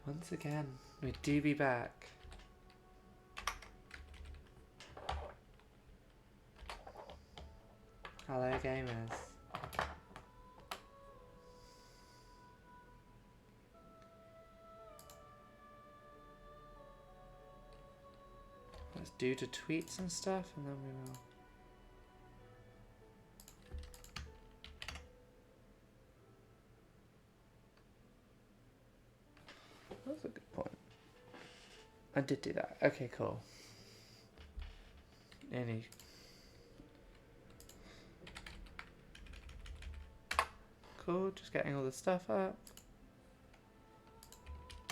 Once again, we do be back. Hello, gamers. Let's do the tweets and stuff, and then we will. That's a good point. I did do that. Okay, cool. Cool, just getting all the stuff up.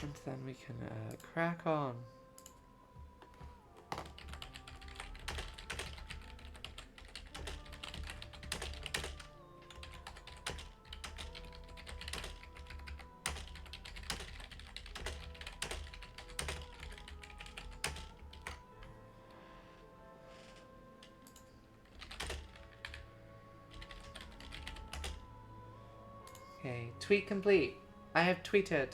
And then we can crack on. Okay, tweet complete. I have tweeted.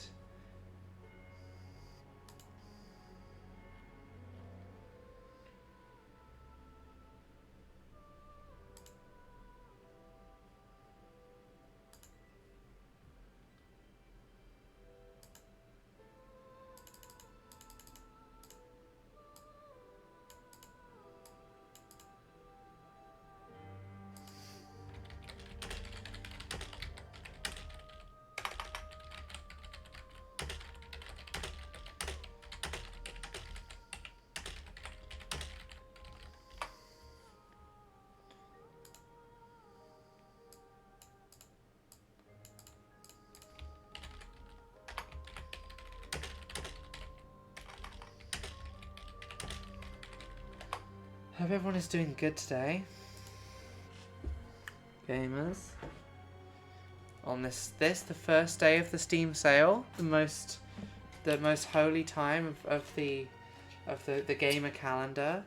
Hope everyone is doing good today, gamers. On this the first day of the Steam sale, the most holy time of the gamer calendar.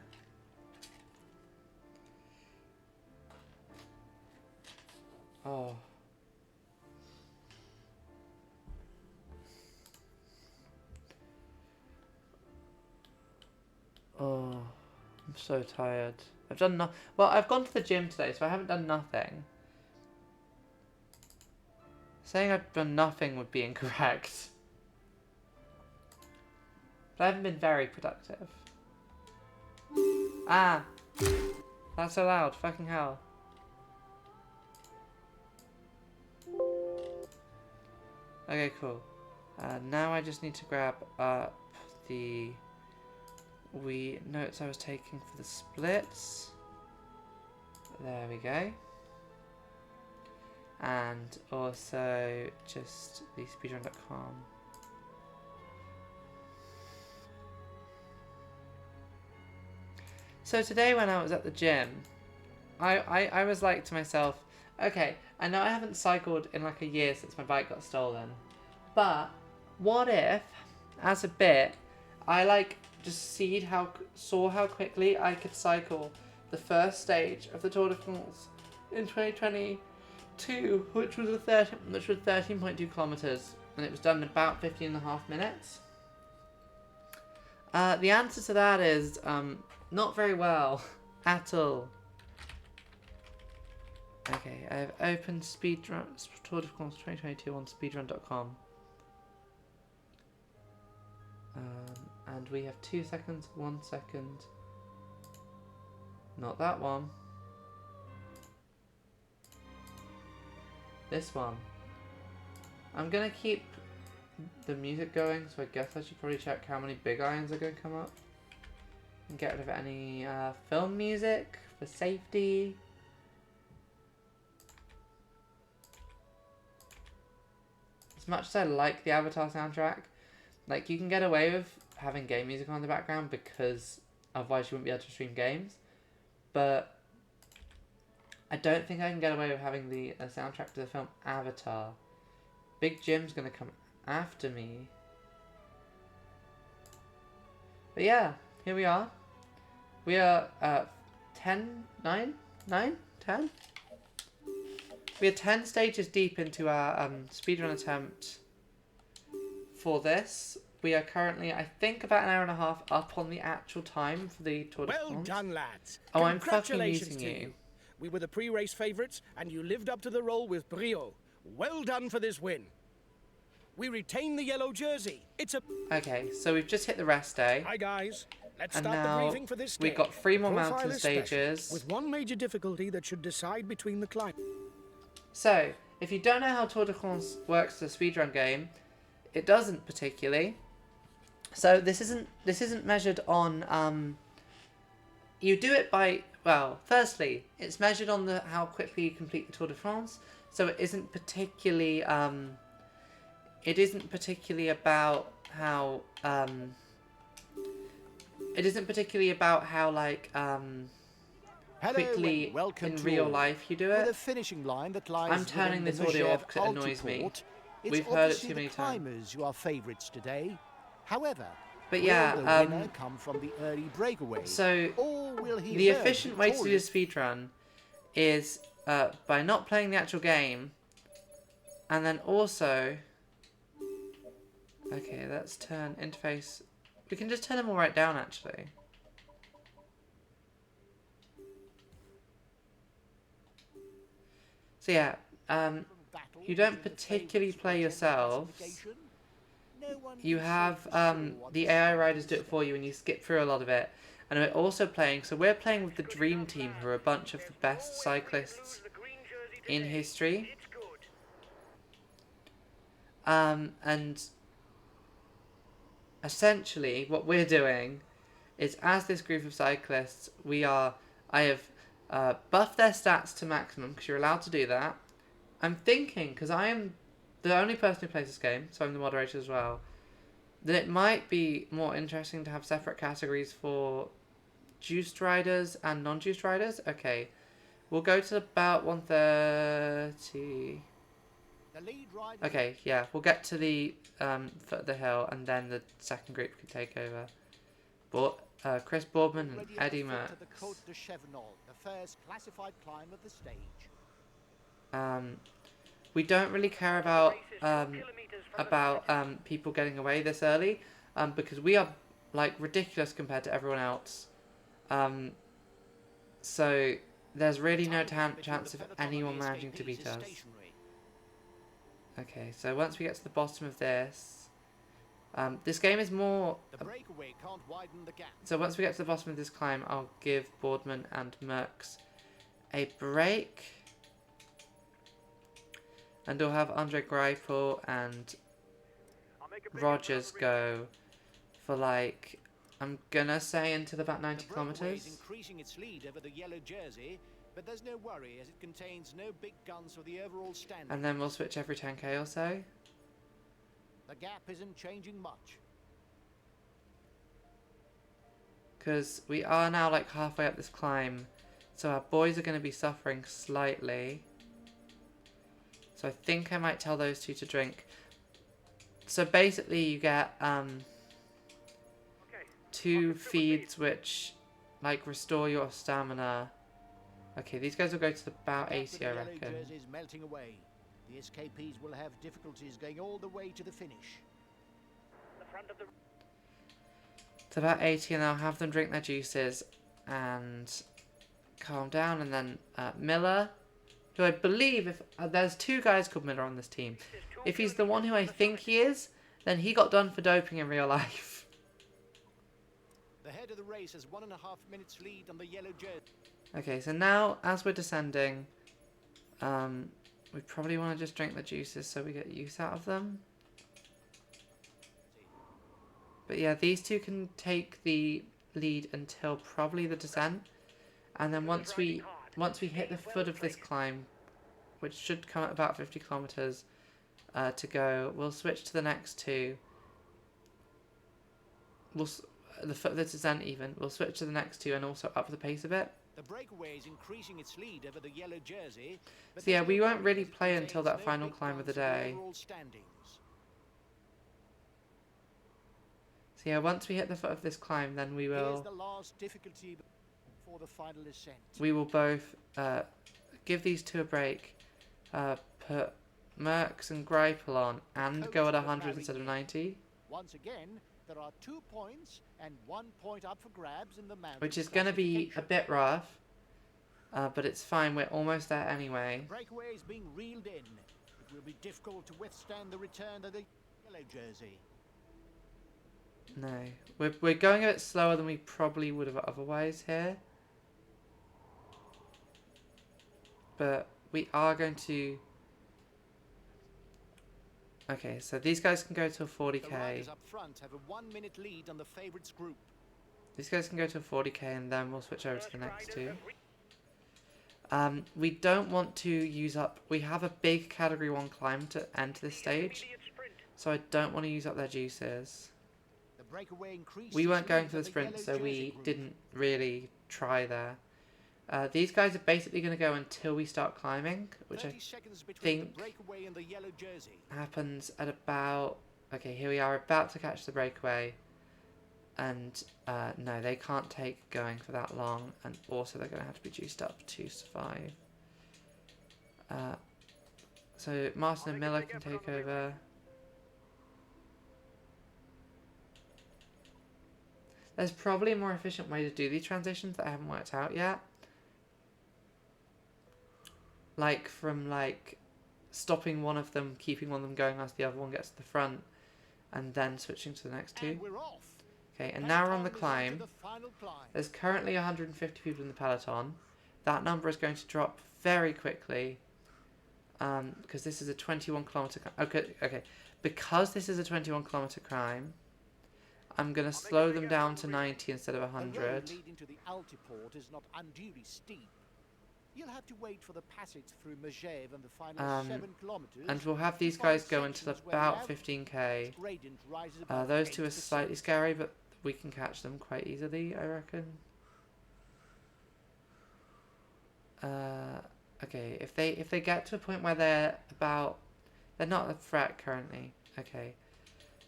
Oh. Oh. I'm so tired. I've done well, I've gone to the gym today, so I haven't done nothing. Saying I've done nothing would be incorrect. But I haven't been very productive. Ah! That's so loud. Fucking hell. Okay, cool. Now I just need to grab up the notes I was taking for the splits. There we go. And also just the speedrun.com. So today when I was at the gym, I was like to myself, okay, I know I haven't cycled in like a year since my bike got stolen, but what if, as a bit, I like just saw how quickly I could cycle the first stage of the Tour de France in 2022, which was 13.2 kilometers, and it was done in about 15.5 minutes. The answer to that is not very well at all. Okay, I've opened speedrun Tour de France 2022 on speedrun.com. And we have 2 seconds, 1 second. Not that one. This one. I'm gonna keep the music going, so I guess I should probably check how many big irons are gonna come up. And get rid of any film music for safety. As much as I like the Avatar soundtrack, like, you can get away with having game music on in the background because otherwise you wouldn't be able to stream games. But I don't think I can get away with having the soundtrack to the film Avatar. Big Jim's gonna come after me. But yeah, here we are. We are 10, 9, 9, 10? We are 10 stages deep into our speedrun attempt for this. We are currently, I think, about an hour and a half up on the actual time for the Tour de France. Well done, lads. Oh, I'm fucking Congratulations muting to you. We were the pre-race favourites, and you lived up to the role with brio. Well done for this win. We retain the yellow jersey. It's a... Okay, so we've just hit the rest day. Hi, guys. Let's And start the now briefing for this we've day. got 3 more Profile mountain is special, stages. with one major difficulty that should decide between the climb. So, if you don't know how Tour de France works as a speedrun game, it doesn't particularly. So this isn't measured on you do it by, well, firstly, it's measured on how quickly you complete the Tour de France. So it isn't particularly about how like quickly in real life you do it. With a finishing line that lies I'm turning this audio off because it annoys me. We've heard it too many times. Climbers who are favourites today. However, but yeah, will the winner come from the early breakaway? So or will he the efficient way to do a speedrun is by not playing the actual game, and then also, okay, let's turn interface. We can just turn them all right down actually. So yeah, you don't particularly play yourselves. You have the AI riders do it for you and you skip through a lot of it. And we're also playing, so we're playing with the Dream Team, who are a bunch of the best cyclists in history. And essentially what we're doing is, as this group of cyclists, I have buffed their stats to maximum, because you're allowed to do that. I'm thinking, because I am the only person who plays this game, so I'm the moderator as well, that it might be more interesting to have separate categories for juiced riders and non-juiced riders. Okay, we'll go to about 130. Okay, yeah, we'll get to the foot of the hill, and then the second group can take over. But Chris Boardman and Eddie Merckx. We don't really care about people getting away this early, because we are like ridiculous compared to everyone else. So there's really no chance of anyone managing to beat us. Okay, so once we get to the bottom of this, this game is more. So once we get to the bottom of this climb, I'll give Boardman and Merckx a break. And we'll have Andre Greipel and Rogers go for, like, I'm gonna say until about 90 kilometers. Increasing its lead over the yellow jersey, but there's no worry as it contains no big guns for the overall standing. And then we'll switch every 10k or so. The gap isn't changing much. Because we are now like halfway up this climb, so our boys are going to be suffering slightly. So I think I might tell those two to drink. So basically you get 2 feeds which like restore your stamina. Okay, these guys will go to about 80, I reckon. Is melting away. The escapees will have difficulties going all the way to the finish. It's about 80, and I'll have them drink their juices and calm down. And then Miller, who I believe, if there's 2 guys called Miller on this team. If he's the one who I think he is, then he got done for doping in real life. The head of the race has 1.5 minutes lead on the yellow jersey. Okay, so now as we're descending, we probably want to just drink the juices so we get use out of them. But yeah, these 2 can take the lead until probably the descent, and then once we hit the foot of this climb, which should come at about 50 kilometers to go, we'll switch to the next 2. The foot of the descent even, we'll switch to the next 2 and also up the pace a bit. The breakaway is increasing its lead over the yellow jersey. So yeah, we won't really play until that final climb of the day. So yeah, once we hit the foot of this climb, then we will. The last difficulty for the final ascent. We will both give these 2 a break. Put Mercs and Gripple on and go at 100 instead of 90. Once again, there are 2 points and 1 point up for grabs in the mountain Which is going to be a bit rough. But it's fine, we're almost there anyway. The breakaway is being reeled in. It will be difficult to withstand the return of the yellow jersey. No. We're going a bit slower than we probably would have otherwise here. But we are going to... Okay, so these guys can go to a 40k. The riders up front have a 1-minute lead on the favourites group. These guys can go to a 40k and then we'll switch over to the next two. We don't want to use up... We have a big category 1 climb to enter this stage. So I don't want to use up their juices. The breakaway increases We weren't going lead for the of sprint, yellow so we jersey group. didn't really try there. These guys are basically going to go until we start climbing, which I 30 seconds between think the breakaway and the yellow jersey. happens at about... Okay, here we are about to catch the breakaway. And no, they can't take going for that long. And also they're going to have to be juiced up to survive. So Martin and Miller can take over. There's probably a more efficient way to do these transitions that I haven't worked out yet. Like from stopping one of them, keeping one of them going as the other one gets to the front, and then switching to the next two. And we're off. Okay, and now we're on the Peloton is climb. into the final climb. There's currently 150 people in the peloton. That number is going to drop very quickly. Because this is a 21 kilometer... Okay. Because this is a 21 kilometer climb, I'm going to slow them down to 90 instead of The road 100. leading to the altiport is not unduly steep. You'll have to wait for the passage through Megève and the final 7 kilometers. And we'll have these to find guys go until sections where the about average 15k. gradient rises above Those two are 8%. slightly scary, but we can catch them quite easily, I reckon. Okay, if they get to a point where they're not a threat currently. Okay,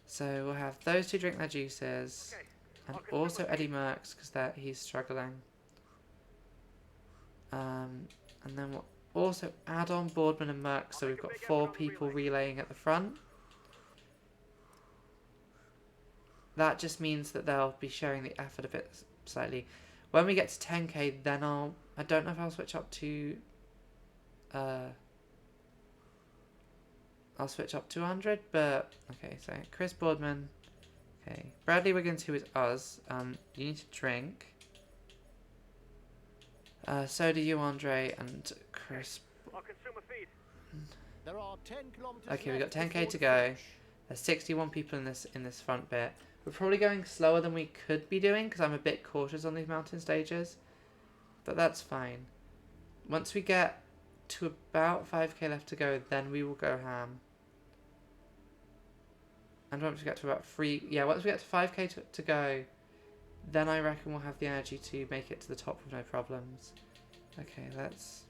so we'll have those two drink their juices, and also Eddie Merckx because he's struggling. And then we'll also add on Boardman and Merckx, so we've got 4 people relaying at the front. That just means that they'll be sharing the effort a bit slightly. When we get to 10k, then I don't know if I'll switch up to... I'll switch up to 100, but... Okay, so Chris Boardman. Okay, Bradley Wiggins, who is us. You need to drink. So do you, Andre, and Chris. I'll consume a feed. There are 10 kilometers Okay, we got left 10k before to the go. finish. There's 61 people in this front bit. We're probably going slower than we could be doing because I'm a bit cautious on these mountain stages, but that's fine. Once we get to about 5k left to go, then we will go ham. And once we get to about once we get to 5k to go, then I reckon we'll have the energy to make it to the top with no problems. Okay, let's...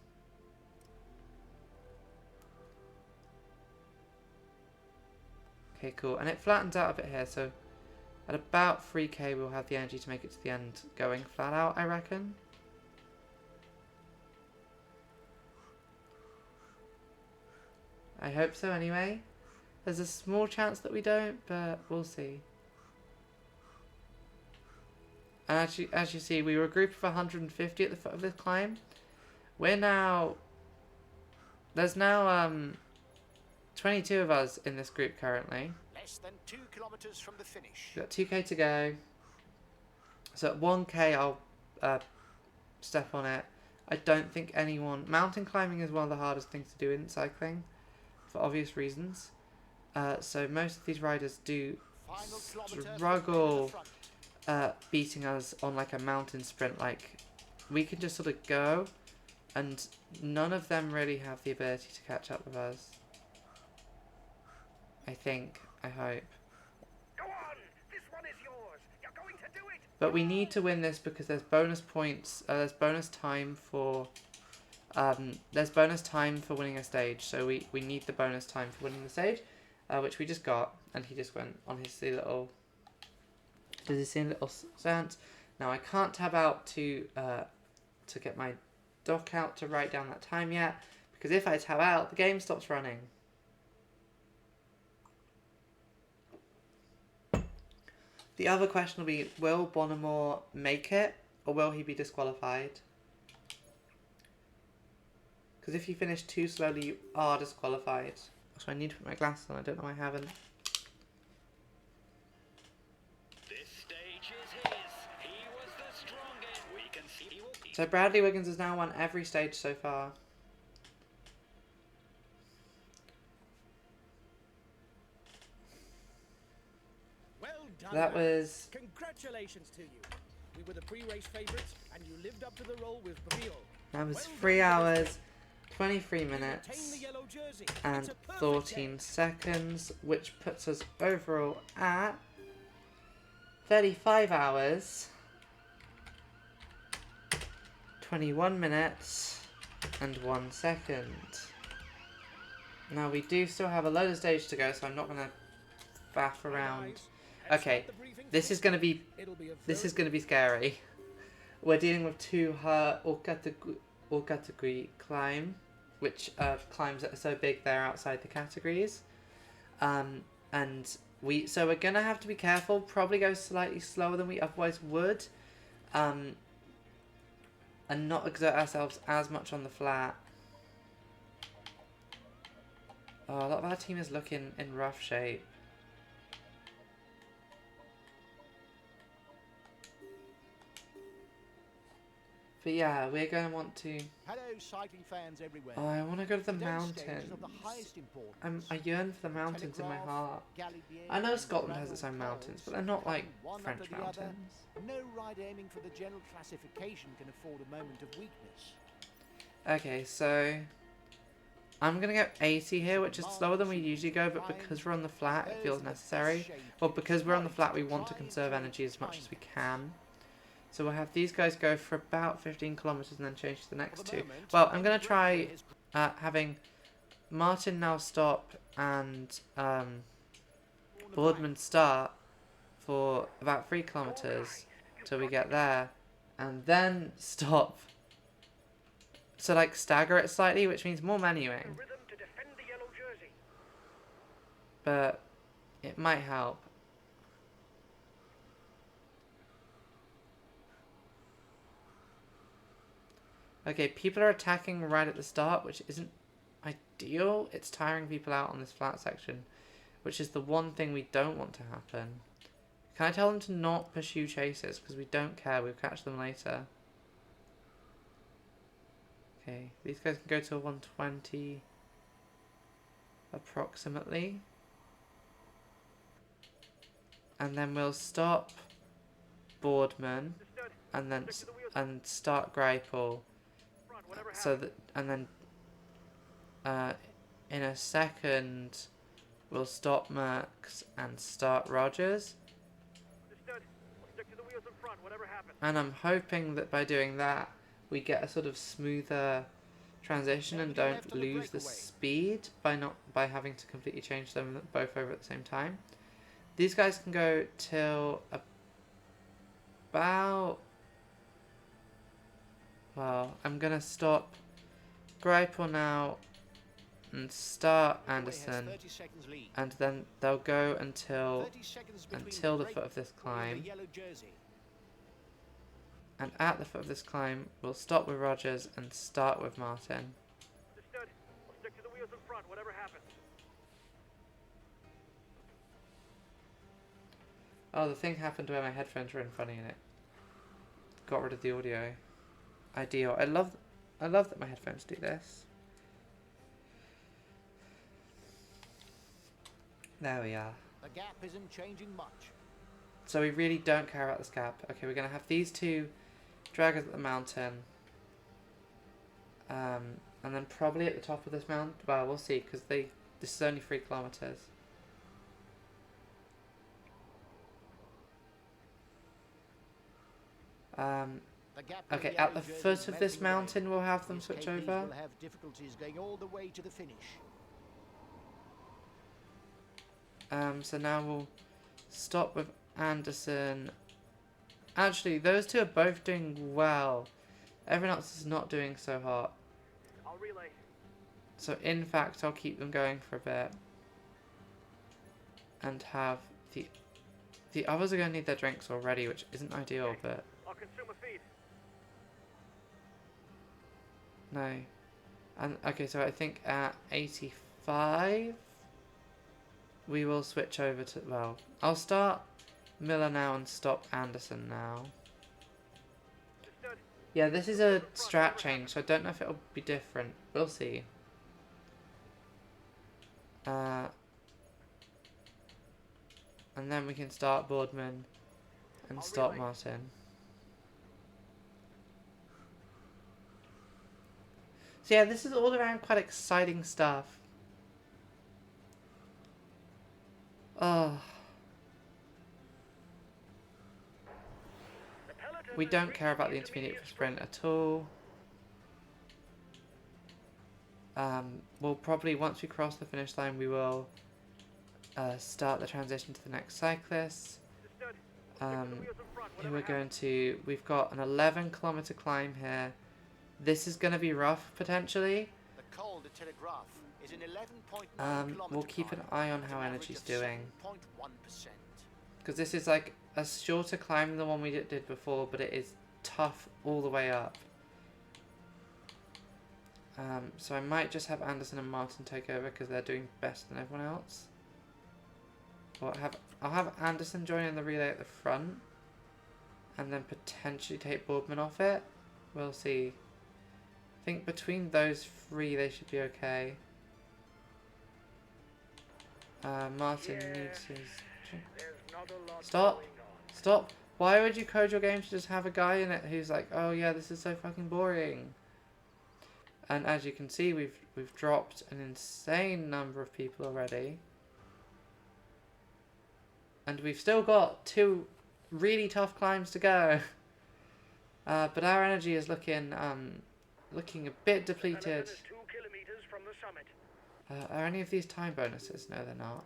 Okay, cool. And it flattens out a bit here, so at about 3k we'll have the energy to make it to the end going flat out, I reckon. I hope so anyway. There's a small chance that we don't, but we'll see. And as you see, we were a group of 150 at the foot of this climb. We're now... There's now 22 of us in this group currently. Less than 2 kilometers from the finish. We've got 2k to go. So at 1k I'll step on it. I don't think anyone... Mountain climbing is one of the hardest things to do in cycling, for obvious reasons. So most of these riders do Final kilometer struggle to the front. beating us on like a mountain sprint. Like, we can just sort of go, and none of them really have the ability to catch up with us. I think. I hope. Go on! This one is yours! You're going to do it! But we need to win this because there's bonus points. There's bonus time for... there's bonus time for winning a stage. So we need the bonus time for winning the stage, which we just got. And he just went on his silly little... Does he see a little stance? Now I can't tab out to get my doc out to write down that time yet, because if I tab out, the game stops running. The other question will be, will Bonamore make it, or will he be disqualified? Because if you finish too slowly, you are disqualified. So I need to put my glasses on. I don't know why I haven't. This stage is his. He was the strongest. We can see he will be. So Bradley Wiggins has now won every stage so far. Well done. That lads. was... Congratulations to you. We were the pre-race favourites, and you lived up to the role with brio. That was Well done 3 for this hours, 23 You retain minutes, the yellow jersey. and It's a perfect 14 day. seconds, which puts us overall at 35 hours, 21 minutes, and 1 second. Now we do still have a load of stage to go, so I'm not going to faff around. Okay, this is going to be scary. We're dealing with 2 all category climb, which climbs that are so big they're outside the categories. And so we're gonna have to be careful. Probably go slightly slower than we otherwise would, and not exert ourselves as much on the flat. Oh, a lot of our team is looking in rough shape. But yeah, we're going to want to... Hello, cycling fans everywhere. Oh, I want to go to the Today's stage is mountains. of the highest importance. I yearn for the mountains in my Telegraph, heart. Galibier, I know Scotland has Bradwell, its own mountains, Coles, but they're not like one French after the other. mountains. No rider aiming for the general classification can afford a moment of weakness. Okay, so I'm going to go 80 here, which is slower than we usually go, but because we're on the flat, it feels necessary. Well, because we're on the flat, we want to conserve energy as much as we can. So we'll have these guys go for about 15 kilometers and then change to the next 2. Well, I'm going to try having Martin now stop and Boardman start for about 3 kilometers till we get there, and then stop. So like stagger it slightly, which means more menuing, Rhythm to defend the yellow jersey. but it might help. Okay, people are attacking right at the start, which isn't ideal. It's tiring people out on this flat section, which is the one thing we don't want to happen. Can I tell them to not pursue chases? Because we don't care, we'll catch them later. Okay, these guys can go to a 120 approximately. And then we'll stop Boardman and then start Greipel. So that, and then in a second we'll stop Merckx and start Rogers. And I'm hoping that by doing that we get a sort of smoother transition and don't lose the speed by having to completely change them both over at the same time. These guys can go till about... Well, I'm going to stop Greipel now and start Anderson, and then they'll go until the foot of this climb. And at the foot of this climb, we'll stop with Rogers and start with Martin. We'll stick to the wheels in front, whatever happens. Oh, the thing happened where my headphones were in funny and it got rid of the audio. Ideal. I love that my headphones do this. There we are. The gap isn't changing much. So we really don't care about this gap. Okay, we're going to have these 2 drag us at the mountain. And then probably at the top of this mountain. Well, we'll see, because this is only 3 kilometers. Okay, at the foot of this mountain we'll have them switch over. Will have difficulties going all the way to the finish. So now we'll stop with Anderson. Actually, those 2 are both doing well. Everyone else is not doing so hot. I'll relay. So in fact, I'll keep them going for a bit. And have the The others are going to need their drinks already, which isn't ideal, but... I'll consume a feed. No. And okay, so I think at 85, we will switch over to... Well, I'll start Miller now and stop Anderson now. Understood. Yeah, this is a strat change, so I don't know if it'll be different. We'll see. And then we can start Boardman and stop Martin. So yeah, this is all around quite exciting stuff. Oh. We don't care about the intermediate sprint at all. We'll probably, once we cross the finish line, we will start the transition to the next cyclist. Who we're going to... We've got an 11-kilometer climb here. This is going to be rough, potentially. The Col de Telegraph is an 11.9 we'll keep an eye on how energy's doing. 7.1%. Because this is like a shorter climb than the one we did before, but it is tough all the way up. So I might just have Anderson and Martin take over because they're doing best than everyone else. Or I'll have Anderson join in the relay at the front, and then potentially take Boardman off it. We'll see. I think between those three they should be okay. Martin needs his... Stop! Stop! Why would you code your game to just have a guy in it who's like, oh yeah, this is so fucking boring? And as you can see, we've dropped an insane number of people already. And we've still got 2 really tough climbs to go. But our energy is looking a bit depleted. 2 kilometers from the summit. Are any of these time bonuses? No, they're not.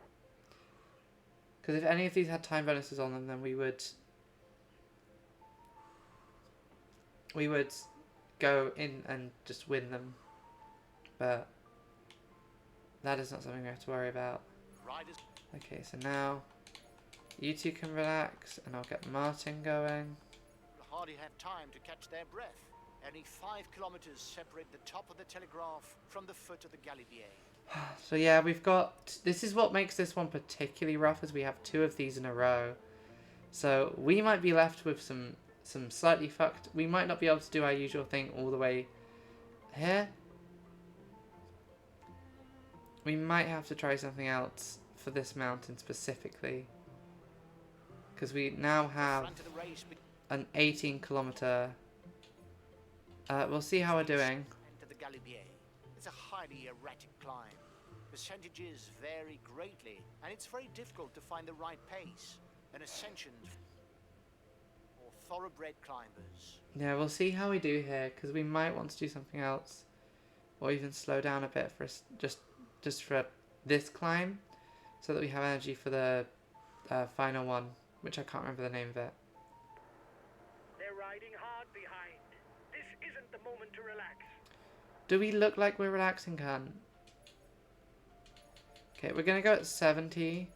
Because if any of these had time bonuses on them, then we would go in and just win them. But that is not something we have to worry about. Okay, so now you two can relax, and I'll get Martin going. Will hardly have time to catch their breath. Only 5 kilometers separate the top of the Telegraph from the foot of the Galibier. So yeah, we've got... This is what makes this one particularly rough, is we have 2 of these in a row. So we might be left with some slightly fucked... We might not be able to do our usual thing all the way here. We might have to try something else for this mountain specifically. Because we now have an 18-kilometer... we'll see how we're doing. It's a highly erratic climb. Percentages vary greatly, and it's very difficult to find the right pace. An ascension for thoroughbred climbers. Yeah, we'll see how we do here, because we might want to do something else, or even slow down a bit for just for this climb, so that we have energy for the final one, which I can't remember the name of it. They're riding hard behind. This isn't the moment to relax. Do we look like we're relaxing, cunt? Okay, we're gonna go at 70,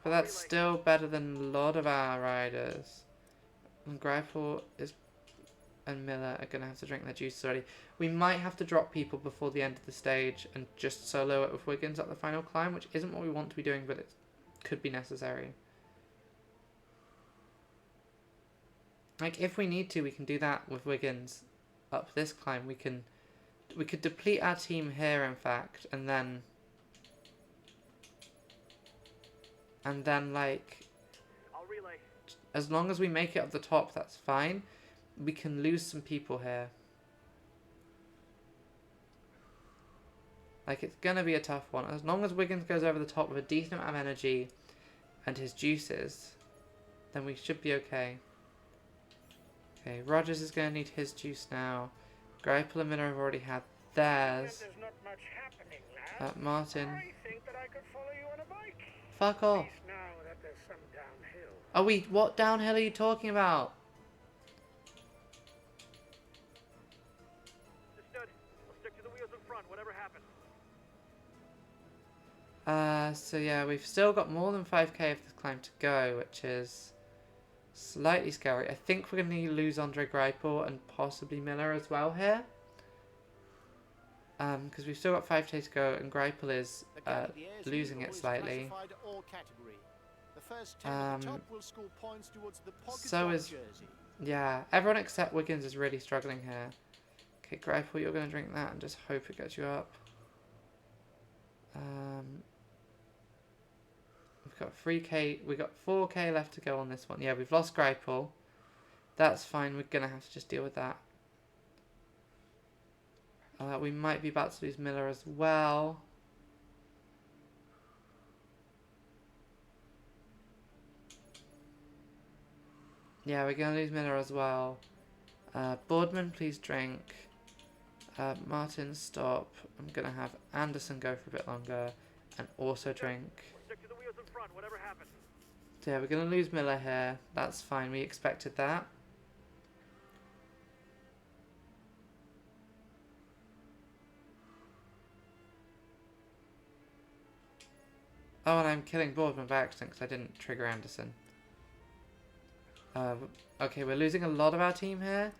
but that's still better than a lot of our riders. And Grapple and Miller are gonna have to drink their juices already. We might have to drop people before the end of the stage and just solo it with Wiggins at the final climb, which isn't what we want to be doing, but it could be necessary. Like, if we need to, we can do that with Wiggins up this climb. We could deplete our team here, in fact, and then like, I'll relay. as long as we make it up the top, that's fine. We can lose some people here. Like, it's gonna be a tough one. As long as Wiggins goes over the top with a decent amount of energy and his juices, then we should be okay. Okay, Rogers is gonna need his juice now. Grapple and Miller have already had theirs. There's not much happening, lad. Martin. I think that I could follow you on a bike. Fuck off. At least now that there's some downhill. Are we... What downhill are you talking about? Understood. I'll stick to the wheels in front, whatever happens. So yeah, we've still got more than 5k of this climb to go, which is slightly scary. I think we're going to lose Andre Greipel and possibly Miller as well here. Because we've still got 5k to go, and Greipel is losing it slightly. So is... Yeah, everyone except Wiggins is really struggling here. Okay, Greipel, you're going to drink that and just hope it gets you up. We've got 3k, we've got 4k left to go on this one. Yeah, we've lost Greipel. That's fine, we're going to have to just deal with that. We might be about to lose Miller as well. Yeah, we're going to lose Miller as well. Boardman, please drink. Martin, stop. I'm going to have Anderson go for a bit longer and also drink. Stick to the wheels in front, whatever happens. So yeah, we're going to lose Miller here. That's fine. We expected that. Oh, and I'm killing Boardman by accident because I didn't trigger Anderson. Okay, we're losing a lot of our team here.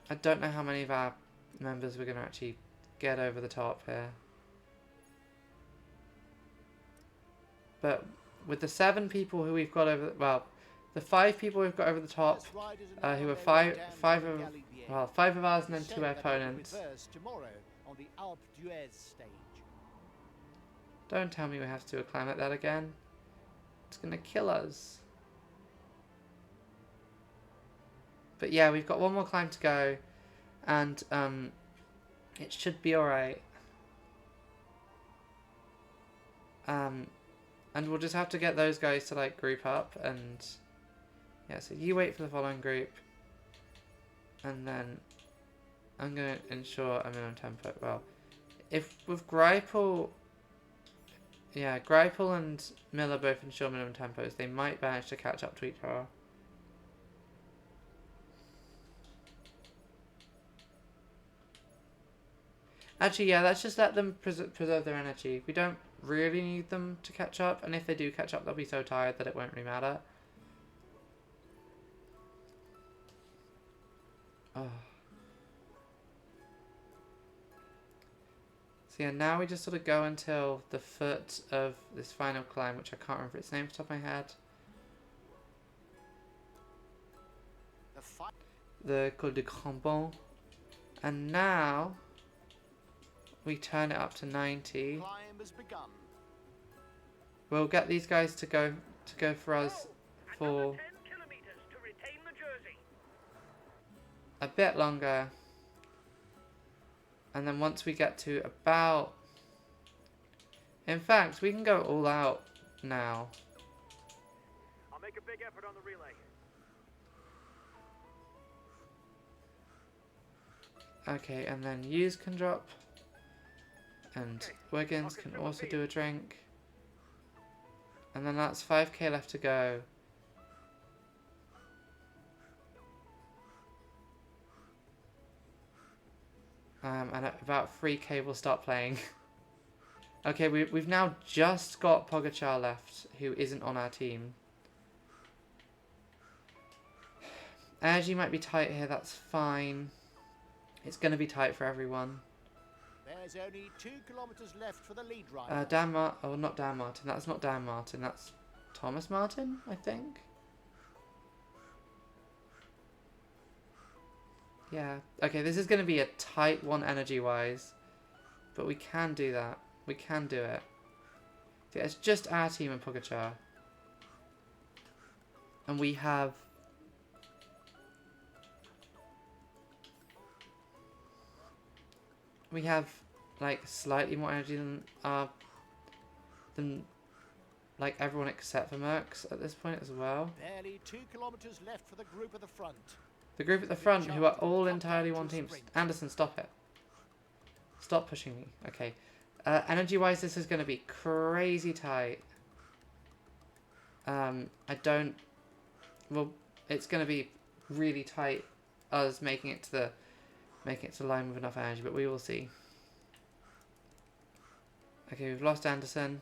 I don't know how many of our members we're going to actually get over the top here. But with the 7 people who we've got over, well, the 5 people we've got over the top, who are five of ours and then 2 opponents. Don't tell me we have to do a climb like that again. It's going to kill us. But yeah, we've got one more climb to go, and it should be alright. And we'll just have to get those guys to like group up, and yeah, so you wait for the following group, and then I'm going to ensure a minimum tempo. Well, if with Greipel, yeah, Greipel and Miller both ensure minimum tempos, they might manage to catch up to each other. Actually, yeah, let's just let them preserve their energy. We don't really need them to catch up, and if they do catch up, they'll be so tired that it won't really matter. Oh. So yeah, now we just sort of go until the foot of this final climb, which I can't remember its name off the top of my head. The Col de Crambon. And now we turn it up to 90. We'll get these guys to go for us for 10 kilometers to retain the jersey. a bit longer. And then once we get to about... In fact, we can go all out now. I'll make a big effort on the relay. Okay, and then Hughes can drop. And Okay, Wiggins I'll can consider also me. do a drink. And then that's 5k left to go. And at about 3k we'll start playing. Okay, we've now just got Pogacar left, who isn't on our team. Energy might be tight here, that's fine. It's going to be tight for everyone. There's only 2 kilometers left for the lead rider. Not Dan Martin, that's not Dan Martin, that's Thomas Martin, I think. Yeah, okay, this is going to be a tight one energy-wise, but we can do that. We can do it. Yeah, it's just our team and Pogacar. And we have... We have, like, slightly more energy than like, everyone except for Merckx at this point as well. Barely 2 kilometers left for the group at the front. The group at the front, who are all entirely one team. Anderson, stop it. Stop pushing me. Okay. Energy-wise, this is going to be crazy tight. I don't... Well, it's going to be really tight, us making it to the line with enough energy, but we will see. Okay, we've lost Anderson.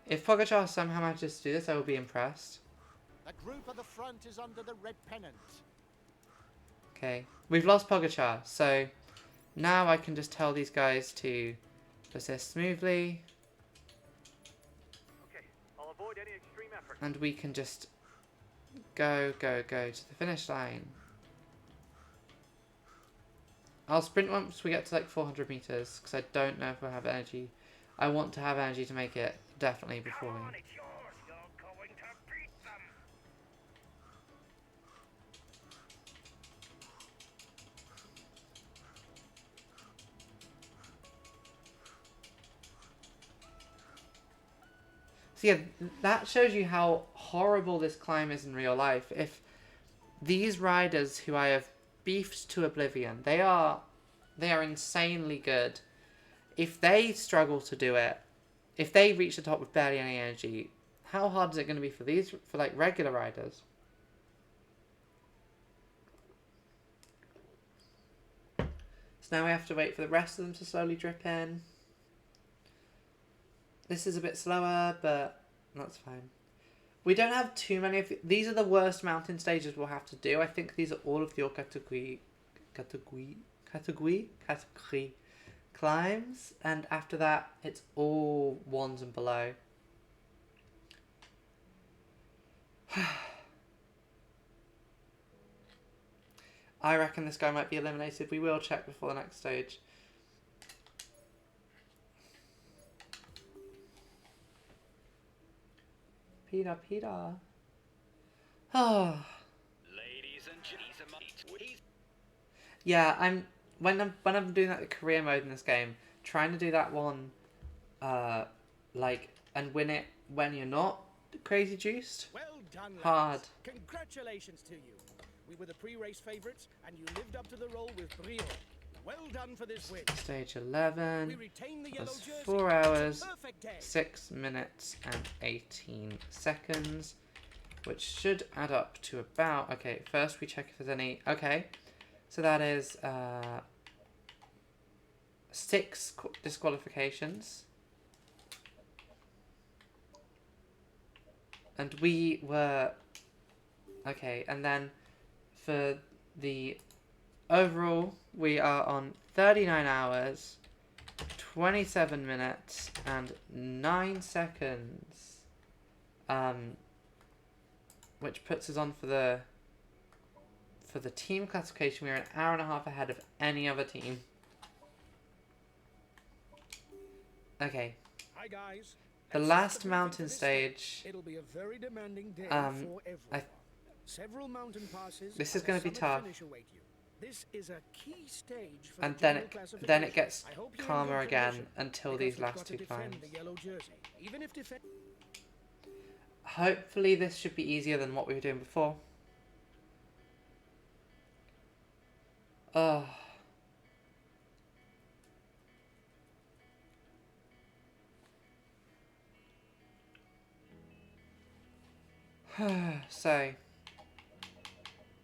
If Pogacar somehow manages to do this, I will be impressed. The group at the front is under the red pennant. Okay, we've lost Pogacar, so now I can just tell these guys to persist smoothly, Okay, I'll avoid any extreme effort. and we can just go to the finish line. I'll sprint once we get to like 400 meters, because I don't know if we'll have energy. I want to have energy to make it, definitely, before Come on, we... it's yours. You're going to beat them. So yeah, that shows you how horrible this climb is in real life. If these riders who I have beefed to oblivion, they are insanely good. If they struggle to do it, if they reach the top with barely any energy, how hard is it going to be for like regular riders? So now we have to wait for the rest of them to slowly drip in. This is a bit slower, but that's fine. We don't have too many of these are the worst mountain stages we'll have to do. I think these are all of your category climbs, and after that it's all ones and below. I reckon this guy might be eliminated. We will check before the next stage. Peter. Oh. Ladies and gentlemen, Yeah, when I'm doing that career mode in this game, trying to do that one, like, and win it when you're not crazy juiced. Well done, lads. Hard. Congratulations to you. We were the pre-race favourites, and you lived up to the role with brio. Well done for this win. Stage 11. We retain the yellow That's jersey. 4 It's a hours, perfect day. 6 minutes and 18 seconds, which should add up to about... Okay, first we check if there's any... Okay, so that is 6 disqualifications. And we were... Okay, and then for the overall, we are on 39 hours, 27 minutes, and 9 seconds. Which puts us on for the team classification. We're an hour and a half ahead of any other team. Okay. Hi guys. The last mountain stage. It'll be a very demanding day for everyone. Several mountain passes. This is going to be tough. This is a key stage for And the then general then it classification. gets I hope you're in calmer good again condition, until because these we've last got 2 to defend climbs. the yellow jersey. Even if Hopefully this should be easier than what we were doing before. Oh. So,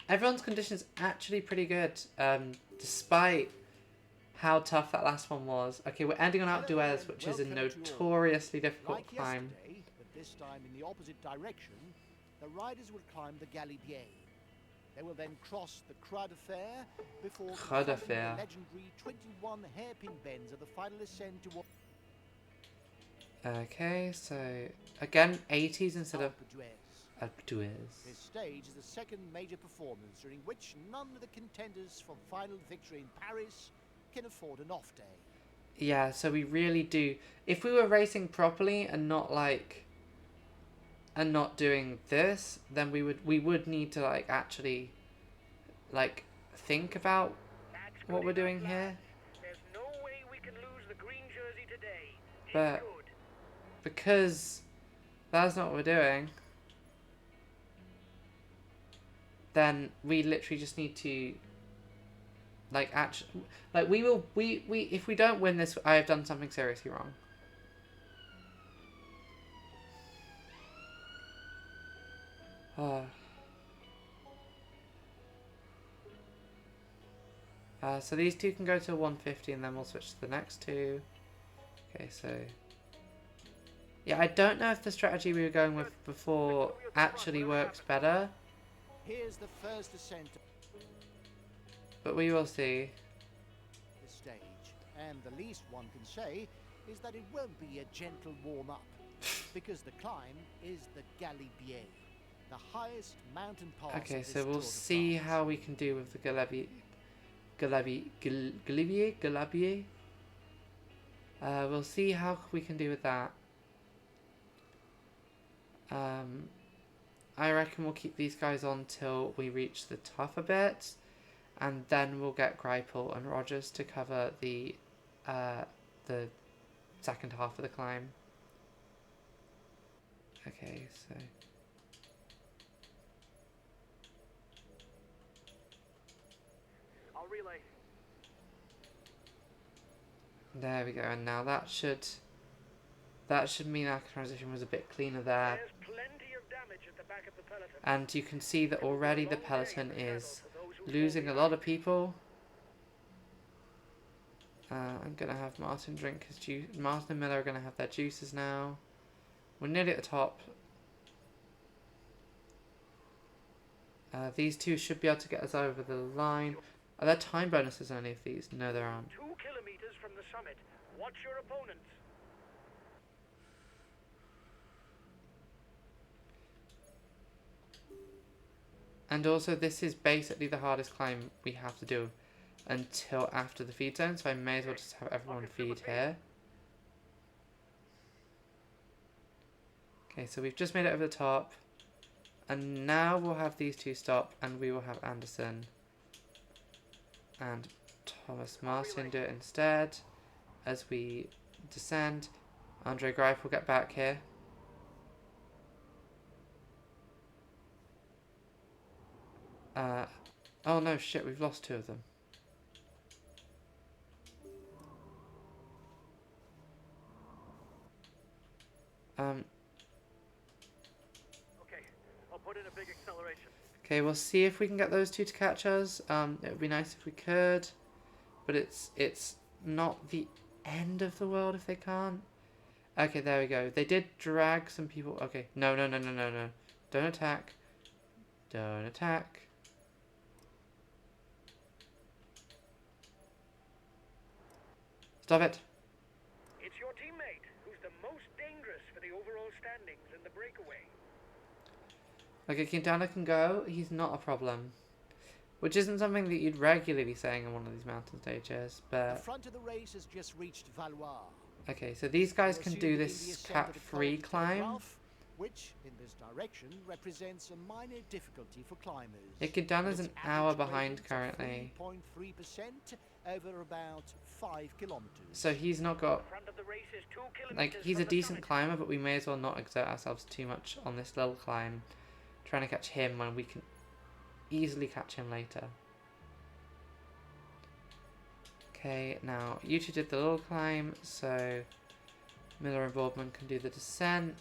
everyone's condition is actually pretty good, despite how tough that last one was. Okay, we're ending on Alpe d'Huez, which is a notoriously difficult Like climb. yesterday, but this time in the opposite direction, the riders will climb the Galibier. They will then cross the Croix de Fer before Croix de climbing Fer. the legendary 21 hairpin bends of the final ascent to Okay, so again, 80s instead of Alpe d'Huez. Alpe d'Huez. This stage is the second major performance during which none of the contenders for final victory in Paris can afford an off day. Yeah, so we really do. If we were racing properly and not doing this, then we would need to like actually like think about That's what good we're doing enough, here. lads. There's no way we can lose the green jersey today. It But could. because that's not what we're doing, then we literally just need to like actually like we if we don't win this, I have done something seriously wrong. So these two can go to 150 and then we'll switch to the next two. Okay, so Yeah, I don't know if the strategy we were going with before actually works better, Here's the first ascent of but we will see. the stage, and the least one can say is that it won't be a gentle warm-up, because the climb is the Galibier, the highest mountain pass. Okay, of this so we'll Tour de see France. how we can do with the Galibier. We'll see how we can do with that. I reckon we'll keep these guys on till we reach the tougher bit, and then we'll get Greipel and Rogers to cover the second half of the climb. Okay, so I'll relay. there we go, and now that should mean our transition was a bit cleaner there. There's plenty of damage at the back of the peloton. And you can see that already the peloton is losing a lot of people. I'm going to have Martin drink his juice. Martin and Miller are going to have their juices now. We're nearly at the top. These two should be able to get us over the line. Are there time bonuses on any of these? No, there aren't. 2 kilometers from the summit. Watch your opponents. And also, this is basically the hardest climb we have to do until after the feed zone, so I may as well just have everyone feed here. Okay, so we've just made it over the top, and now we'll have these two stop, and we will have Anderson and Thomas Martin do it instead as we descend. Andre Greif will get back here. Oh no, shit, we've lost 2 of them. Okay, I'll put in a big acceleration. Okay, we'll see if we can get those 2 to catch us. It would be nice if we could, but it's not the end of the world if they can't. Okay, there we go. They did drag some people. Okay, no. Don't attack. Don't attack. Stop it. It's your teammate who's the most dangerous for the overall standings in the breakaway. Okay, Quintana can go. He's not a problem. Which isn't something that you'd regularly be saying on one of these mountain stages, The but... front of the race has just reached Valois. Okay, so these guys can do Presumably the this ascent of the cat-free Col de climb. Telegraph, which, in this direction, represents a minor difficulty for climbers. Yeah, Quintana's With an its hour average behind ratings of currently. 3.3% over about 5 kilometers. So he's not got... The front of the race is 2 kilometers Like, he's from a the decent summit. climber, but we may as well not exert ourselves too much on this little climb. Trying to catch him when we can easily catch him later. Okay, now you two did the little climb, so Miller and Boardman can do the descent.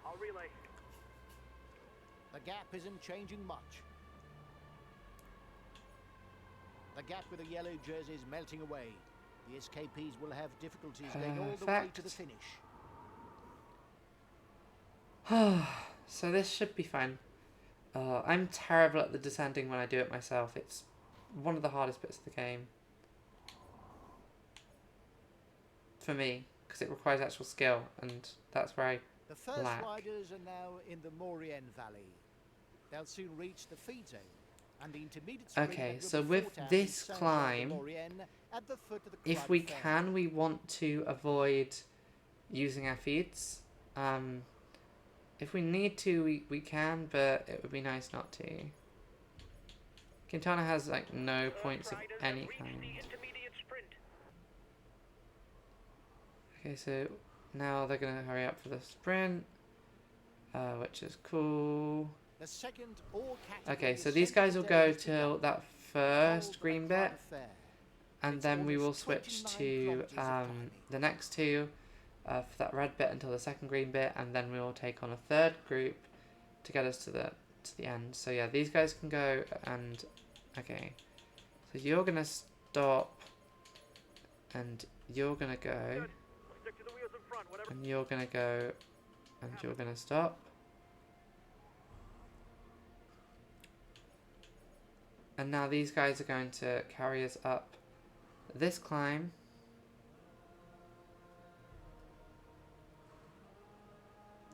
I'll relay. The gap isn't changing much. The gap with the yellow jersey is melting away. The escapees will have difficulties getting all the way to the Perfect. finish. So this should be fine. I'm terrible at the descending when I do it myself. It's one of the hardest bits of the game. For me, because it requires actual skill, and that's where I... The first Black. riders are now in the Maurienne Valley. They'll soon reach the feed zone. And the intermediate sprint Okay, that will so be with fought out this in Saint-Jean-de-Maurienne at the foot of the if Croix we de Fer. can, we want to avoid using our feeds. If we need to, we can, but it would be nice not to. Quintana has like no points of Riders any have reached kind. the intermediate sprint. Okay, so now they're gonna hurry up for the sprint, which is cool. The second all-category Okay, so these guys will go till that first green bit, and then we will switch to the next two for that red bit until the second green bit, and then we will take on a third group to get us to the end. So yeah, these guys can go, and okay, so you're gonna stop, and you're gonna go. Good. I'll stick to the wheels in front. And you're gonna go, and you're gonna stop. And now these guys are going to carry us up this climb.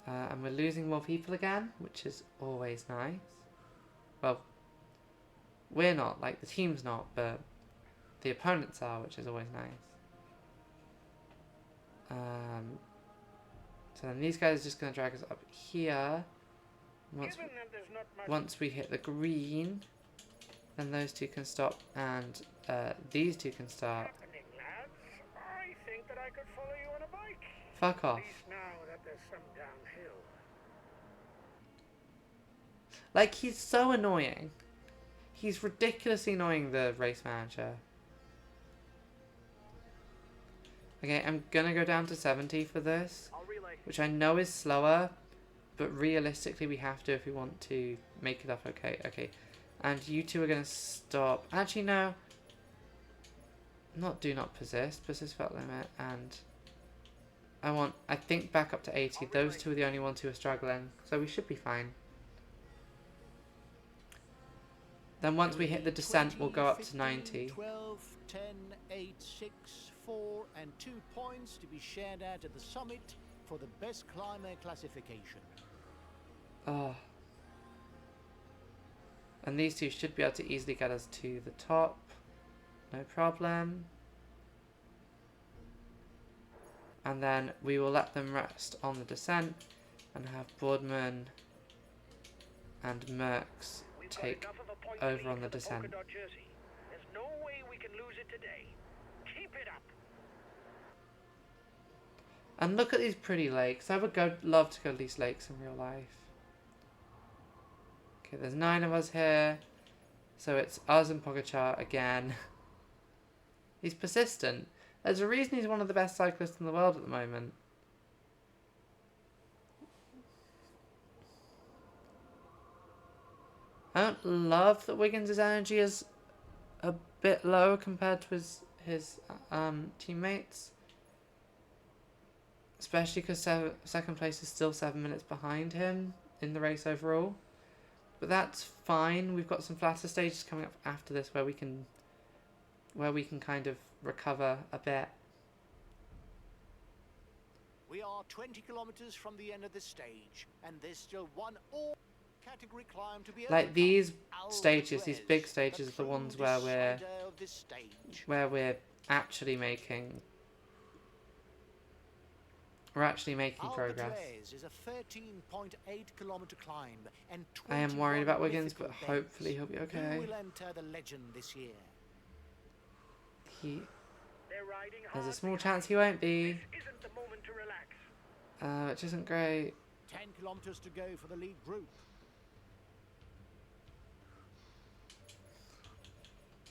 And we're losing more people again, which is always nice. Well, we're not, like the team's not, but the opponents are, which is always nice. So then these guys are just going to drag us up here. Once we hit the green, then those two can stop, and these two can start. I think that I could follow you on a bike. Fuck off. At least now that there's some downhill. Like, he's so annoying. He's ridiculously annoying, the race manager. Okay, I'm gonna go down to 70 for this, which I know is slower, but realistically we have to if we want to make it up okay. Okay, and you two are gonna stop. Actually, no. Not do not persist felt limit, and I think back up to 80. Those two are the only ones who are struggling, so we should be fine. Then once we hit the descent, we'll go up to 90. 12, 10, 8, 6, 4 and 2 points to be shared out at the summit for the best climber classification. Oh. And these two should be able to easily get us to the top. No problem. And then we will let them rest on the descent and have Boardman and Merckx take over on the descent. There's no way we can lose it today. Keep it up. And look at these pretty lakes. I would love to go to these lakes in real life. Okay, there's 9 of us here. So it's us and Pogacar again. He's persistent. There's a reason he's one of the best cyclists in the world at the moment. I don't love that Wiggins' energy is a bit low compared to his teammates. Especially because second place is still 7 minutes behind him in the race overall. But that's fine. We've got some flatter stages coming up after this where we can kind of recover a bit. We are 20 kilometers from the end of the stage, and there's still one all-category climb to be Like overcome. these stages, these big stages are the ones where we're actually making progress. Is a 13.8 kilometer climb and I am worried about 21 Wiggins, but difficult hopefully he'll bends. be okay. Who will enter the legend this year? There's a small chance he won't be, Isn't the moment to relax. which isn't great. 10 kilometers to go for the lead group.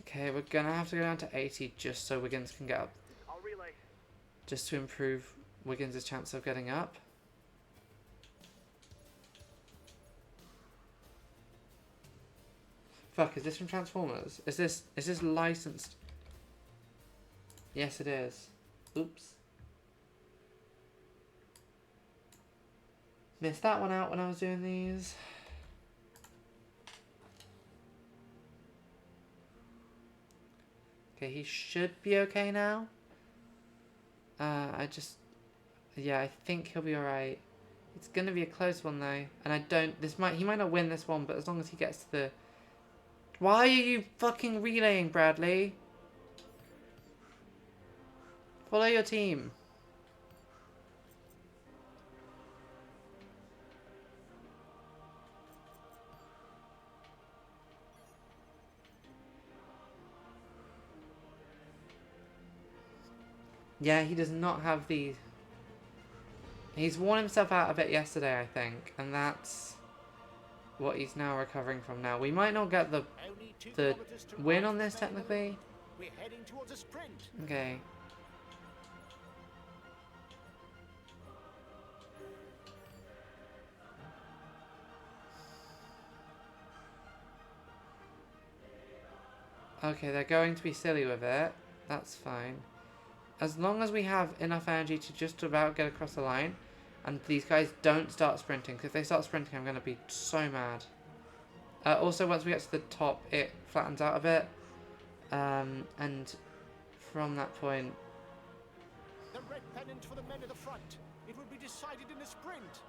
Okay, we're gonna have to go down to 80 just so Wiggins can get up. I'll relay. Just to improve Wiggins' chance of getting up. Fuck, is this from Transformers? Is this licensed? Yes, it is. Oops. Missed that one out when I was doing these. Okay, he should be okay now. Yeah, I think he'll be alright. It's gonna be a close one though, and he might not win this one, but as long as he gets to the... Why are you fucking relaying, Bradley? Follow your team. Yeah, he does not have the... He's worn himself out a bit yesterday, I think, and that's what he's now recovering from now. We might not get the win on this, technically. We're heading towards a sprint. Okay. Okay, they're going to be silly with it. That's fine. as long as we have enough energy to just about get across the line, and these guys don't start sprinting, because if they start sprinting, I'm going to be so mad. Also, once we get to the top, it flattens out a bit, and from that point... The red pennant for the men at the front. It will be decided in a sprint.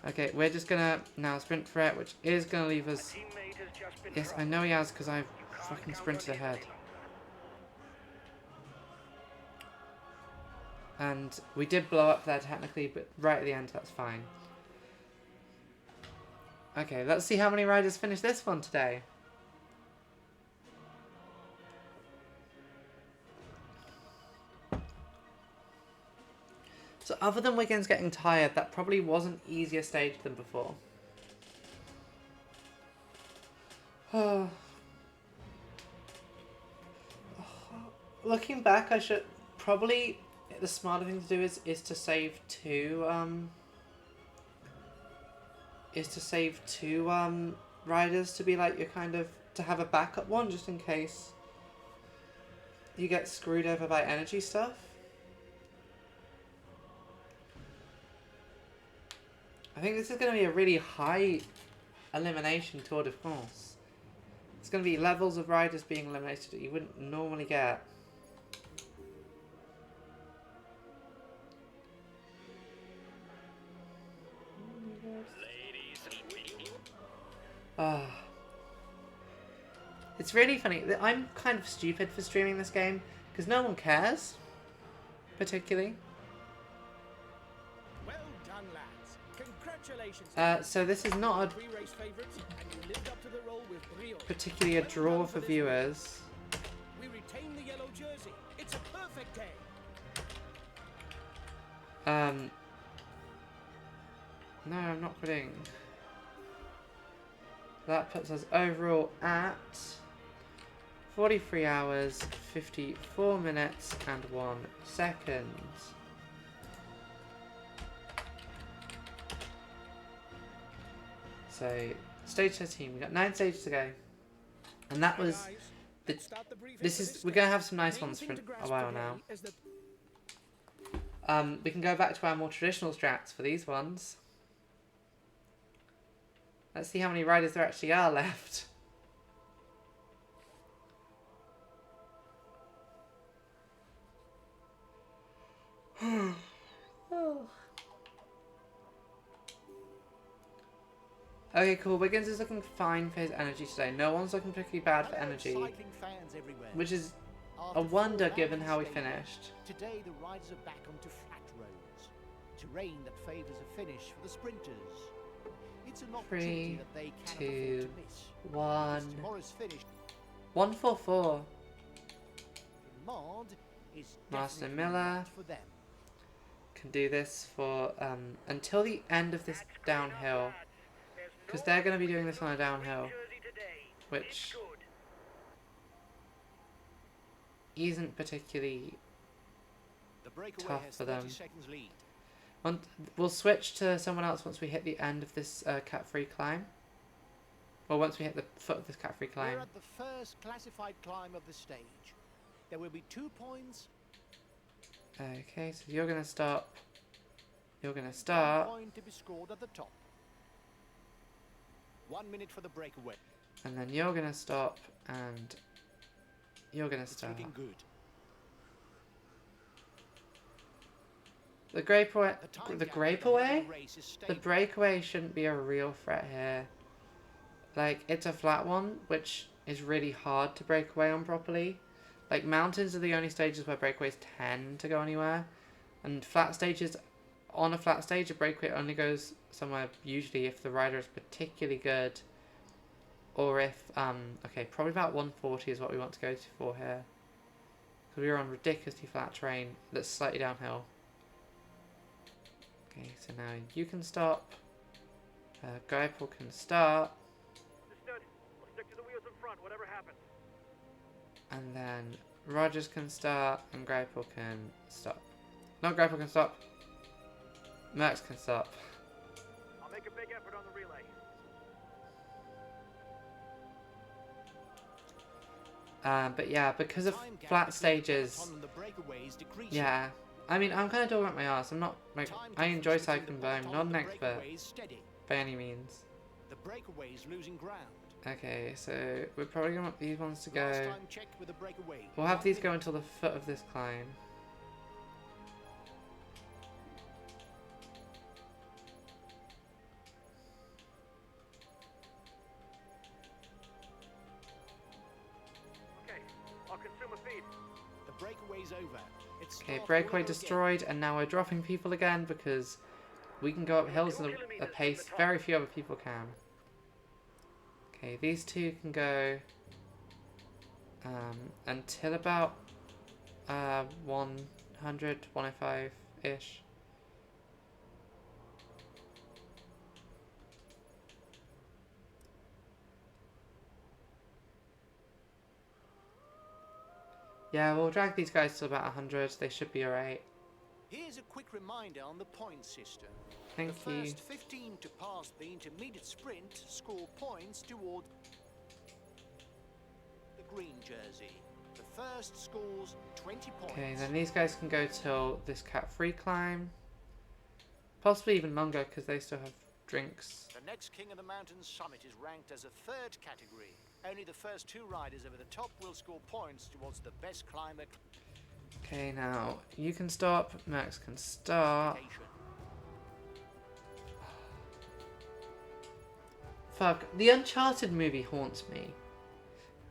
Okay, we're just going to now sprint for it, which is going to leave us... Yes, I know he has, because I've fucking sprinted ahead. And we did blow up there technically, but right at the end, that's fine. Okay, let's see how many riders finish this one today. So other than Wiggins getting tired, that probably was an easier stage than before. Looking back, I should probably... The smarter thing to do is to save two riders to be like your kind of... To have a backup one just in case you get screwed over by energy stuff. I think this is going to be a really high elimination Tour de France. It's going to be levels of riders being eliminated that you wouldn't normally get. It's really funny. I'm kind of stupid for streaming this game because no one cares, particularly. Well done, lads. Congratulations. So this is not Three race favorites, and you lived up to the role with brio. particularly a Well draw done for this viewers. win. We retain the yellow jersey. It's a perfect day. No, I'm not quitting. That puts us overall at 43 hours, 54 minutes, and 1 second. So, stage 13, we got 9 stages to go. And that was the... This is... We're going to have some nice ones for a while now. We can go back to our more traditional strats for these ones. Let's see how many riders there actually are left. Okay, cool. Wiggins is looking fine for his energy today. No one's looking particularly bad for energy, which is a wonder given how we finished. Today the riders are back onto flat roads. Terrain that favours a finish for the sprinters. It's an opportunity 3, that they cannot 2, afford to miss. 1. Tomorrow's finish 144. demand is Master definitely Miller. not for them. Can do this for until the end of this downhill, because they're going to be doing this on a downhill, which isn't particularly The breakaway tough has for 30 them. seconds lead. We'll switch to someone else once we hit the end of this cat-free climb. Or once we hit the foot of this cat-free climb. We're at the first classified climb of the stage. There will be 2 points. Okay, so you're going to stop. You're going to 1 start. point to be scored at the top. 1 minute for the breakaway. And then you're going to stop. And you're going to It's start. looking good. The breakaway, time the gap at breakaway, the head of the race is the stable. breakaway shouldn't be a real threat here. Like, it's a flat one, which is really hard to break away on properly. Like, mountains are the only stages where breakaways tend to go anywhere. And flat stages, on a flat stage, a breakaway only goes somewhere usually if the rider is particularly good. Or if, okay, probably about 140 is what we want to go to for here. Because we are on ridiculously flat terrain that's slightly downhill. Okay, so now you can stop. Greipel can start. Understood. We'll stick to the wheels in front, whatever happens. And then Rogers can start and Greipel can stop. Not Greipel can stop. Merckx can stop. I'll make a big effort on the relay. But yeah, because of Time gap flat between the stages, peloton and the breakaways decreases. yeah. I mean, I'm kind of talking about my ass. I'm not, like, Time I enjoy difference between cycling, the but I'm peloton not and an the expert breakaways steady. by any means. The breakaways losing ground. Okay, so we're probably going to want these ones to Last go. time checked with the breakaway. We'll have 1 these go minute. until the foot of this climb. Okay, I'll consume a feed. The breakaway's over. It's Okay, start breakaway all over destroyed, and now we're dropping people again because we can go up hills at a pace very few other people can. Okay, these two can go until about 100, 105-ish. Yeah, we'll drag these guys to about 100. They should be alright. Here's a quick reminder on the point system. Thank The you. first 15 to pass the intermediate sprint score points toward the green jersey. The first scores 20 points. Okay, then these guys can go till this cat-free climb. Possibly even longer because they still have drinks. The next King of the Mountains summit is ranked as a third category. Only the first 2 riders over the top will score points towards the best climber Okay, now you can stop. Max can start. classification. Fuck, the Uncharted movie haunts me.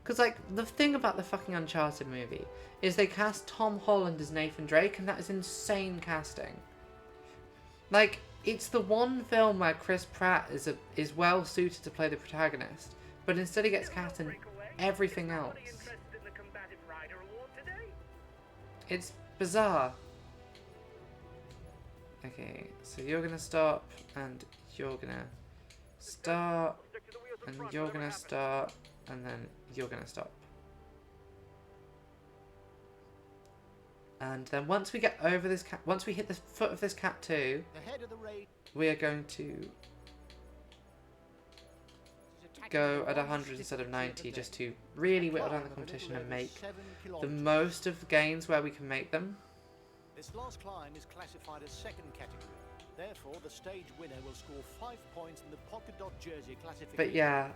Because, like, the thing about the fucking Uncharted movie is they cast Tom Holland as Nathan Drake, and that is insane casting. Like, it's the one film where Chris Pratt is well suited to play the protagonist, but instead he gets cast in everything else. Interested in the combative rider award today? It's bizarre. Okay, so you're gonna stop, and you're gonna start, Stick to the wheels in and front, you're whatever gonna happens. start, and then you're gonna stop. And then once we get over this cat, once we hit the foot of this cat 2, The head of the race we are going to is attacking go the at longest 100 instead of difficulty 90 the just day. to really whittle Climb down the of a little competition and over make 7 the kilometers. most of the games where we can make them. This last climb is classified as second category. Therefore, the stage winner will score 5 points in the polka dot jersey classification. But yeah,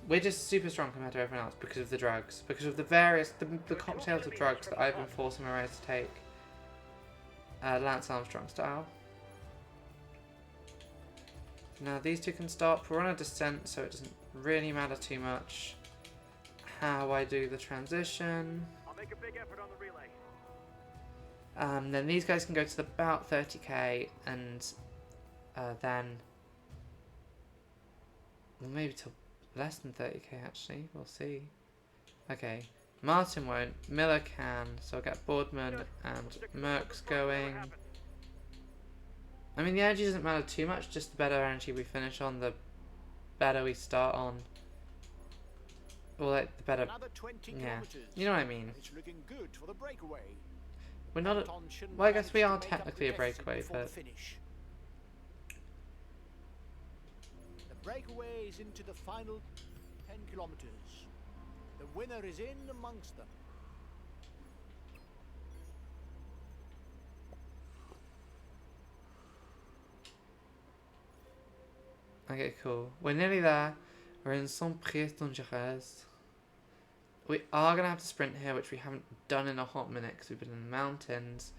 we're just super strong compared to everyone else because of the drugs, because of the various, the cocktails of drugs that I've been forcing my riders to take. Lance Armstrong style. Now these two can stop. We're on a descent, so it doesn't really matter too much how I do the transition. I'll make a big effort on the relay. Then these guys can go to about 30k, and then well, maybe till less than 30k actually. We'll see. Okay, Martin won't. Miller can, so I'll get Boardman and Merckx going. I mean, the energy doesn't matter too much. Just the better energy we finish on, the better we start on. Or like the better. Another 20 Yeah, kilometers. you know what I mean. It's looking good for the breakaway. We're not. Anton shouldn't Well, I guess manage we to are make up the technically a deficit breakaway, before the but finish. The breakaway is into the final 10 kilometers. The winner is in amongst them. okay, cool. We're nearly there. We're in Saint-Priest-Dangereux. We are gonna have to sprint here, which we haven't done in a hot minute because we've been in the mountains.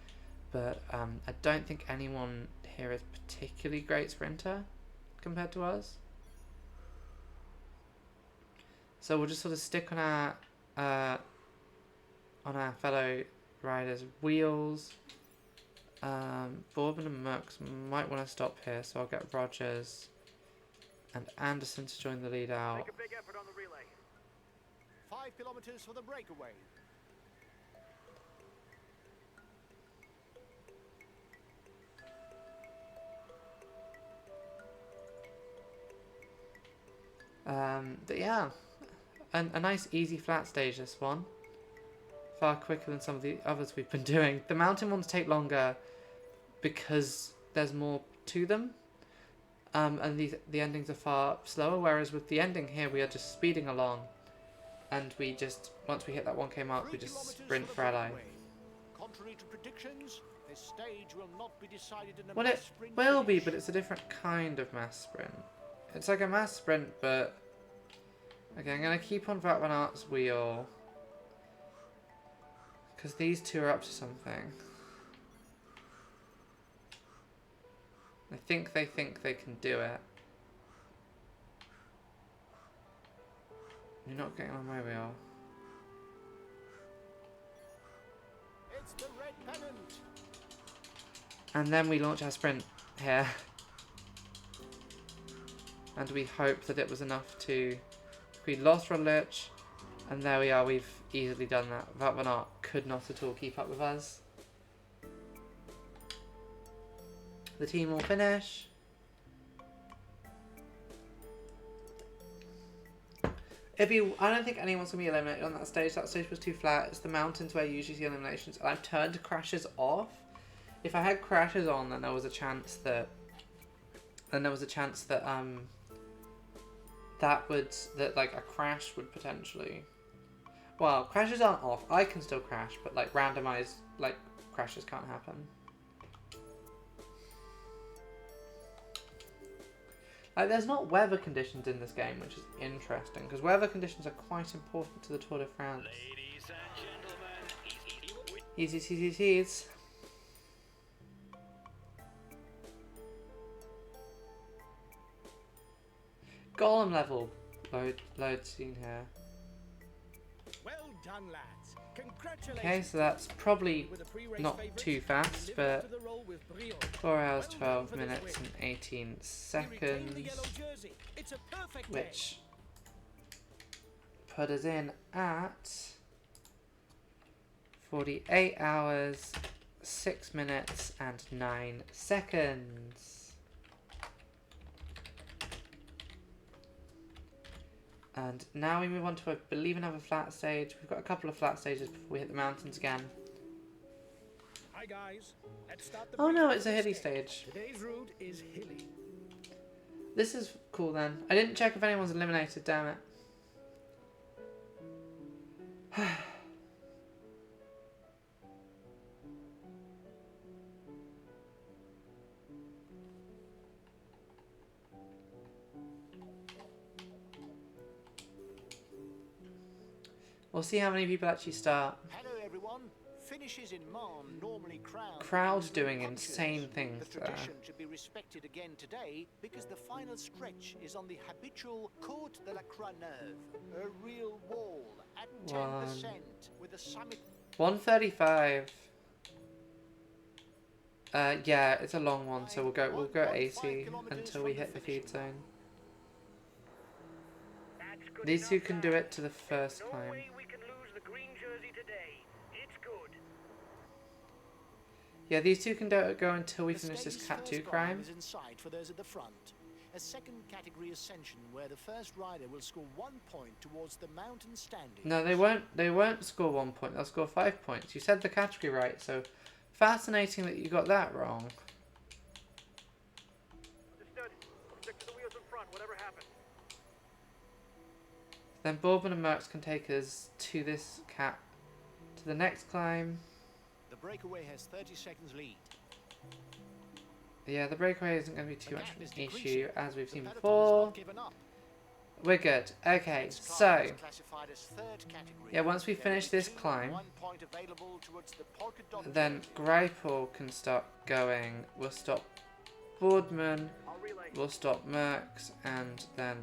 But I don't think anyone here is particularly great sprinter compared to us. So we'll just sort of stick on our fellow riders' wheels. Boardman and Merckx might want to stop here, so I'll get Rogers and Anderson to join the lead out. Make a big effort on the relay. 5 kilometers for the breakaway. But yeah, a nice easy flat stage, this one. Far quicker than some of the others we've been doing. The mountain ones take longer because there's more to them. And the endings are far slower, whereas with the ending here we are just speeding along. And we just, once we hit that 1k mark, we 3 just kilometers sprint the for ally. breakaway. Contrary to predictions, this stage will not be decided in a Well, mass it sprint will be, finish. but it's a different kind of mass sprint. It's like a mass sprint, but... Okay, I'm going to keep on Van Aert's wheel. Because these two are up to something. I think they can do it. You're not getting on my wheel. It's the red pennant. And then we launch our sprint here. And we hope that it was enough to... We lost Rodlich. And there we are, we've easily done that. Van Aert could not at all keep up with us. The team will finish. I don't think anyone's going to be eliminated on that stage. That stage was too flat. It's the mountains where you usually see eliminations. And I've turned crashes off. If I had crashes on, then there was a chance that... that like a crash would potentially... Well, crashes aren't off. I can still crash, but like randomized like crashes can't happen. Like, there's not weather conditions in this game, which is interesting, because weather conditions are quite important to the Tour de France. Ladies and gentlemen, Easy. Golem level load scene here. Well done, lads. Congratulations. Okay, so that's probably With a pre-race not favourite, too fast, you live but up to the role with brio. 4 hours, Well done 12 for this minutes win. and 18 We retain the seconds, yellow jersey. It's a perfect day. which put us in at 48 hours, 6 minutes and 9 seconds. And now we move on to, I believe, another flat stage. We've got a couple of flat stages before we hit the mountains again. Hi guys. Let's start the Oh no, briefing it's a for this hilly day. stage. Today's route is hilly. This is cool then. I didn't check if anyone's eliminated, damn it. We'll see how many people actually start. Hello, everyone. Finishes in Marne normally crowned. Crowd doing punches. insane things The there. tradition should be respected again today because the final stretch is on the habitual Côte de la Croix-Neuve, a real wall at 10% with a summit. 135. Yeah, it's a long one, so we'll go 1.5 AC kilometers until we from the hit the finishing feed zone. That's good These two enough, can do lads. it to the There's first no climb. way we can lose the green jersey today. It's good. Yeah, these two can go until we The finish this stage's Cat first 2 climb climb. is in sight for those at the front. A second category ascension where the first rider will score 1 point towards the mountain standing. No, they won't. They won't score 1 point. They'll score 5 points. You said the category right, so fascinating that you got that wrong. Understood. Stick to the wheels in front, whatever happens. Then Bourbon and Merckx can take us to this cap, to the next climb. The breakaway has 30 seconds lead. Yeah, the breakaway isn't going to be too The much gap of is an issue, decreasing. as we've The seen peloton has before. not given up. We're good. Okay, Next climb so is classified as third category. yeah, once we There finish is this 2 and climb, 1 point available towards the polka dot then jersey. Greipel can start going. We'll stop Boardman. I'll relay. We'll stop Merckx, and then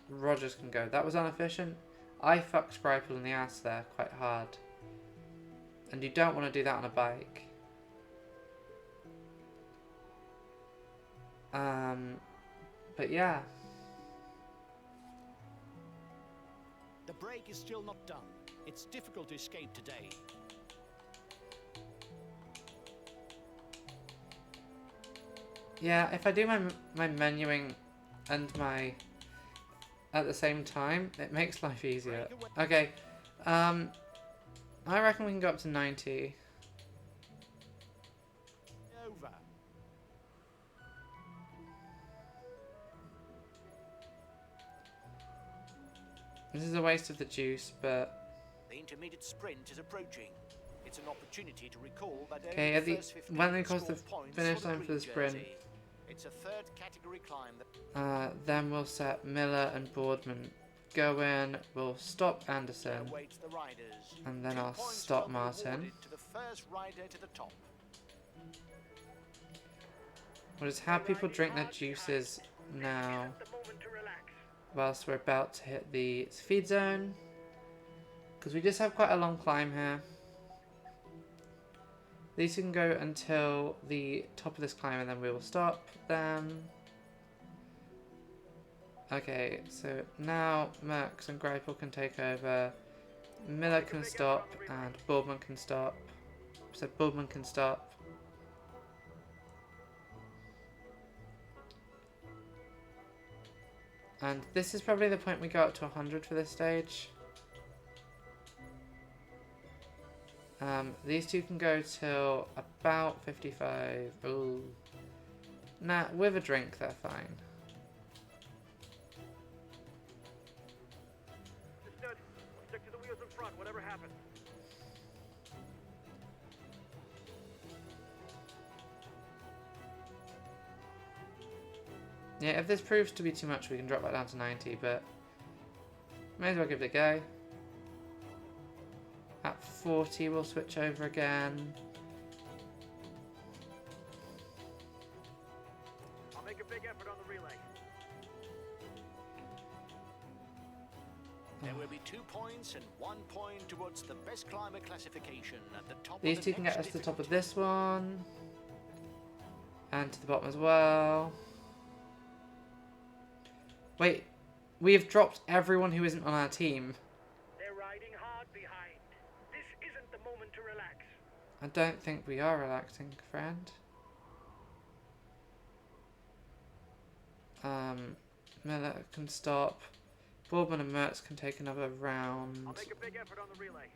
Rogers can go. That was inefficient. I fucked Greipel in the ass there quite hard. And you don't want to do that on a bike. But yeah. The break is still not done. It's difficult to escape today. Yeah, if I do my menuing and my at the same time, it makes life easier. Okay, I reckon we can go up to 90. Over. This is a waste of the juice, but... The intermediate sprint is approaching. It's an opportunity to recall that Okay, only at the the... first 15 when they cross score the points finish for line for green the sprint, jersey. It's a third category climb that then we'll set Miller and Boardman go in. We'll stop Anderson. awaits the riders. And then 2 I'll points stop will be Martin. awarded to the first rider to the top. We'll just have people drink their juices now The moment to relax. whilst we're about to hit the feed zone. Because we just have quite a long climb here. These can go until the top of this climb and then we will stop them. Okay, so now Merckx and Greipel can take over. Miller can stop and Boardman can stop. So Boardman can stop. And this is probably the point we go up to 100 for this stage. These two can go till about 55. Ooh. Nah, with a drink they're fine. Understood. We'll stick to the wheels in front, whatever happens. Yeah, if this proves to be too much, we can drop that down to 90, but may as well give it a go. At 40, we'll switch over again. I'll make a big effort on the relay. There will be 2 points and 1 point towards the best climber classification at the top. These of the two can get next us to the top of difficulty. this one. And to the bottom as well. Wait, we have dropped everyone who isn't on our team. They're riding hard behind. This isn't the moment to relax. I don't think we are relaxing, friend. Miller can stop. Boardman and Merckx can take another round I'll make a big effort on the relay.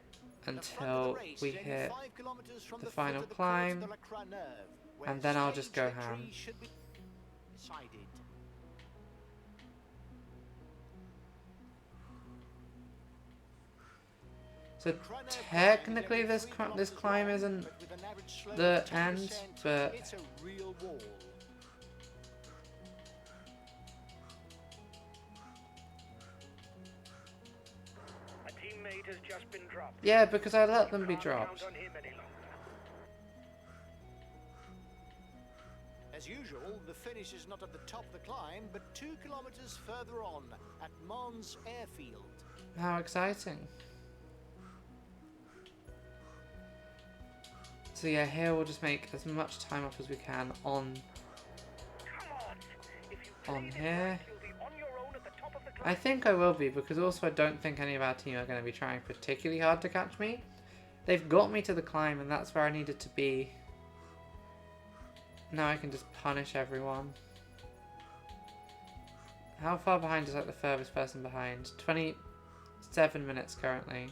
The front of until the race we is only hit 5 kilometers from the foot final of the climb, Côte de la Croix-Neuve, where and then I'll just stage go ham. entry should be decided. So Croix-Neuve technically climb is this only 3 this kilometers climb long, isn't but with an average slope the of 10%, end, but it's a real wall. A teammate has just been dropped. yeah, because I let them be Can't dropped. count on him any longer. As usual, the finish is not at the top of the climb, but 2 kilometers further on at Mons Airfield. How exciting. So yeah, here we'll just make as much time off as we can on Come on. If you play on this here. right, you'll be on your own at the top of the I climb. think I will be, because also I don't think any of our team are going to be trying particularly hard to catch me. They've got me to the climb and that's where I needed to be. Now I can just punish everyone. How far behind is like the furthest person behind? 27 minutes currently.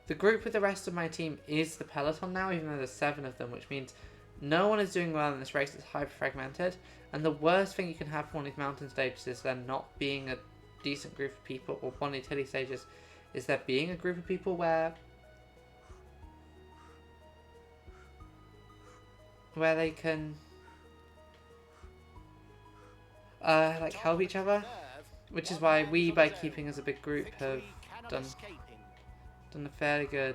The group with the rest of my team is the peloton now, even though there's 7 of them, which means no one is doing well in this race. It's hyper fragmented, and the worst thing you can have for one of these mountain stages is there not being a decent group of people, or one of these hilly stages is there being a group of people where they can like help each other, which is why we, by keeping as a big group, have done a fairly good.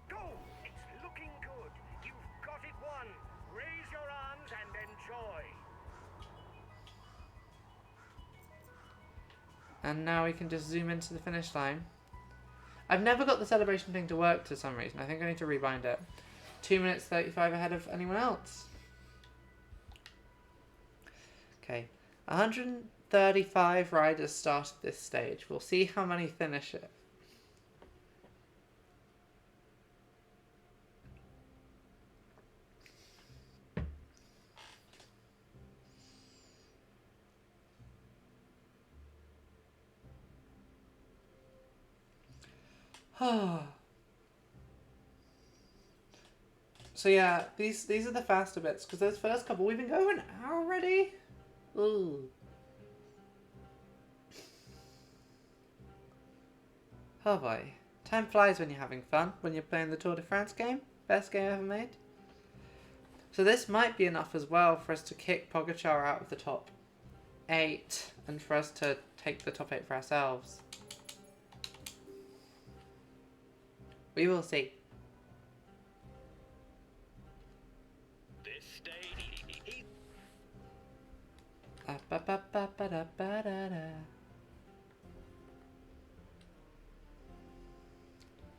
Go! It's looking good. You've got it won. Raise your arms and enjoy. And now we can just zoom into the finish line. I've never got the celebration thing to work for some reason. I think I need to rebind it. 2 minutes 35 ahead of anyone else. Okay, 135 riders started this stage. We'll see how many finish it. So yeah, these are the faster bits, because those first couple, we've been going an hour already? Ooh. Oh boy. Time flies when you're having fun, when you're playing the Tour de France game. Best game ever made. So this might be enough as well for us to kick Pogacar out of the top 8 and for us to take the top 8 for ourselves. We will see. This stage.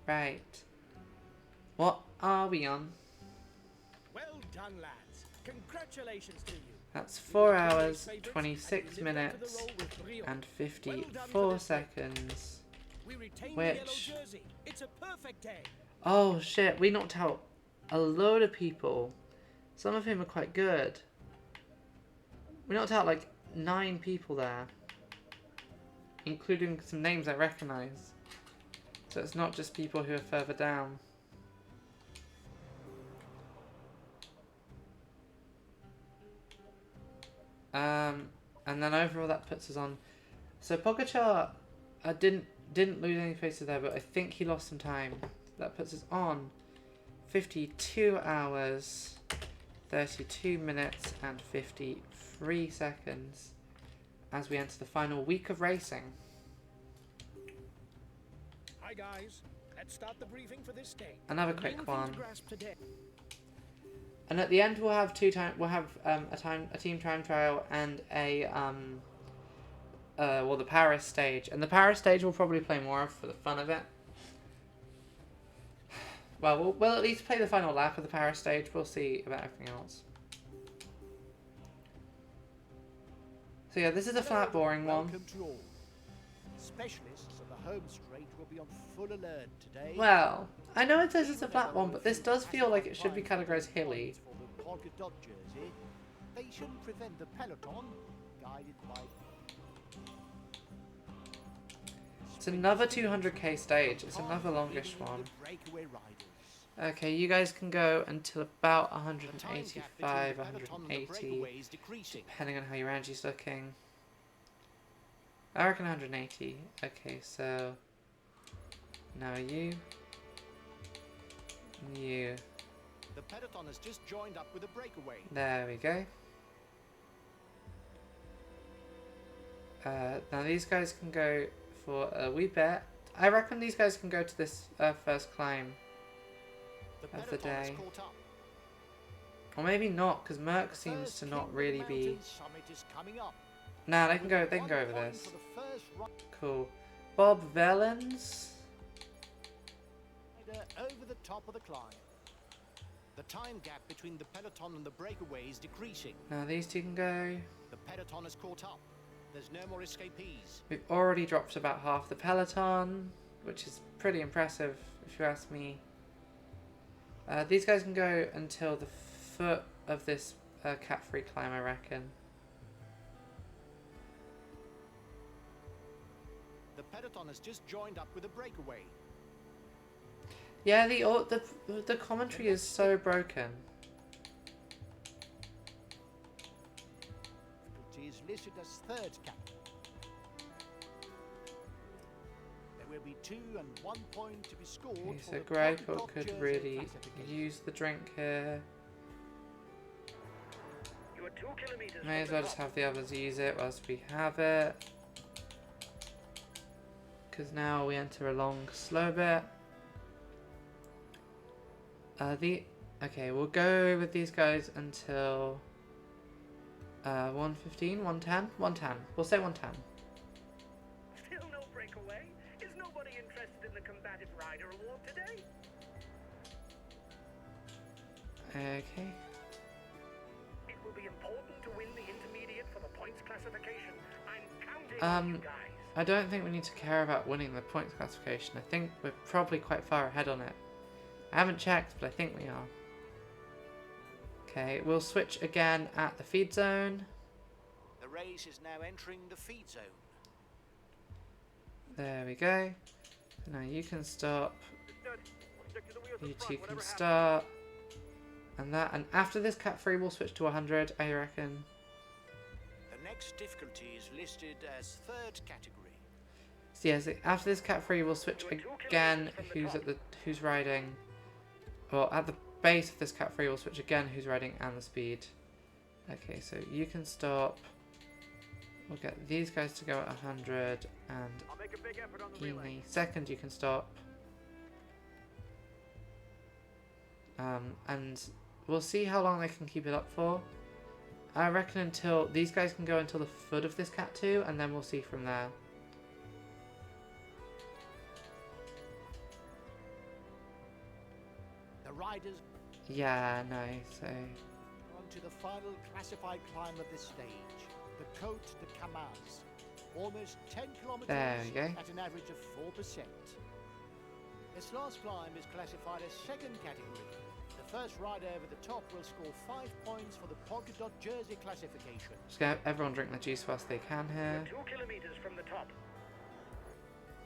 Right. What are we on? Well done, lads. Congratulations to you. That's 4 hours, 26 minutes, and 54 seconds. We retain Which- the yellow jersey. It's a perfect day. Oh shit, we knocked out a load of people. Some of whom are quite good. We knocked out like 9 people there. Including some names I recognise. So it's not just people who are further down. And then overall that puts us on. So Pogacar didn't lose any places there, but I think he lost some time. That puts us on 52 hours, 32 minutes and 53 seconds as we enter the final week of racing. Hi guys. Let's start the briefing for this day. Another The quick main thing one. to grasp today. And at the end we'll have a team time trial and the Paris stage. And the Paris stage we'll probably play more of for the fun of it. Well, we'll at least play the final lap of the Paris stage. We'll see about everything else. So yeah, this is a flat, boring one. Welcome to all. Specialists of the home straight will be on full alert today. Well, I know it says it's a flat one, but this does feel like it should be categorized hilly. For the polka dot jersey, they shouldn't prevent the peloton, guided by... It's another 200k stage. It's another longish one. Breakaway riders. Okay, you guys can go until about The time gap between 185, the peloton and the 180, breakaway is decreasing. depending on how your energy's looking. I reckon 180. Okay, so now you. The peloton has just joined up with a breakaway. There we go. Now these guys can go for a wee bit. I reckon these guys can go to this first climb. The Of the peloton is day. caught up. Or maybe not, because Merck The seems first to not King really be... Mountain Summit is coming up. Nah, they can With go one over point this. for the first Cool. Bob Vellens. rider over the top of the climb. The time gap between the peloton and the breakaway is decreasing. Now these two can go. The peloton is caught up. There's no more escapees. We've already dropped about half the peloton, which is pretty impressive if you ask me. These guys can go until the foot of this cat-free climb, I reckon. The peloton has just joined up with a breakaway. Yeah, the commentary is so broken. Difficulty is listed as third cap. There will be 2 and 1 point to be scored Okay, for so the Greipel top could jersey really classification. use the drink here. You are 2 kilometers May as from well the just top. have the others use it whilst we have it. Because now we enter a long, slow bit. Okay, we'll go with these guys until 115, 110, 110. We'll say 110. Still no breakaway? Is nobody interested in the combative rider award today? Okay. It will be important to win the intermediate for the points classification. I'm counting on you guys. I don't think we need to care about winning the points classification. I think we're probably quite far ahead on it. I haven't checked, but I think we are. Okay, we'll switch again at the feed zone. The race is now entering the feed zone. There we go. Now you can stop. Understood. We'll stick to the wheels You up front, two can whatever happens. start. And after this cat 3 will switch to 100, I reckon. The next difficulty is listed as third category. So yes, after this cat 3 will switch You're 2 again kilometers from the who's riding. Well, at the base of this cat 3 will switch again who's riding and the speed. Okay, so you can stop. We'll get these guys to go at 100 and I'll make a big effort on the in relay. a second you can stop. And we'll see how long they can keep it up for. I reckon until these guys can go until the foot of this cat 2 and then we'll see from there. The riders Yeah, no, so on to the final classified climb of this stage, the Côte de Camas. Almost 10 kilometers There we go. at an average of 4%. This last climb is classified as second category. The first rider over the top will score 5 points for the polka dot jersey classification. just gonna have everyone drink the juice whilst they can here. You're 2 kilometers from the top.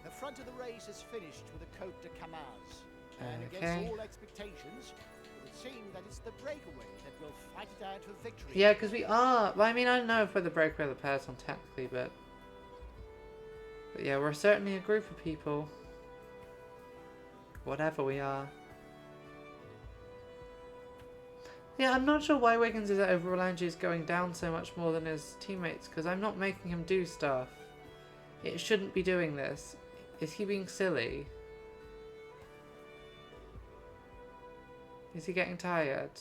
The front of the race is finished with the Côte de Camas. And Okay. against all expectations, it would seem that it's the breakaway that will fight it out for victory. Yeah, because we are. Well, I mean, I don't know if we're the breakaway of the peloton technically, but yeah, we're certainly a group of people. Whatever we are. Yeah, I'm not sure why Wiggins' overall energy is going down so much more than his teammates, because I'm not making him do stuff. It shouldn't be doing this. Is he being silly? Is he getting tired?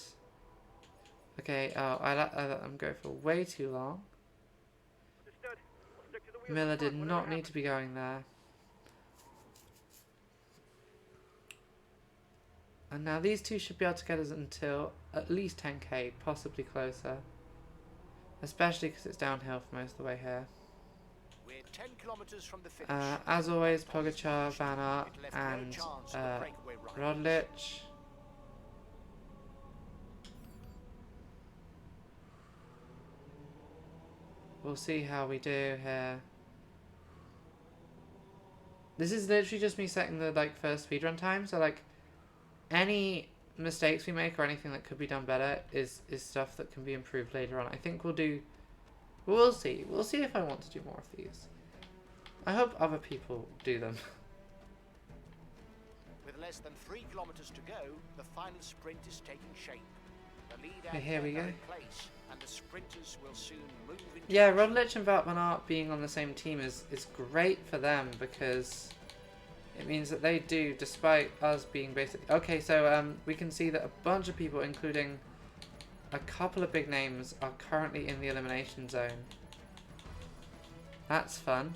Okay, oh, I let him go for way too long. Understood. We'll stick to the wheels Miller up did front, not whatever need to be going there. And now these two should be able to get us until at least 10k, possibly closer. Especially because it's downhill for most of the way here. We're 10 kilometers from the finish. As always, Pogacar, Van Aert, It left no and chance for the breakaway riders. Roglic. We'll see how we do here. This is literally just me setting the first speedrun time, so any mistakes we make or anything that could be done better is stuff that can be improved later on. I think we'll see. We'll see if I want to do more of these. I hope other people do them. With less than 3 kilometers to go, the final sprint is taking shape. The lead Okay, here we outfit are go. in place, and the sprinters will soon move into Yeah, action. Roglic and Van Aert being on the same team is great for them because it means that they do, despite us being basically... Okay, so we can see that a bunch of people, including a couple of big names, are currently in the elimination zone. That's fun.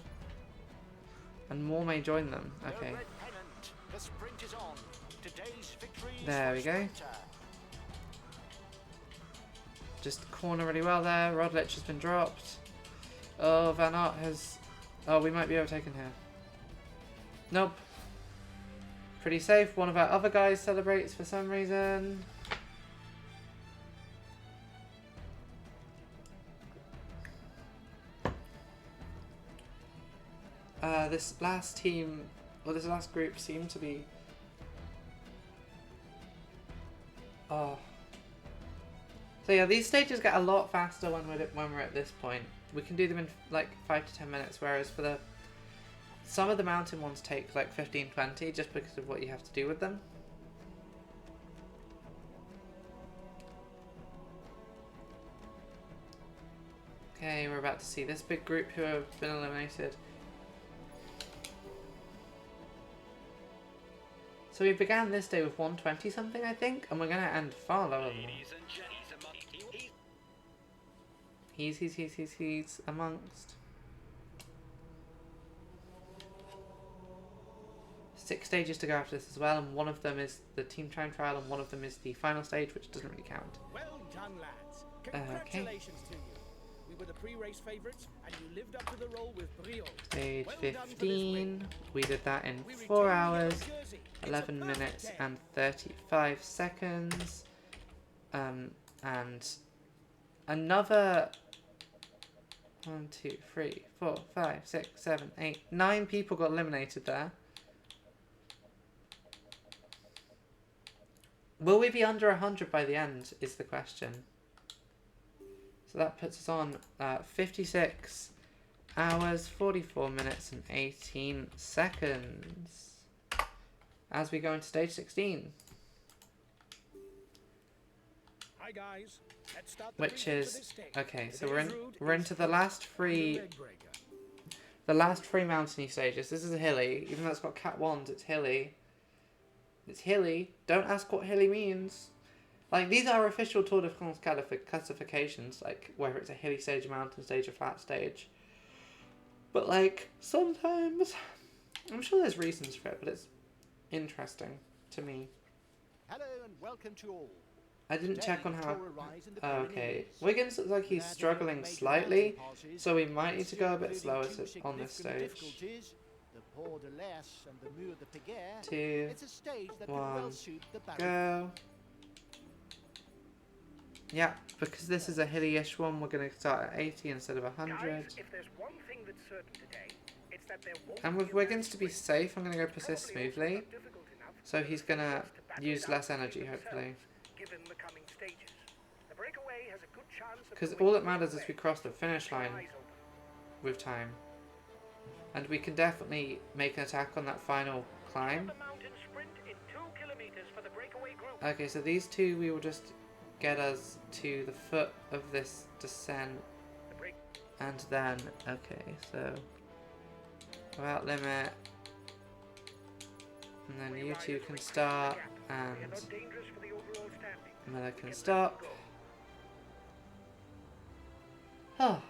And more may join them. The Okay, red pennant. The sprint is on. Today's victory is There for we a go. sprinter. just corner really well there. Roglic has been dropped. Oh, Van Aert has... Oh, we might be overtaken here. Nope. Pretty safe. One of our other guys celebrates for some reason. This last team, or this last group, seemed to be... Oh. So yeah, these stages get a lot faster when we're at this point. We can do them in 5 to 10 minutes, whereas for some of the mountain ones take 15-20 just because of what you have to do with them. Okay, we're about to see this big group who have been eliminated. So we began this day with 120 something, I think, and we're going to end far lower than that. Ladies and gentlemen, He's amongst. 6 stages to go after this as well, and one of them is the team time trial, and one of them is the final stage, which doesn't really count. Well done, lads. Okay. Congratulations to you. We were the pre-race favourites, and you lived up to the role with brio. Stage Well done for this win. 15. We did that in We 4 retain the hours, yellow jersey. It's a 11 perfect minutes, day. and 35 seconds. And another 1, 2, 3, 4, 5, 6, 7, 8, 9 people got eliminated there. Will we be under 100 by the end is the question. So that puts us on 56 hours, 44 minutes and 18 seconds. As we go into stage 16. Hi guys. Let's start the Which briefing for is... this stage. Okay, so Today's route we're is into the last three... leg breaker. The last three mountainy stages. This is a hilly. Even though it's got cat wands, it's hilly. It's hilly. Don't ask what hilly means. Like, these are official Tour de France classifications. Like, whether it's a hilly stage, a mountain stage, a flat stage. But, like, sometimes... I'm sure there's reasons for it, but it's interesting to me. Hello and welcome to all. I didn't Today, check on how... Tour arrives in the Oh, okay. Pyrenees. Wiggins looks like he's There are struggling major slightly, mountain passes, so we might need to go a bit including slower two on this significant stage. difficulties, the Port de l'Est and the Mur de Péguerre. 2, It's a stage that could well 1, suit the barrier. go. Yeah, because this is a hilly-ish one, we're going to start at 80 instead of 100. Guys, if there's one thing that's certain today, it's that there won't And be with a Wiggins to be sprint. safe, I'm going to go persist Probably also smoothly. not difficult enough So for he's the going to racers battle use it less out energy, between hopefully. themselves, given the coming stages. The breakaway has a good chance of Because going all that the matters is way. we cross the finish line Eyes open. with time. And we can definitely make an attack on that final climb. The mountain sprint in 2 kilometers for the breakaway group. Okay, so these two we will just get us to the foot of this descent. The break And then, okay, so about limit. And then you two can start we are and not dangerous for the overall standing. Miller We can let stop. them go. Oh.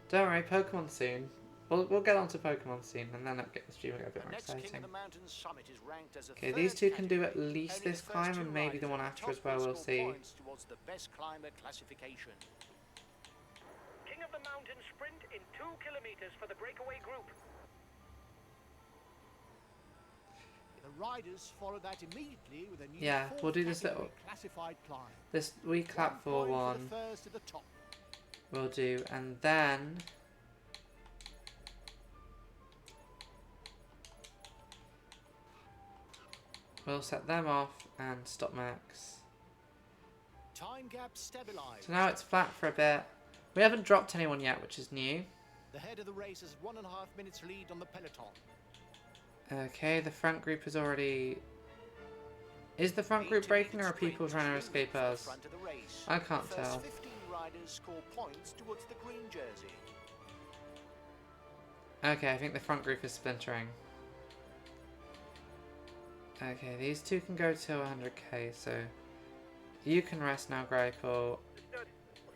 Don't worry, Pokemon soon. We'll get on to Pokemon soon, and then that'll get the stream a bit The more next King exciting. of the Mountains summit is ranked as a Okay, these third two can do category. at least Only this the first climb, two and maybe the riders one at after top as well, will we'll score see. points towards the best climber classification. King of the mountain sprint in 2 kilometers for the breakaway group. The riders follow that immediately with a new Yeah, we'll do this fourth little- category classified climb. This we clap for point one. For the first at the top. We'll do, and then we'll set them off and stop max. Time gap stabilized. So now it's flat for a bit. We haven't dropped anyone yet, which is new. The head of the race has 1.5 minutes lead on the peloton. Okay, the front group is already... Is the front group breaking, or are people trying to escape us? Front of the race. I can't The first tell. 15 riders score points towards the green jersey. Okay, I think the front group is splintering. Okay, these two can go to 100k, so you can rest now, Greipel.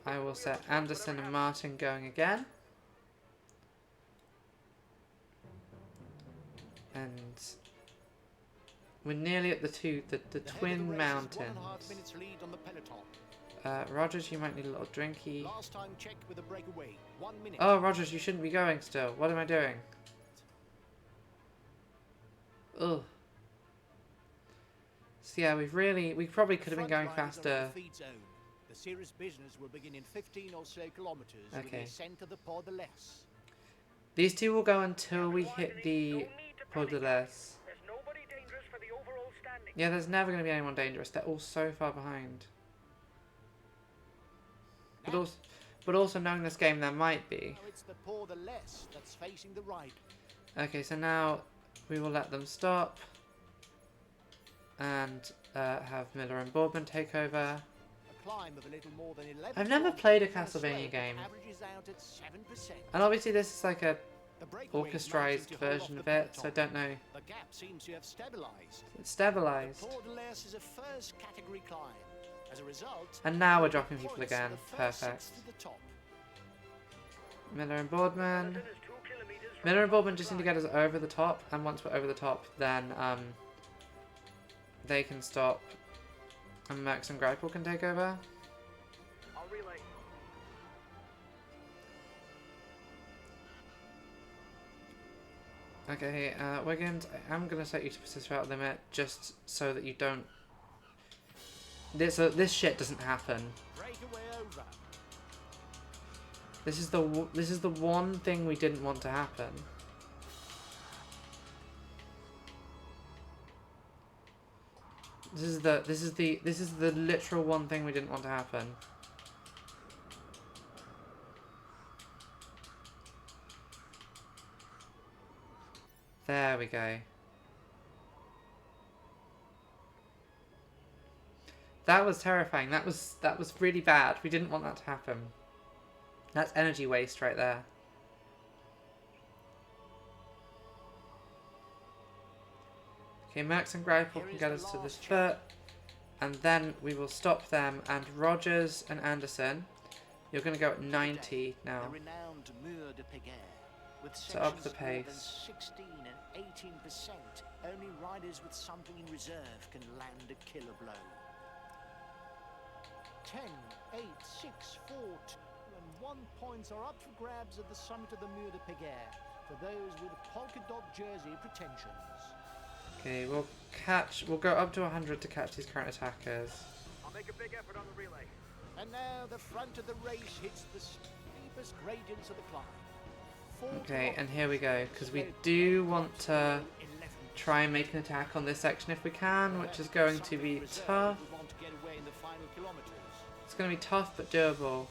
I will set Anderson and Martin going again. And we're nearly at the The head of the twin race has mountains. 1.5 minutes lead on the peloton. Rogers, you might need a little drinky. Last time check with the breakaway. 1 minute. Oh, Rogers, you shouldn't be going still. What am I doing? Ugh. So yeah, we probably could have been going Front riders are faster. in the feed zone. The serious business will begin in 15 or so kilometers with Okay. the ascent of the Port de l'Est. These two will go until we hit the Port de l'Est. There's nobody dangerous for the overall standing. Yeah, there's never going to be anyone dangerous. They're all so far behind. But also knowing this game, there might be. Now it's the Port de l'Est that's facing the right. Okay, so now we will let them stop and have Miller and Boardman take over. A climb of a little more than 11 I've never kilometers played a in Castlevania sled game. averages out at 7%. And obviously this is like a The breakaway is orchestrized managing to hold version off of the it, so I peloton. don't know. The gap seems to have stabilized. It's stabilized. Port de l'Est is a first category climb. As a result, And now we're dropping people points again. for the first Perfect. six to the top. Miller and Boardman. London is 2 kilometers from Miller the and Boardman just top need to line. get us over the top, and once we're over the top, then they can stop, and Max and Greipel can take over. I'll relay. Okay, Wiggins, I am going to set you to persist without limit, just so that you don't... This shit doesn't happen. Breakaway over. This is the one thing we didn't want to happen. This is the literal one thing we didn't want to happen. There we go. That was terrifying. That was really bad. We didn't want that to happen. That's energy waste right there. Okay, Max and Gripple can get us to this foot. And then we will stop them. And Rogers and Anderson, you're going to go at 90 now. To up the pace. 16 and 18%. Only riders with something in reserve can land a killer blow. 10, 8, 6, 4, 2, and 1 points are up for grabs at the summit of the Mur de Péguerre for those with polka dot jersey pretensions. Okay, we'll go up to 100 to catch these current attackers. I'll make a big effort on the relay. And now the front of the race hits the steepest gradients of the climb. Okay, and here we go, because we do want to try and make an attack on this section if we can, which is going to be tough. It's going to be tough but doable.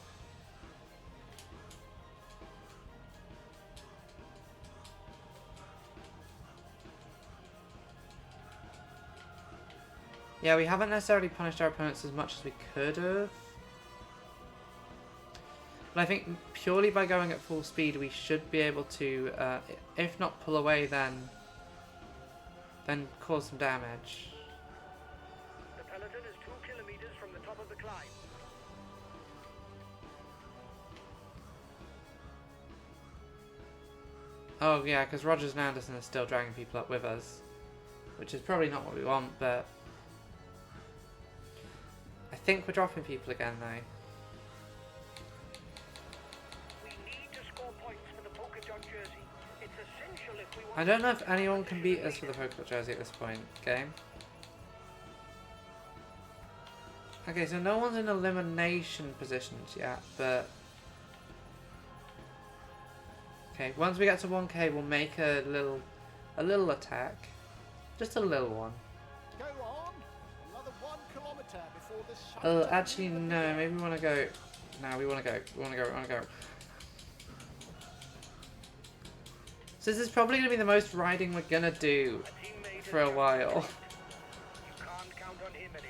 Yeah, we haven't necessarily punished our opponents as much as we could have. But I think purely by going at full speed, we should be able to, if not pull away, then cause some damage. The peloton is 2 kilometers from the top of the climb. Oh yeah, because Rogers and Anderson are still dragging people up with us, which is probably not what we want, but I think we're dropping people again though. I don't know if anyone can beat us for the polka dot jersey at this point, game. Okay, so no one's in elimination positions yet, but okay, once we get to 1k, we'll make a little attack, just a little one. Go on, another 1 kilometer before the sun. Oh, actually no, maybe we want to go. No, we want to go. We want to go. So this is probably going to be the most riding we're going to do for a while. You can't count on him any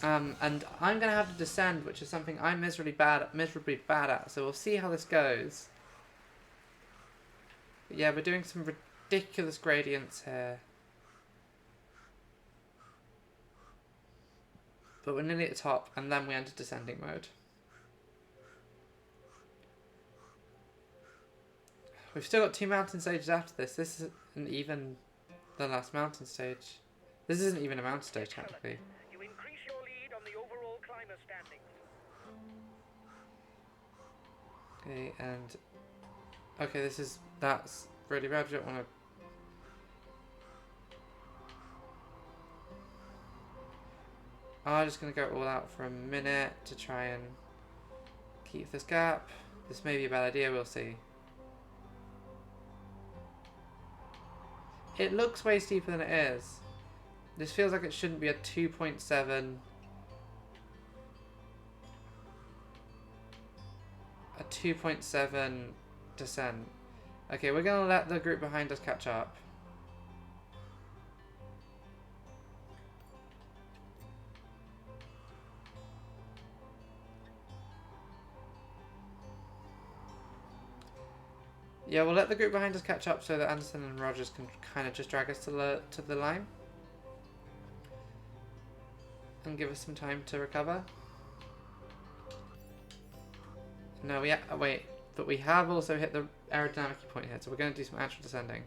longer. And I'm going to have to descend, which is something I'm miserably bad at. So we'll see how this goes. But yeah, we're doing some ridiculous gradients here. But we're nearly at the top, and then we enter descending mode. We've still got 2 mountain stages after this. This isn't even the last mountain stage. This isn't even a mountain stage, technically. You increase your lead on the overall climber standings. Okay, and okay, that's really bad. We don't want to. I'm just gonna go all out for a minute to try and keep this gap. This may be a bad idea. We'll see. It looks way steeper than it is. This feels like it shouldn't be a 2.7. A 2.7 descent. Okay, we're going to let the group behind us catch up. Yeah, we'll let the group behind us catch up so that Anderson and Rogers can kind of just drag us to the line. And give us some time to recover. No, wait, but we have also hit the aerodynamic point here, so we're going to do some actual descending.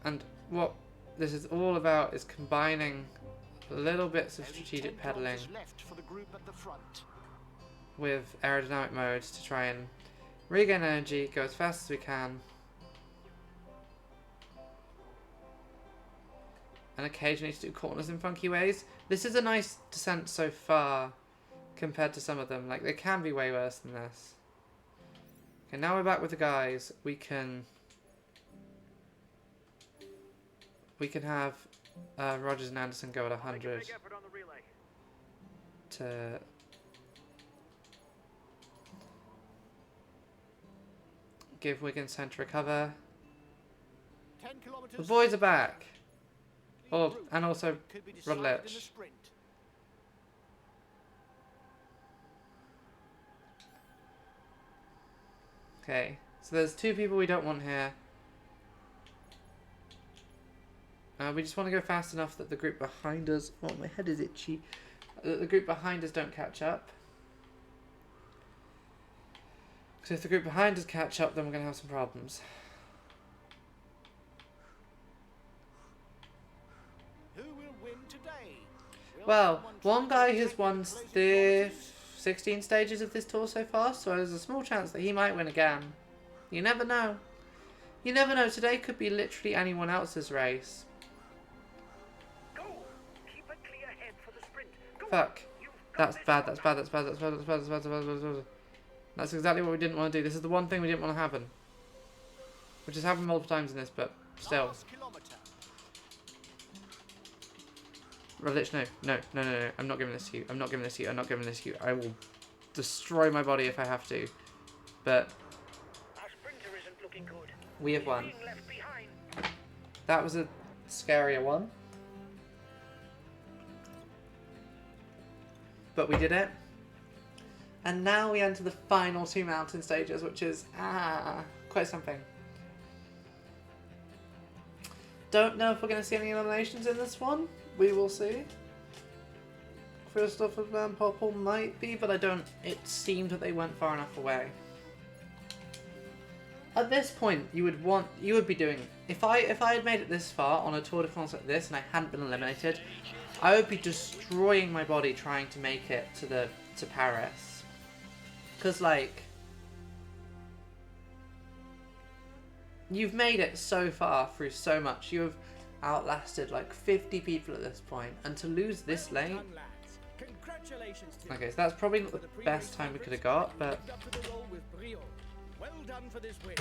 And what this is all about is combining little bits of strategic pedaling with aerodynamic modes to try and regain energy, go as fast as we can, and occasionally to do corners in funky ways. This is a nice descent so far compared to some of them. Like, they can be way worse than this. Okay, now we're back with the guys. We can have Rogers and Anderson go at 100 to give Wiggins time to recover. 10 kilometers. The boys are back. Oh, Route and also could be Rod decided in the Lich. sprint. Okay, so there's two people we don't want here. We just want to go fast enough that the group behind us... Oh, my head is itchy. That the group behind us don't catch up. Because if the group behind us catch up, then we're going to have some problems. Who will win today? Will Well, someone one try guy to has take won the closing the kilometers? 16 stages of this tour so far, so there's a small chance that he might win again. You never know. You never know. Today could be literally anyone else's race. Go! Keep a clear head for the sprint. Go! Fuck. You've got That's this bad, one. that's bad, that's bad, that's bad, that's bad, that's bad, that's bad, that's bad. That's exactly what we didn't want to do. This is the one thing we didn't want to happen. Which has happened multiple times in this, but still. Last kilometer. Lich, no, no, no, no, no. I'm not giving this to you. I'm not giving this to you. I'm not giving this to you. I will destroy my body if I have to. But Our sprinter isn't looking good. we have won. Being left behind. That was a scarier one. But we did it. And now we enter the final two mountain stages, which is, quite something. Don't know if we're going to see any eliminations in this one. We will see. Christopher Van Poppel might be, but I don't... It seemed that they went far enough away. At this point, you would be doing... If I had made it this far on a Tour de France like this and I hadn't been eliminated, I would be destroying my body trying to make it to Paris. Because, like... You've made it so far through so much. You have outlasted like 50 people at this point, and to lose this late... Done, lads. Congratulations to you. Okay, so that's probably not the best time we could have got, but Lived up to the role with brio. Well done for this win.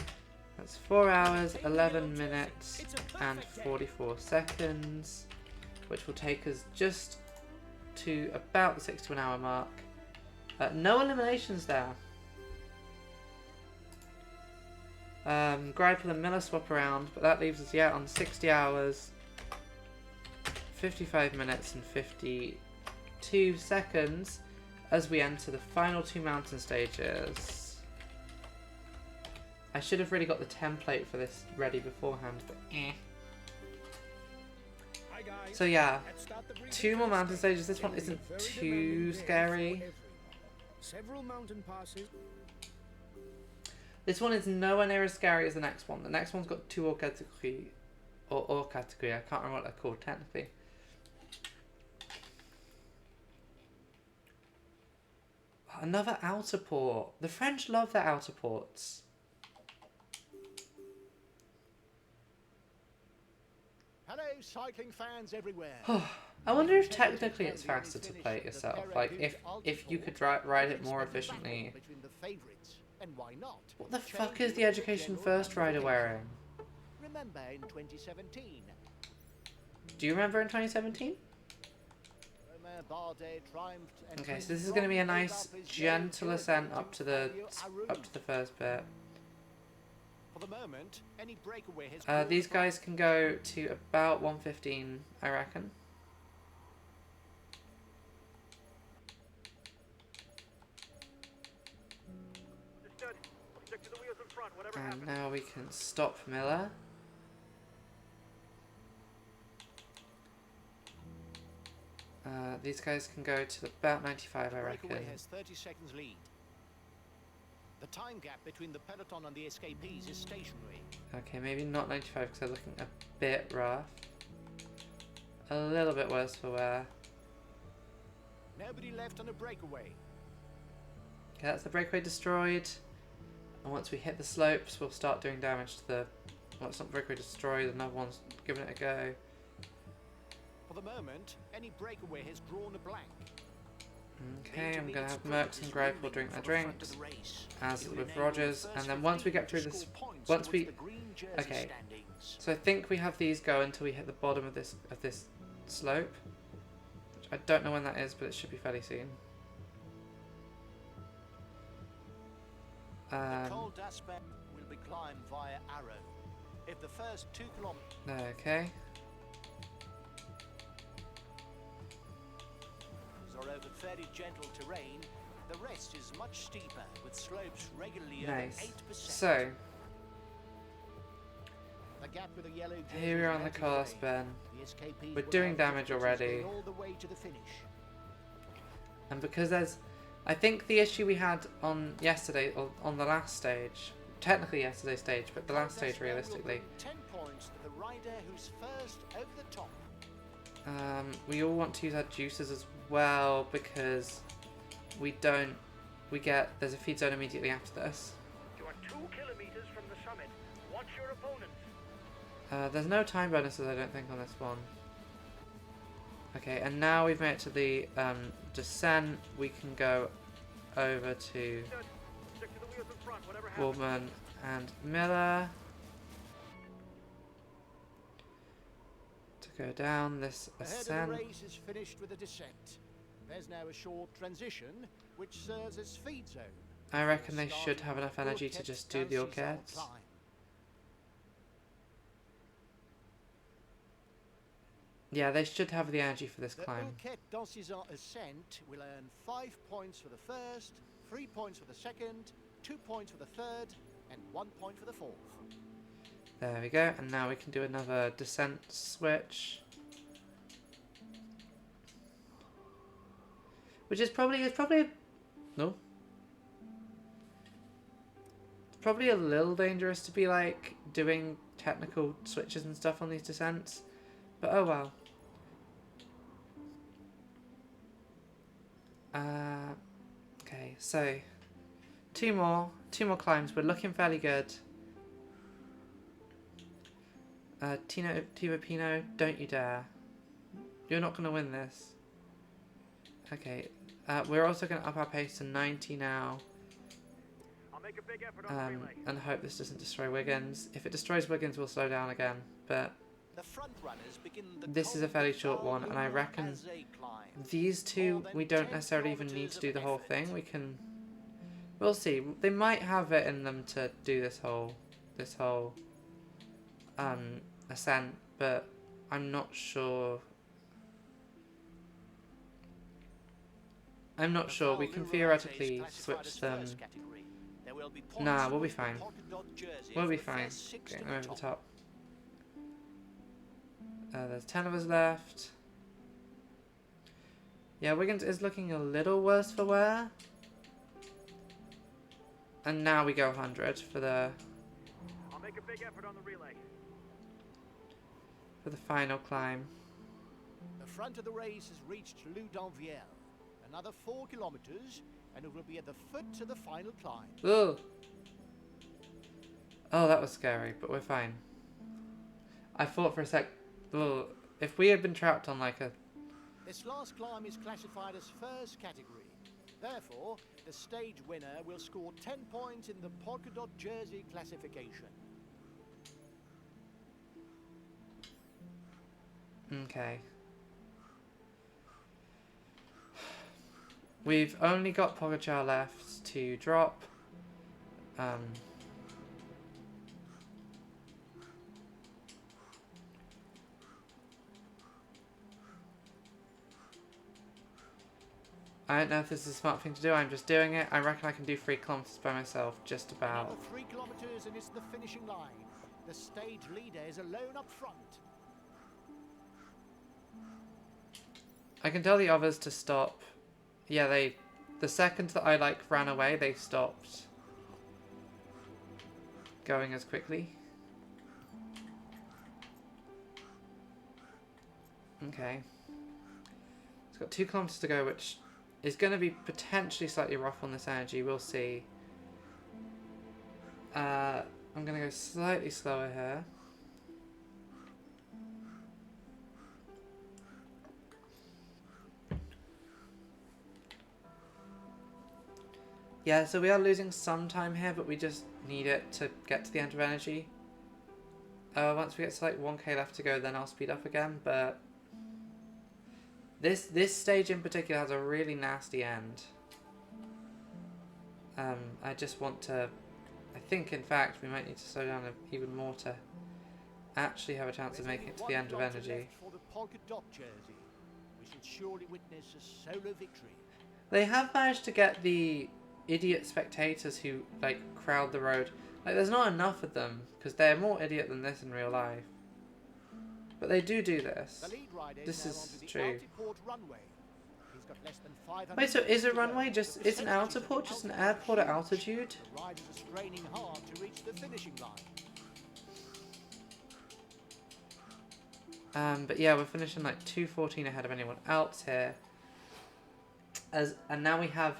that's 4 hours, 11 minutes, and 44 seconds, which will take us just to about the 61 hour mark. No eliminations there. Greipel and Miller swap around, but that leaves us on 60 hours, 55 minutes and 52 seconds as we enter the final two mountain stages. I should have really got the template for this ready beforehand, but eh. Hi guys. So yeah, Let's start the briefing two more first. mountain stages. This one It will be isn't very too demanding day scary. for everyone. Several mountain passes. This one is nowhere near as scary as the next one. The next one's got two hors category, or category. I can't remember what they're called technically. Another outer port. The French love their outer ports. Hello, cycling fans everywhere. I wonder if technically it's faster to play it yourself. Like if you could ride it more efficiently. Between the favorites, and why not? What the fuck is the Education First rider wearing? Remember in 2017, Do you remember in 2017? Romain Bardet triumphed and Okay, his so this is going to be a strong nice build-up is gentle very ascent good up to the Aru. first bit. For the moment, any breakaway has These guys can go to about 115, I reckon. Understood. Stick to the wheels in front, whatever And happens. now we can stop Miller. These guys can go to about 95, I reckon. breakaway has 30 seconds lead. The time gap between the peloton and the escapees is stationary. Okay, maybe not 95 because they're looking a bit rough. A little bit worse for wear. Nobody left on a breakaway. Okay, that's the breakaway destroyed. And once we hit the slopes, we'll start doing damage to the... Well, it's not breakaway destroyed, another one's giving it a go. For the moment, any breakaway has drawn a blank. Okay, I'm gonna have Mercs and Gripe will drink their drinks, as with Rogers, and then once we get through this, okay, so I think we have these go until we hit the bottom of this slope. Which I don't know when that is, but it should be fairly soon. The Col d'Aspect will be climbed via arrow. If the first 2 kilometers Okay. are over fairly gentle terrain, the rest is much steeper, with slopes regularly Nice. over 8%. So, The gap with the yellow here we are on the course, Ben. We're doing damage already. All the way to the finish. And because there's... I think the issue we had on yesterday, or on the last stage, technically yesterday's stage, but the last stage realistically, 10 points to the rider who's first over the top. we all want to use our juices as well because we don't... There's a feed zone immediately after this. You are 2 kilometers from the summit. Watch your opponents. There's no time bonuses, I don't think, on this one. Okay, and now we've made it to the descent. We can go over to Stick to the wheels in front, whatever happens. Woolman and Miller to go down this Ahead of ascent. the race is finished with a descent. There's now a short transition, which serves as feed zone. I reckon they should have enough energy to just do the Orchids. Yeah, they should have the energy for this The climb. Orchid Dansizan ascent will earn 5 points for the first, 3 points for the second, 2 points for the third, and 1 point for the fourth. There we go, and now we can do another descent switch. Which is probably, no. It's probably a little dangerous to be like doing technical switches and stuff on these descents. But oh well. Okay, so two more climbs. We're looking fairly good. Timo Pino, don't you dare. You're not going to win this. Okay, we're also going to up our pace to 90 now. I'll make a big effort on the relay. And hope this doesn't destroy Wiggins. If it destroys Wiggins, we'll slow down again. But The front runners begin the this is a fairly short one, and I reckon these two, we don't necessarily even need to do the whole thing. We can... We'll see. They might have it in them to do this whole ascent, but I'm not sure. I'm not sure. We can theoretically switch them. Nah, we'll be fine. We'll be fine. Getting them over the top. There's 10 of us left. Yeah, Wiggins is looking a little worse for wear. And now we go 100 for the... I'll make a big effort on the relay. For the final climb. The front of the race has reached Loup d'Anvielle. Another 4 kilometers, and it will be at the foot of the final climb. Ugh. Oh, that was scary, but we're fine. I thought for a sec... Ugh, if we had been trapped on like a... This last climb is classified as first category. Therefore, the stage winner will score 10 points in the polka dot jersey classification. Okay. We've only got Pogacar left to drop. I don't know if this is a smart thing to do. I'm just doing it. I reckon I can do 3 kilometers by myself, just about. Another 3 kilometers and it's the finishing line. The stage leader is alone up front. I can tell the others to stop. Yeah, the second that I like ran away, they stopped going as quickly. Okay. It's got 2 kilometers to go, which is going to be potentially slightly rough on this energy. We'll see. I'm going to go slightly slower here. Yeah, so we are losing some time here, but we just need it to get to the end of energy. Once we get to like 1k left to go, then I'll speed up again, but this stage in particular has a really nasty end. I just want to, I think in fact we might need to slow down even more to actually have a chance of making it to the end of energy. For the polka dot jersey, we should surely witness a solo victory. They have managed to get the idiot spectators who like crowd the road. Like there's not enough of them because they're more idiot than this in real life. But they do this. The lead rider This now is onto the true. Altiport runway. He's got less than 500 Wait, so is a meters to go. runway just is an outer port just an airport at altitude? The riders are straining hard to reach the finishing line. But yeah, we're finishing like 2:14 ahead of anyone else here. And now we have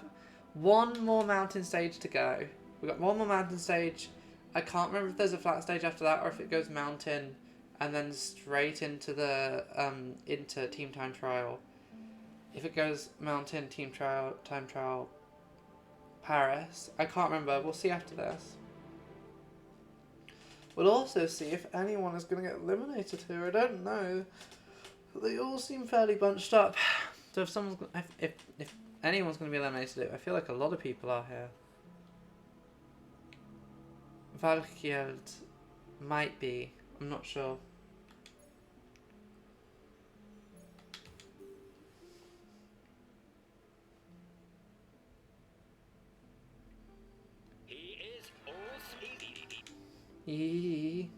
one more mountain stage to go. We've got one more mountain stage. I can't remember if there's a flat stage after that or if it goes mountain and then straight into the into team time trial. If it goes mountain, team trial, time trial, Paris. I can't remember. We'll see after this. We'll also see if anyone is going to get eliminated here. I don't know. They all seem fairly bunched up. So if someone's if anyone's going to be eliminated, I feel like a lot of people are here. Valkjeld might be. I'm not sure. He is all speed. Eee.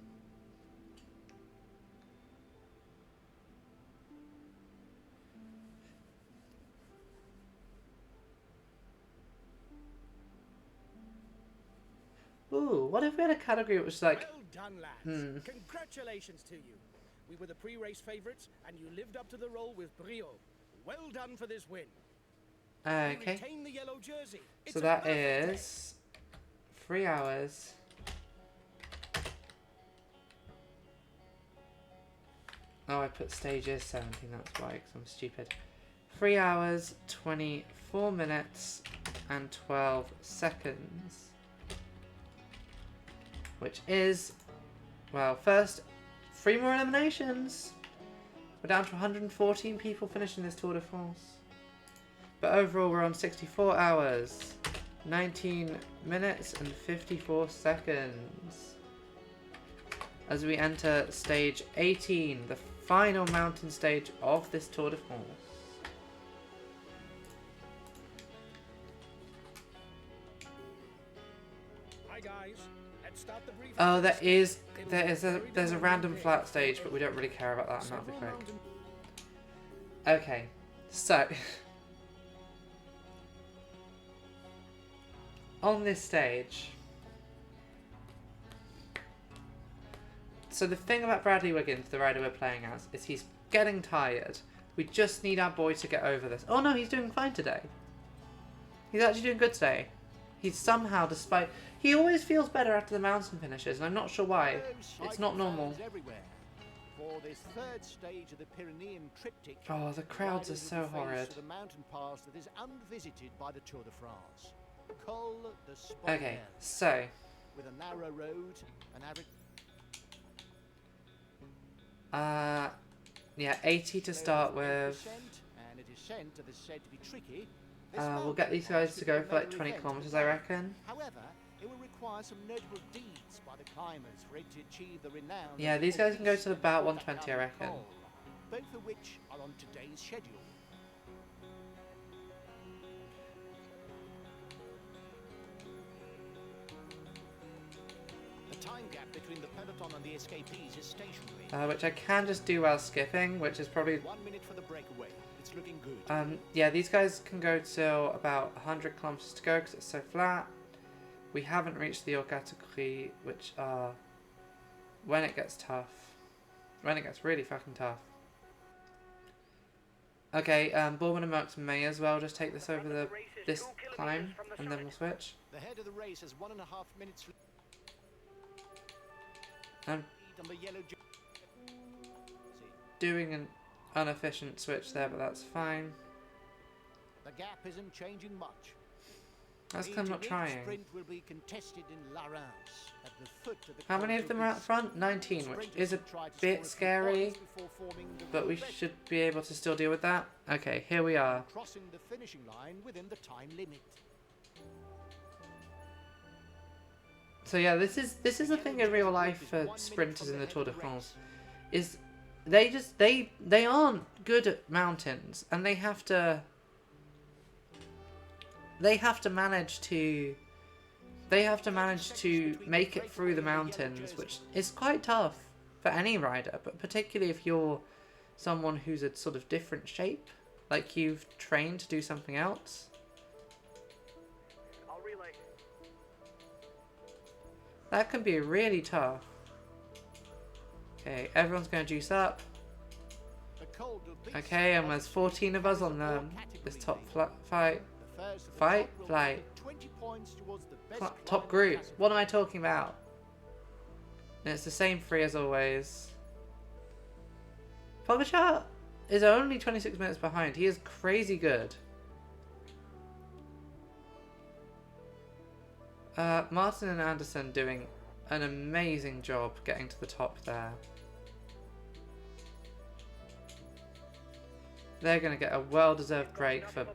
Ooh, what if we had a category which was like, Well done, lads. Congratulations to you. We were the pre-race favourites, and you lived up to the role with brio. Well done for this win. You okay, retain the yellow jersey. It's so a that perfect day. is 3 hours. Oh, I put stages 17, that's why, because I'm stupid. 3 hours, 24 minutes, and 12 seconds. Which is, well, first, 3 more eliminations. We're down to 114 people finishing this Tour de France. But overall, we're on 64 hours, 19 minutes, and 54 seconds. As we enter stage 18, the final mountain stage of this Tour de France. Hi guys. Let's start the briefing. Oh, there's a random flat stage, but we don't really care about that, and that'll be quick. Okay, so on this stage, so the thing about Bradley Wiggins, the rider we're playing as, is he's getting tired. We just need our boy to get over this. Oh no, he's doing fine today. He's actually doing good today. He's somehow, despite... He always feels better after the mountain finishes, and I'm not sure why. It's not normal. Everywhere. For this third stage of the Pyrenean triptych, Oh, the crowds are riders so will be faced horrid. with a mountain pass that is unvisited by the Tour de France. Col de Spondel, Okay, so... with a narrow road, an average yeah, 80 to start with. and a descent that is said to be tricky. We'll get these guys to go for like 20 kilometers, I reckon. However, it will require some notable deeds by the climbers for it to achieve the renown. Yeah, these guys can go to about 120, I reckon. Both of which are on today's schedule. The time gap between the peloton and the escapees is stationary. Which I can just do while skipping, which is probably... 1 minute for the breakaway. It's looking good. Yeah, these guys can go till about 100 kilometers to go because it's so flat. We haven't reached the category, which are when it gets tough. When it gets really fucking tough. Okay, Baldwin and Merckx may as well just take this over this climb, and then we'll switch. The head of the race has 1.5 minutes I'm lead on the yellow. doing an inefficient switch there, but that's fine. The gap isn't changing much. That's because I'm not trying. Sprint will be contested in La Reims, at the foot of the How many of them are out front? 19, which is a bit scary, but we should be able to still deal with that. Okay, here we are. Crossing the finishing line within the time limit. So yeah, this is the thing in real life for sprinters in the Tour de France, is they aren't good at mountains, and they have to manage to make it through the mountains, which is quite tough for any rider, but particularly if you're someone who's a sort of different shape, like you've trained to do something else. I'll relay. That can be really tough. Okay, everyone's going to juice up. Okay, and there's 14 of us on this top flight. Top group. What am I talking about? And it's the same three as always. Pogacar is only 26 minutes behind. He is crazy good. Martin and Anderson doing an amazing job getting to the top there. They're going to get a well-deserved break for...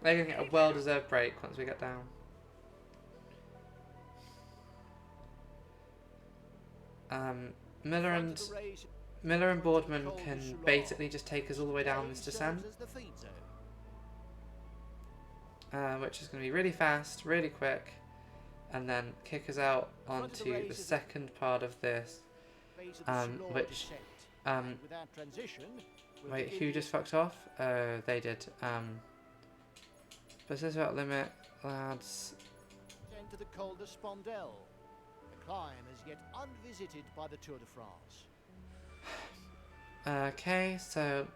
They're going to get a well-deserved break once we get down. Miller and Boardman can basically just take us all the way down this descent. Which is going to be really fast, really quick, and then kick us out onto the second part of this, which, wait, who just fucked off? Oh, they did. But this is about limit, lads. Into the Col de Spondel, a climb as yet unvisited by the Tour de France. Okay, so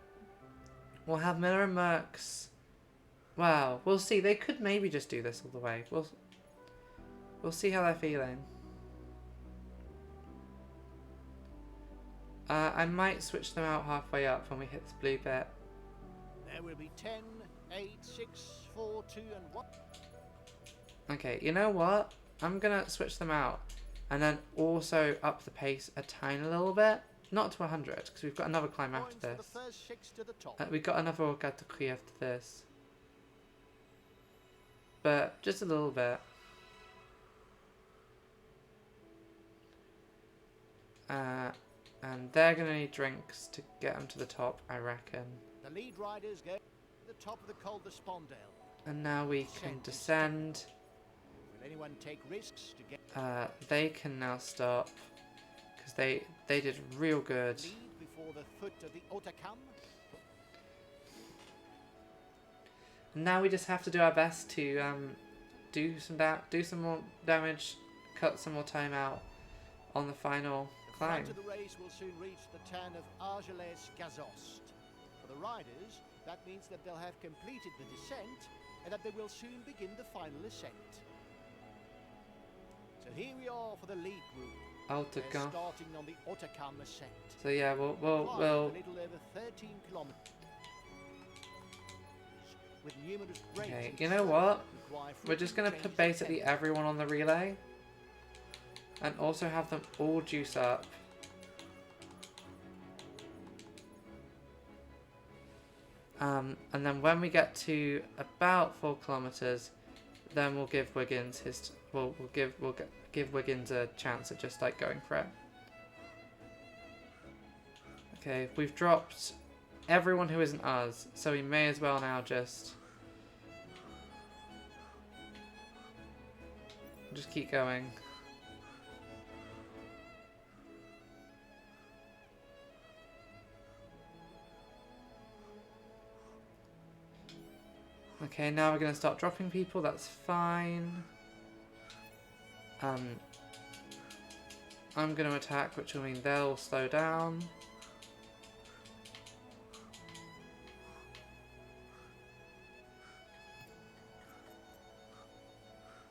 we'll have Miller and Merckx. Wow, we'll see. They could maybe just do this all the way. We'll see how they're feeling. I might switch them out halfway up when we hit this blue bit. There will be 10, 8, 6, 4, 2, and 1. Okay, you know what? I'm gonna switch them out, and then also up the pace a tiny little bit. Not to 100, because we've got another climb after this. We've got another Orgatoki after this. But just a little bit. And they're going to need drinks to get them to the top, I reckon. The lead riders go to the top of the Col de Spondel. And now we can descend. Will anyone take risks to get they can now stop, because they did real good. lead before the foot of the Hautacam? Now we just have to do our best to do some more damage, cut some more time out on the final climb. The front of the race will soon reach the town of Argelès-Gazost. For the riders, that means that they'll have completed the descent and that they will soon begin the final ascent. So here we are for the lead group. They're starting on the Hautacam ascent. So yeah, we'll A little over 13 kilometers. With numerous breaks. Okay, you know what? We're just going to put basically everyone on the relay. And also have them all juice up. And then when we get to about 4 kilometers, then we'll give Wiggins his... We'll give Wiggins a chance at just like going for it. Okay, we've dropped everyone who isn't us, so we may as well now just keep going. Okay, now we're going to start dropping people, that's fine. I'm going to attack, which will mean they'll slow down.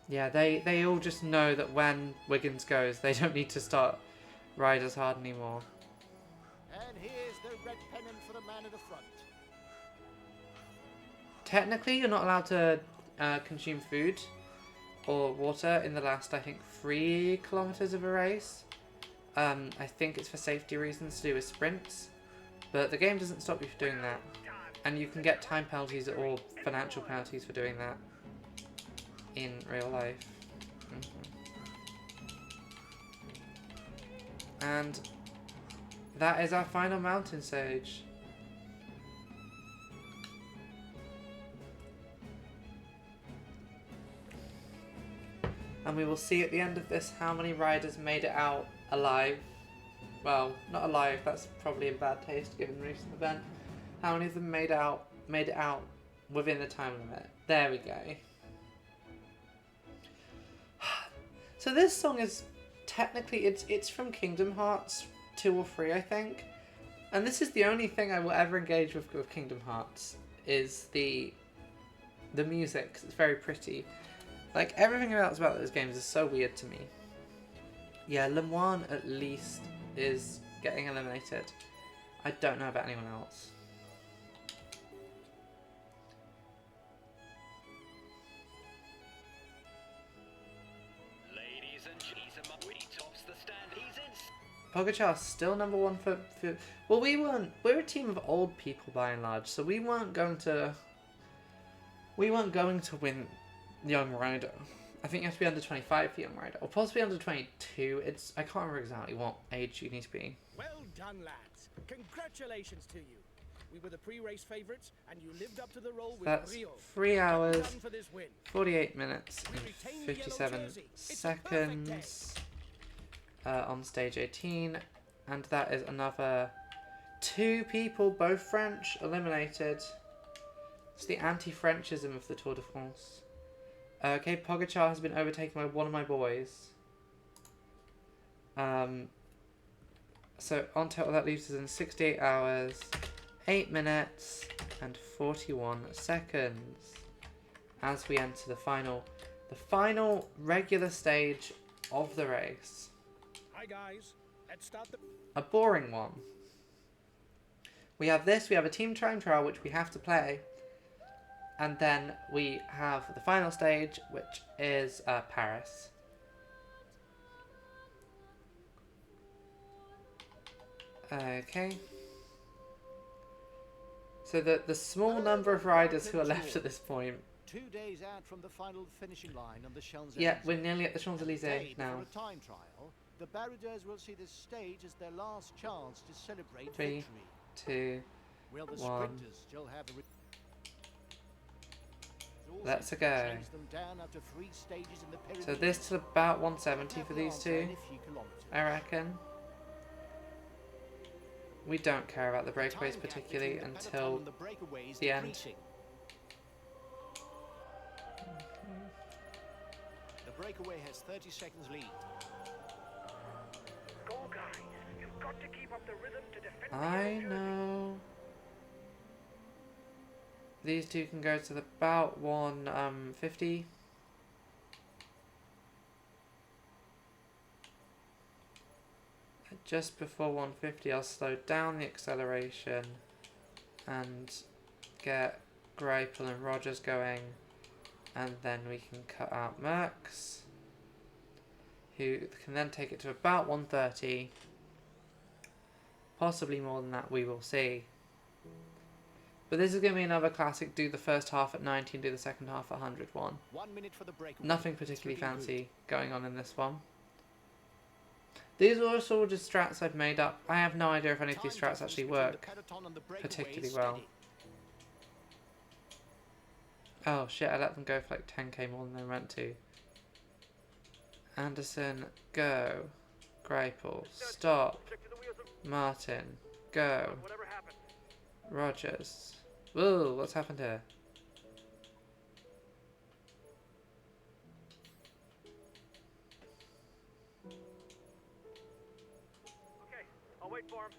Yeah, they all just know that when Wiggins goes, they don't need to start ride as hard anymore. And here's the red pennant for the man in the front. technically you're not allowed to consume food or water in the last, I think, 3 kilometers of a race. I think it's for safety reasons to do with sprints, but the game doesn't stop you from doing that, and you can get time penalties or financial penalties for doing that in real life. And that is our final mountain stage. And we will see at the end of this how many riders made it out alive. Well, not alive, that's probably in bad taste given the recent event. How many of them made it out within the time limit? There we go. So this song is technically, it's from Kingdom Hearts 2 or 3, I think. And this is the only thing I will ever engage with Kingdom Hearts, is the music, 'cause it's very pretty. Like, everything else about those games is so weird to me. Yeah, Lemoine at least is getting eliminated. I don't know about anyone else. Ladies and gentlemen, we tops the stand. He's in. Pogachar's still number 1 for... Well, we're a team of old people by and large, so we weren't going to win Young Rider. I think you have to be under 25 for Young Rider, or possibly under 22. I can't remember exactly what age you need to be. Well done, lads. Congratulations to you. We were the pre-race favourites, and you lived up to the role with That's brio. 3 Well hours, done for this win. 48 minutes, We and retain the yellow 57 jersey. It's a perfect day. seconds on stage 18, and that is another 2 people, both French, eliminated. It's the anti-Frenchism of the Tour de France. Okay, Pogacar has been overtaken by one of my boys. So on total that leaves us in 68 hours, 8 minutes and 41 seconds as we enter the final regular stage of the race. Hi guys, let's start the... A boring one. We have a team time trial which we have to play. And then we have the final stage, which is Paris. Okay. So the small number of riders who are left at this point. 2 days out from the final finishing line on the Champs-Élysées. Yeah, we're nearly at the Champs-Élysées now. For a time trial, the baroudeurs will see this stage as their last chance to celebrate 3, victory. 2, Will the 1. sprinters still have the... Let's go. Them down after 3 stages in the Pyrenees. So this is about 170 for these two, I reckon. We don't care about the breakaways particularly until the end. The breakaway has 30 seconds lead. Go, guys. You've got to keep up the rhythm to defend the I yellow jersey. know. These two can go to about 150. Just before 150, I'll slow down the acceleration and get Greipel and Rogers going, and then we can cut out Merckx, who can then take it to about 130. Possibly more than that, we will see. But this is going to be another classic, do the first half at 90 and do the second half at 101. 1 minute for the breakaway. Nothing particularly fancy going on in this one. These are also just strats I've made up. I have no idea if any of these strats actually work particularly well. Oh shit, I let them go for like 10k more than they meant to. Anderson, go. Greipel, stop. Martin, go. Rogers. Whoa, what's happened here? Okay, I'll wait for him.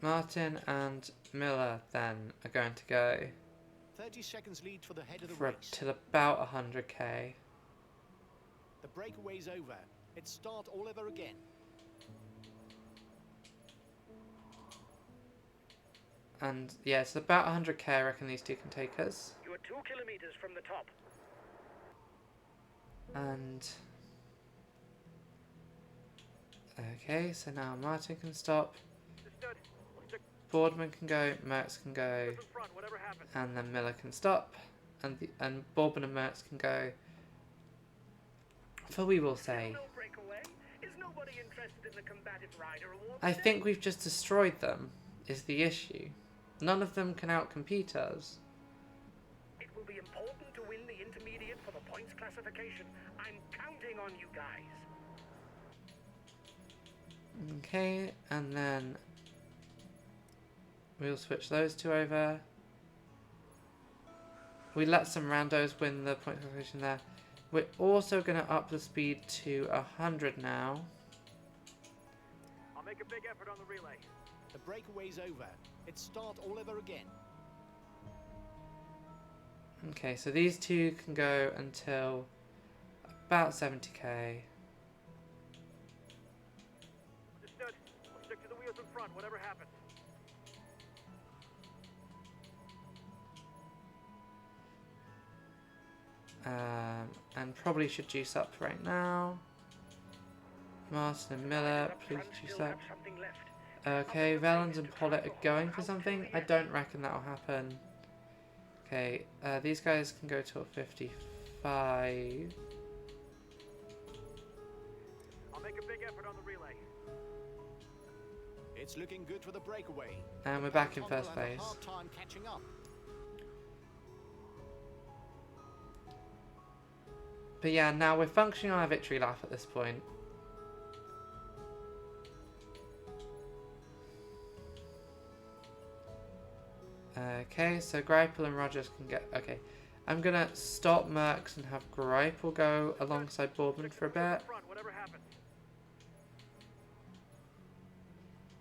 Martin and Miller then are going to go 30 seconds lead for the head of the for race. till about 100k. The breakaway's over. It's start all over again. And yeah, it's about 100k I reckon these two can take us. You are 2 kilometers from the top. And okay, so now Martin can stop. Understood. We'll stick Boardman can go, Merckx can go, in front, whatever happens. and then Miller can stop. And Boardman and Merckx can go. For we will say, No breakaway. Is nobody interested in the combative rider award? I think we've just destroyed them, is the issue. None of them can outcompete us. It will be important to win the intermediate for the points classification. I'm counting on you guys. Okay, and then we'll switch those two over. We let some randos win the point classification there. We're also going to up the speed to 100 now. I'll make a big effort on the relay. The breakaway's over. It's start all over again. Okay, so these two can go until about 70k. Understood. We'll stick to the wheels in front, whatever happens. And probably should juice up right now. Martin and Miller, please juice up. Something left. Okay, Valens and Pollitt are going for something. I don't reckon that'll happen. Okay, these guys can go till 55. I'll make a big effort on the relay. It's looking good for the breakaway. And we're back in Peloton first will have a place. hard time catching up. But yeah, now we're functioning on our victory lap at this point. Okay, so Greipel and Rogers can get... Okay, I'm going to stop Merckx and have Greipel go alongside Boardman for a bit. Front, whatever happens.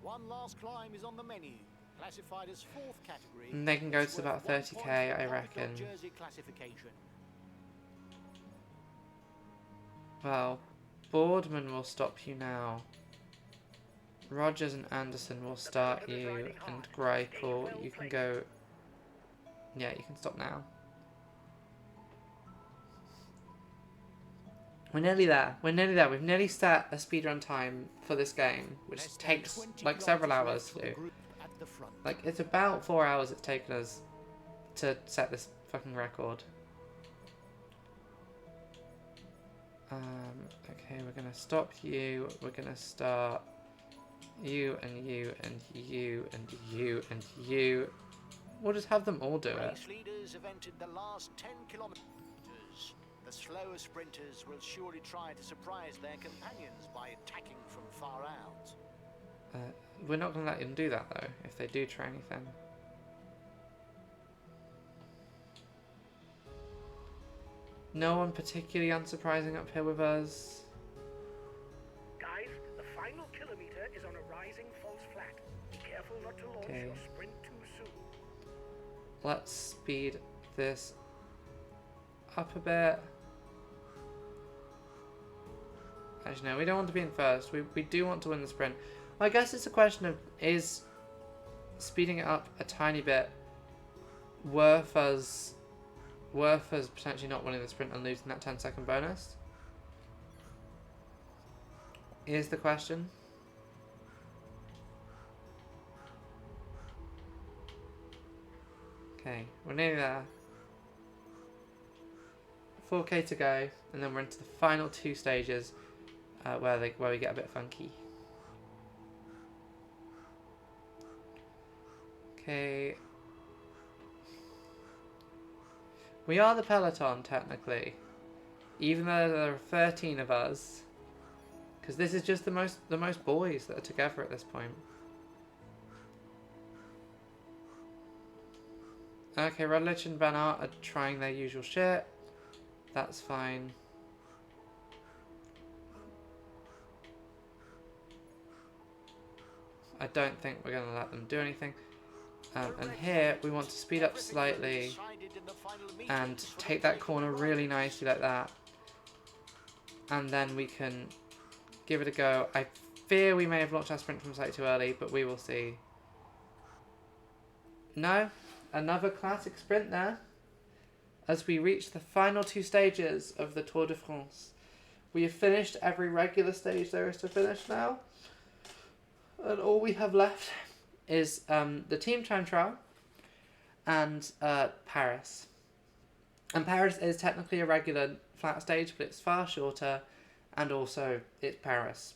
One last climb is on the menu. Classified as 4th category. And they can go It's to about worth 1 point 30k, for I the reckon. Jersey classification. Well, Boardman will stop you now. Rogers and Anderson will start you, and Greipel, you can go... Yeah, you can stop now. We're nearly there. We're nearly there. We've nearly set a speedrun time for this game, which Less than takes 20 like several kilometers hours left to for the do. group at the front. Like, it's about 4 hours it's taken us to set this fucking record. Okay, we're gonna stop you. We're gonna start you and you and you and you and you. We'll just have them all do it. Race leaders have entered the last 10 kilometers. The slower sprinters will surely try to surprise their companions by attacking from far out. We're not gonna let them do that though, if they do try anything. No one particularly unsurprising up here with us. Guys, the final kilometer is on a rising false flat. Be careful not to launch Okay. your sprint too soon. Let's speed this up a bit. Actually, no, we don't want to be in first. We do want to win the sprint. Well, I guess it's a question of, is speeding it up a tiny bit worth us potentially not winning the sprint and losing that 10-second bonus? Is the question. Okay, we're nearly there. 4k to go, and then we're into the final 2 stages where we get a bit funky. Okay. We are the peloton technically, even though there are 13 of us, because this is just the most boys that are together at this point. Okay, Rutledge and Van Aert are trying their usual shit. That's fine. I don't think we're going to let them do anything. And here we want to speed up slightly and take that corner really nicely like that. And then we can give it a go. I fear we may have launched our sprint from slightly too early, but we will see. No, another classic sprint there. As we reach the final 2 stages of the Tour de France. We have finished every regular stage there is to finish now. And all we have left is the team time trial and Paris. And Paris is technically a regular flat stage, but it's far shorter, and also it's Paris.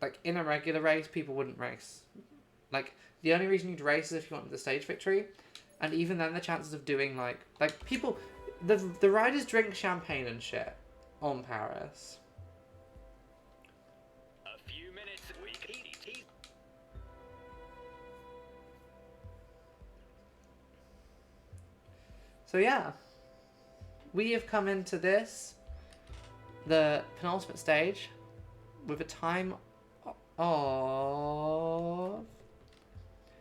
Like, in a regular race, people wouldn't race. Like, the only reason you'd race is if you wanted the stage victory, and even then the chances of doing, like people, the riders drink champagne and shit on Paris. A few minutes, we can... So yeah, we have come into this, the penultimate stage, with a time of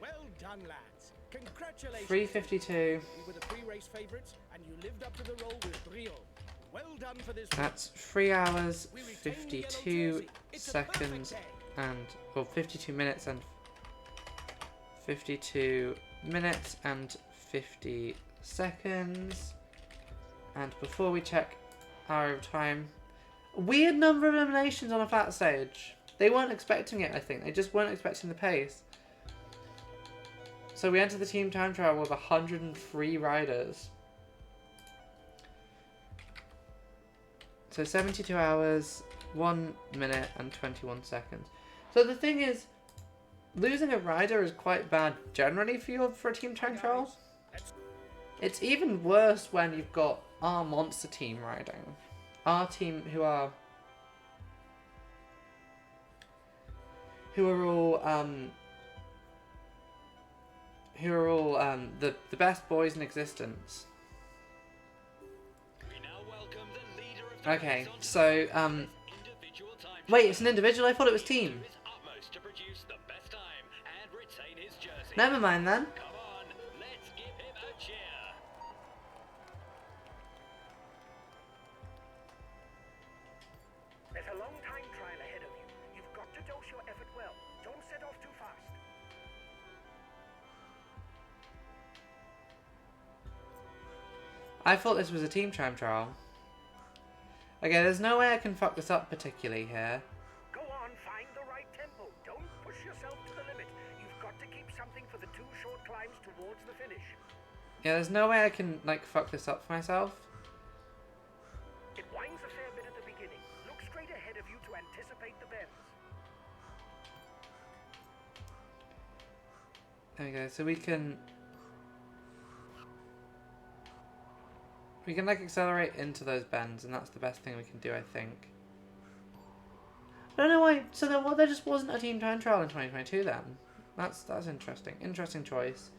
Well done, lads. Congratulations. 3:52. You were the pre-race favourites, and you lived up to the role with brio. Well done for this. That's 3 hours, We retain the yellow 52 jersey. It's a perfect seconds, day. and 52 minutes and 52 minutes and 50 seconds. And before we check our time, weird number of eliminations on a flat stage. They weren't expecting it, I think. They just weren't expecting the pace. So we enter the team time trial with 103 riders. So 72 hours, 1 minute and 21 seconds. So the thing is, losing a rider is quite bad generally for a team time trial. It's even worse when you've got our monster team riding. Our team who are all the best boys in existence. We now welcome the leader of the Okay, race onto so individual time wait, it's an individual? I thought it was team. to his utmost to produce the best time and retain his jersey. Never mind then. Come on, let's give him a cheer. There's a long time trial ahead of you. You've got to dose your effort well. Don't set off too fast. I thought this was a team time trial. Okay, there's no way I can fuck this up particularly here. Go on, find the right tempo. Don't push yourself to the limit. You've got to keep something for the 2 short climbs towards the finish. Yeah, there's no way I can, like, fuck this up for myself. It winds a fair bit at the beginning. Look straight ahead of you to anticipate the bends. There we go, so we can like accelerate into those bends, and that's the best thing we can do, I think. I don't know why, so there just wasn't a team time trial in 2022 then? That's interesting. Interesting choice.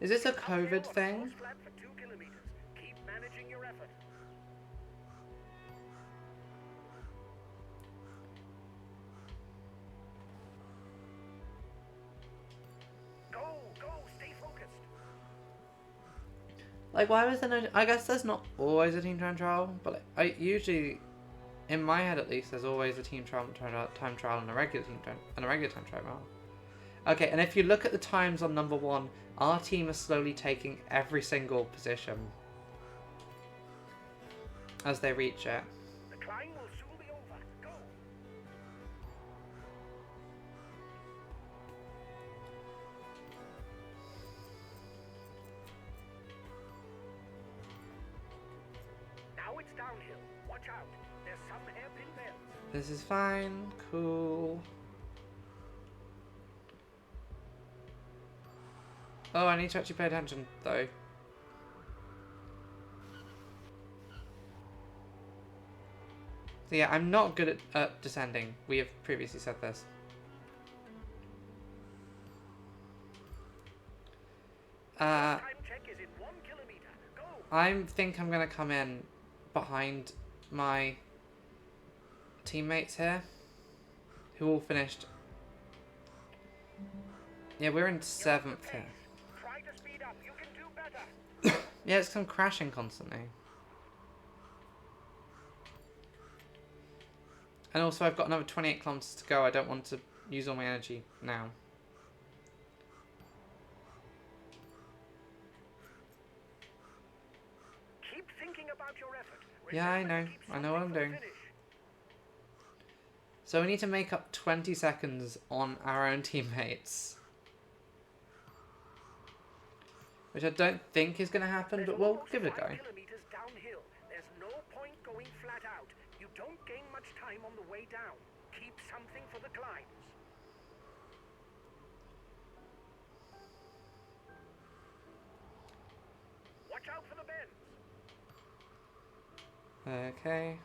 Is this a COVID thing? Course flat for 2 kilometers. Keep managing your effort. Go, stay focused. Like, why was there no... I guess there's not always a team time trial, but like, I usually, in my head at least, there's always a team time trial and a regular time trial. Okay, and if you look at the times on number 1, our team is slowly taking every single position as they reach it. The climb will soon be over. Go. Now it's downhill. Watch out. There's some hairpin bends. This is fine. Cool. Oh, I need to actually pay attention, though. So yeah, I'm not good at descending. We have previously said this. Time check is in 1 kilometer. Go. I think I'm going to come in behind my teammates here, who all finished. Yeah, we're in 7th here. Try to speed up. You can do better. Yeah, it's come crashing constantly. And also, I've got another 28 kilometers to go. I don't want to use all my energy now. about your effort. Yeah, I Remember know. to keep I know what I'm something for the doing. finish. So we need to make up 20 seconds on our own teammates. Which I don't think is going to happen, There's but we'll almost give it a 5 go. kilometers downhill. There's no point going flat out. You don't gain much time on the way down. Keep something for the climbs. Watch out for the bends. Okay.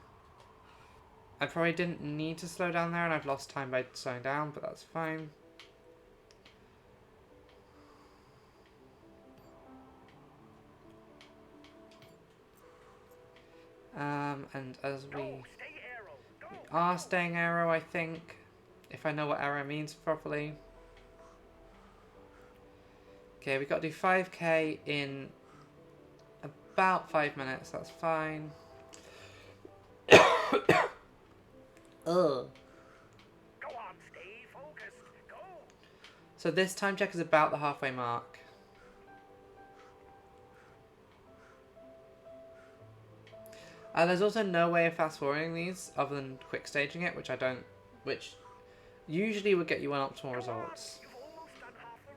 I probably didn't need to slow down there, and I've lost time by slowing down, but that's fine. And as we Stay arrow. Go. are staying arrow, I think, if I know what arrow means properly. Okay, we've got to do 5k in about 5 minutes, that's fine. Ugh. Go on, stay focused. Go. So this time check is about the halfway mark. There's also no way of fast forwarding these other than quick staging it, which usually would get you optimal results. You've almost done half the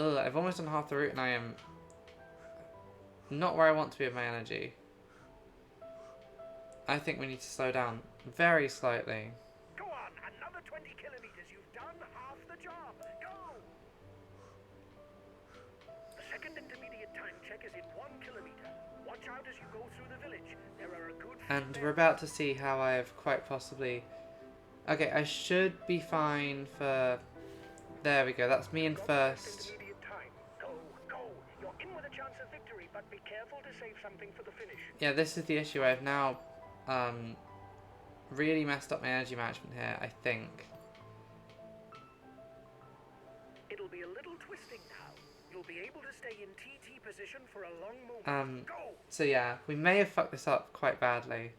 route. Ugh, I've almost done half the route and I am not where I want to be with my energy. I think we need to slow down very slightly. Go on, another 20 kilometers. You've done half the job. Go. The second intermediate time check is in 1 kilometer. Watch out as you go through the village. There are a good few And we're there. about to see how I have quite possibly... Okay, I should be fine for... There we go, that's me in Go first. intermediate time. Go, go. You're in with a chance of victory, but be careful to save something for the finish. Yeah, this is the issue. I've now really messed up my energy management here, I think. It'll be a little twisting now. You'll be able to stay in TT position for a long moment. Go. So yeah, we may have fucked this up quite badly,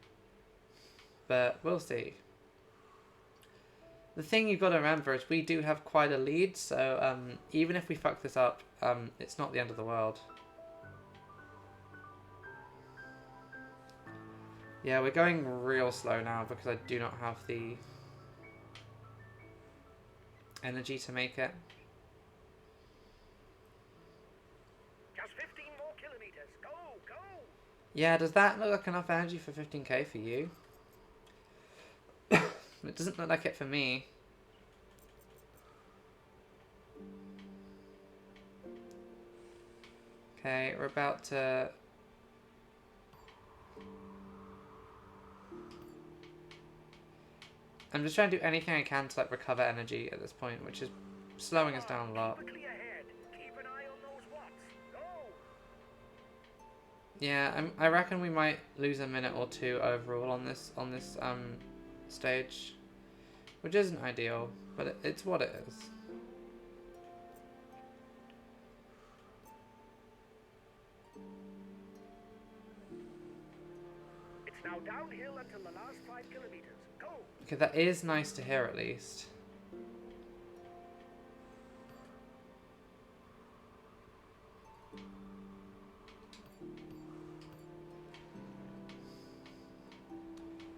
but we'll see. The thing you've got to remember is we do have quite a lead, so even if we fuck this up, it's not the end of the world. Yeah, we're going real slow now because I do not have the energy to make it. Just 15 more kilometers. Go, go. Yeah, does that look like enough energy for 15k for you? It doesn't look like it for me. Okay, we're about to... I'm just trying to do anything I can to like recover energy at this point, which is slowing us down a lot. Keep a clear head. Keep an eye on those watts. Go. Yeah, I reckon we might lose a minute or two overall on this stage, which isn't ideal, but it's what it is. It's now downhill until the last 5 kilometers. Go. Okay, that is nice to hear at least.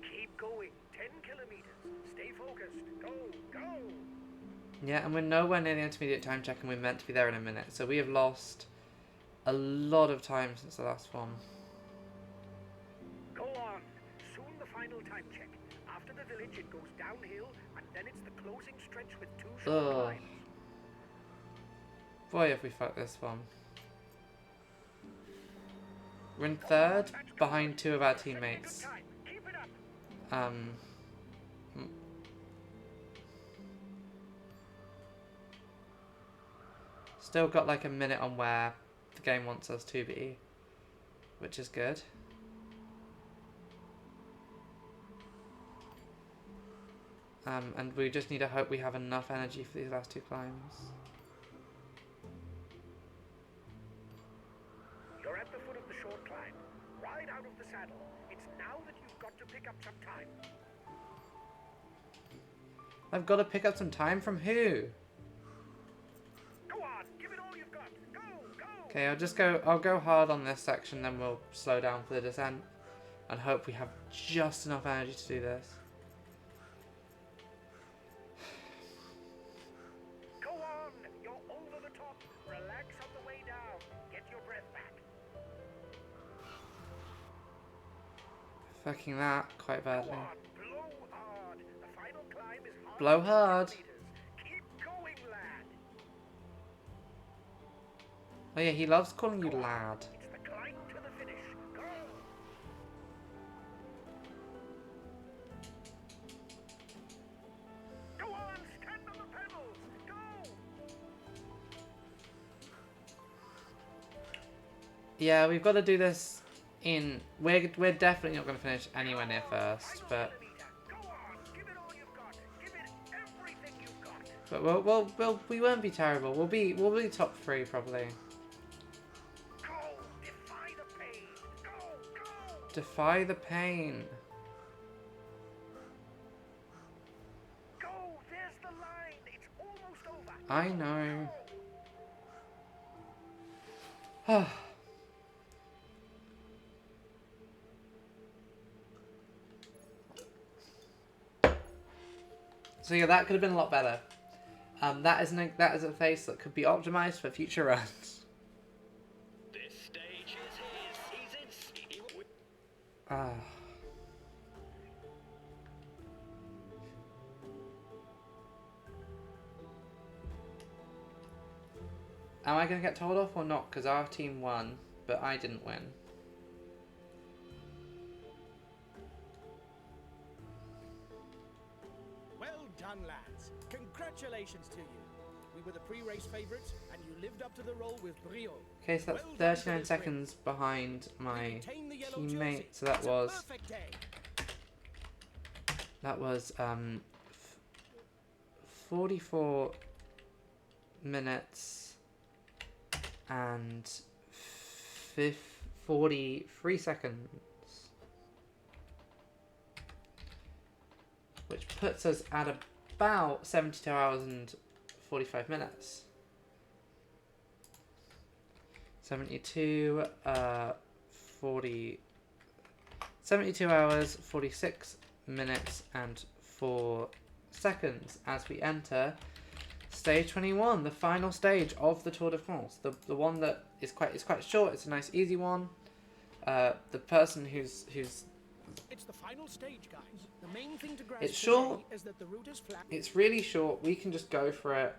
Keep going. 10 kilometers. Stay focused. Go, go. Yeah, and we're nowhere near the intermediate time check, and we're meant to be there in a minute, so we have lost a lot of time since the last one. Go on. Soon the final time check. After the village, it goes downhill, and then it's the closing stretch with 2 short Ugh. climbs. Boy, if we fucked this one. We're in third, behind 2 of our teammates. Good time. Keep it up. Um, Still got like a minute on where the game wants us to be, which is good. And we just need to hope we have enough energy for these last 2 climbs. You're at the foot of the short climb. Ride out of the saddle. It's now that you've got to pick up some time. I've got to pick up some time from who? Go on. Give it all you've got. Go, go. Okay, I'll go hard on this section, then we'll slow down for the descent. And hope we have just enough energy to do this. Go on! You're over the top. Relax on the way down. Get your breath back. Fucking that quite Go badly. on, blow hard. The final climb is hard. Blow hard. Keep going, lad. Oh yeah, he loves calling you lad. It's the climb to the finish. Go! Go on, stand on the pedals. Go! Yeah, we've got to do this in... We're definitely not going to finish anywhere near first, but... Go on, give it all you've got. Give it everything you've got. But we won't be terrible. We'll be top 3 probably. Go! Defy the pain. Go! Go! Defy the pain. Go! There's the line. It's almost over. I know. So yeah, that could have been a lot better. That is a face that could be optimized for future runs. This stage is his. He's in. Ah. Am I going to get told off or not? Because our team won, but I didn't win. Well done, lads. Congratulations to you. We were the pre-race favourites, and you lived up to the role with brio. Okay, so that's Well done for 39 this seconds behind win. my Retain the yellow teammate. jersey. So that It's a was perfect day. 44 minutes and 43 seconds, which puts us at about 72 hours and 45 minutes. 72 hours, 46 minutes and 4 seconds as we enter stage 21, the final stage of the Tour de France. The one that is quite short. It's a nice easy one. The person who's It's the final stage, guys. The main thing to grasp It's short. today is that the route is flat. it's really short. We can just go for it.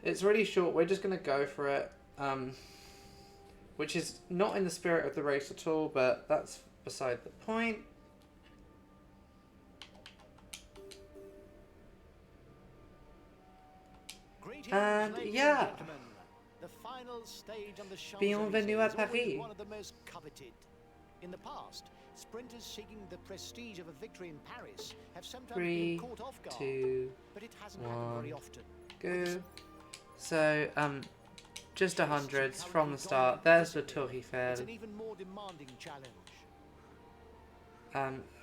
It's really short. We're just gonna go for it. Which is not in the spirit of the race at all, but that's beside the point. Greetings, And ladies yeah. and gentlemen. The final stage on the Bienvenue à Champs-Élysées is always Paris. one of the most coveted. In the past, sprinters seeking the prestige of a victory in Paris have sometimes 3, been caught off guard, 2, but it hasn't happened very 1, often. go. So just 100s from the start. There's the Tour It's Eiffel. an even more demanding challenge.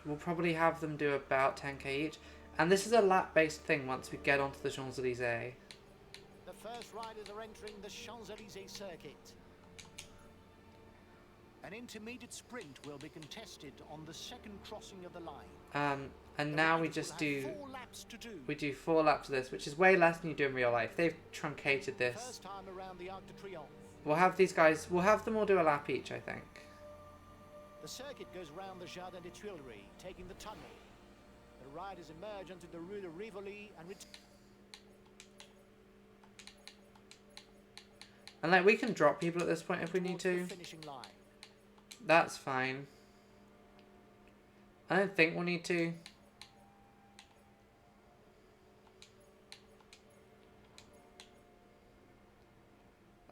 We'll probably have them do about 10k each. And this is a lap-based thing once we get onto the Champs-Élysées. The first riders are entering the Champs-Élysées circuit. An intermediate sprint will be contested on the second crossing of the line. And The now we riders just will do... have 4 laps to do. We do 4 laps of this, which is way less than you do in real life. They've truncated this. First time around the Arc de Triomphe. We'll have these guys... We'll have them all do a lap each, I think. The circuit goes round the Jardin des Tuileries, taking the tunnel. The riders emerge onto the Rue de Rivoli and And like, we can drop people at this point if we need towards the to. finishing line. That's fine. I don't think we'll need to.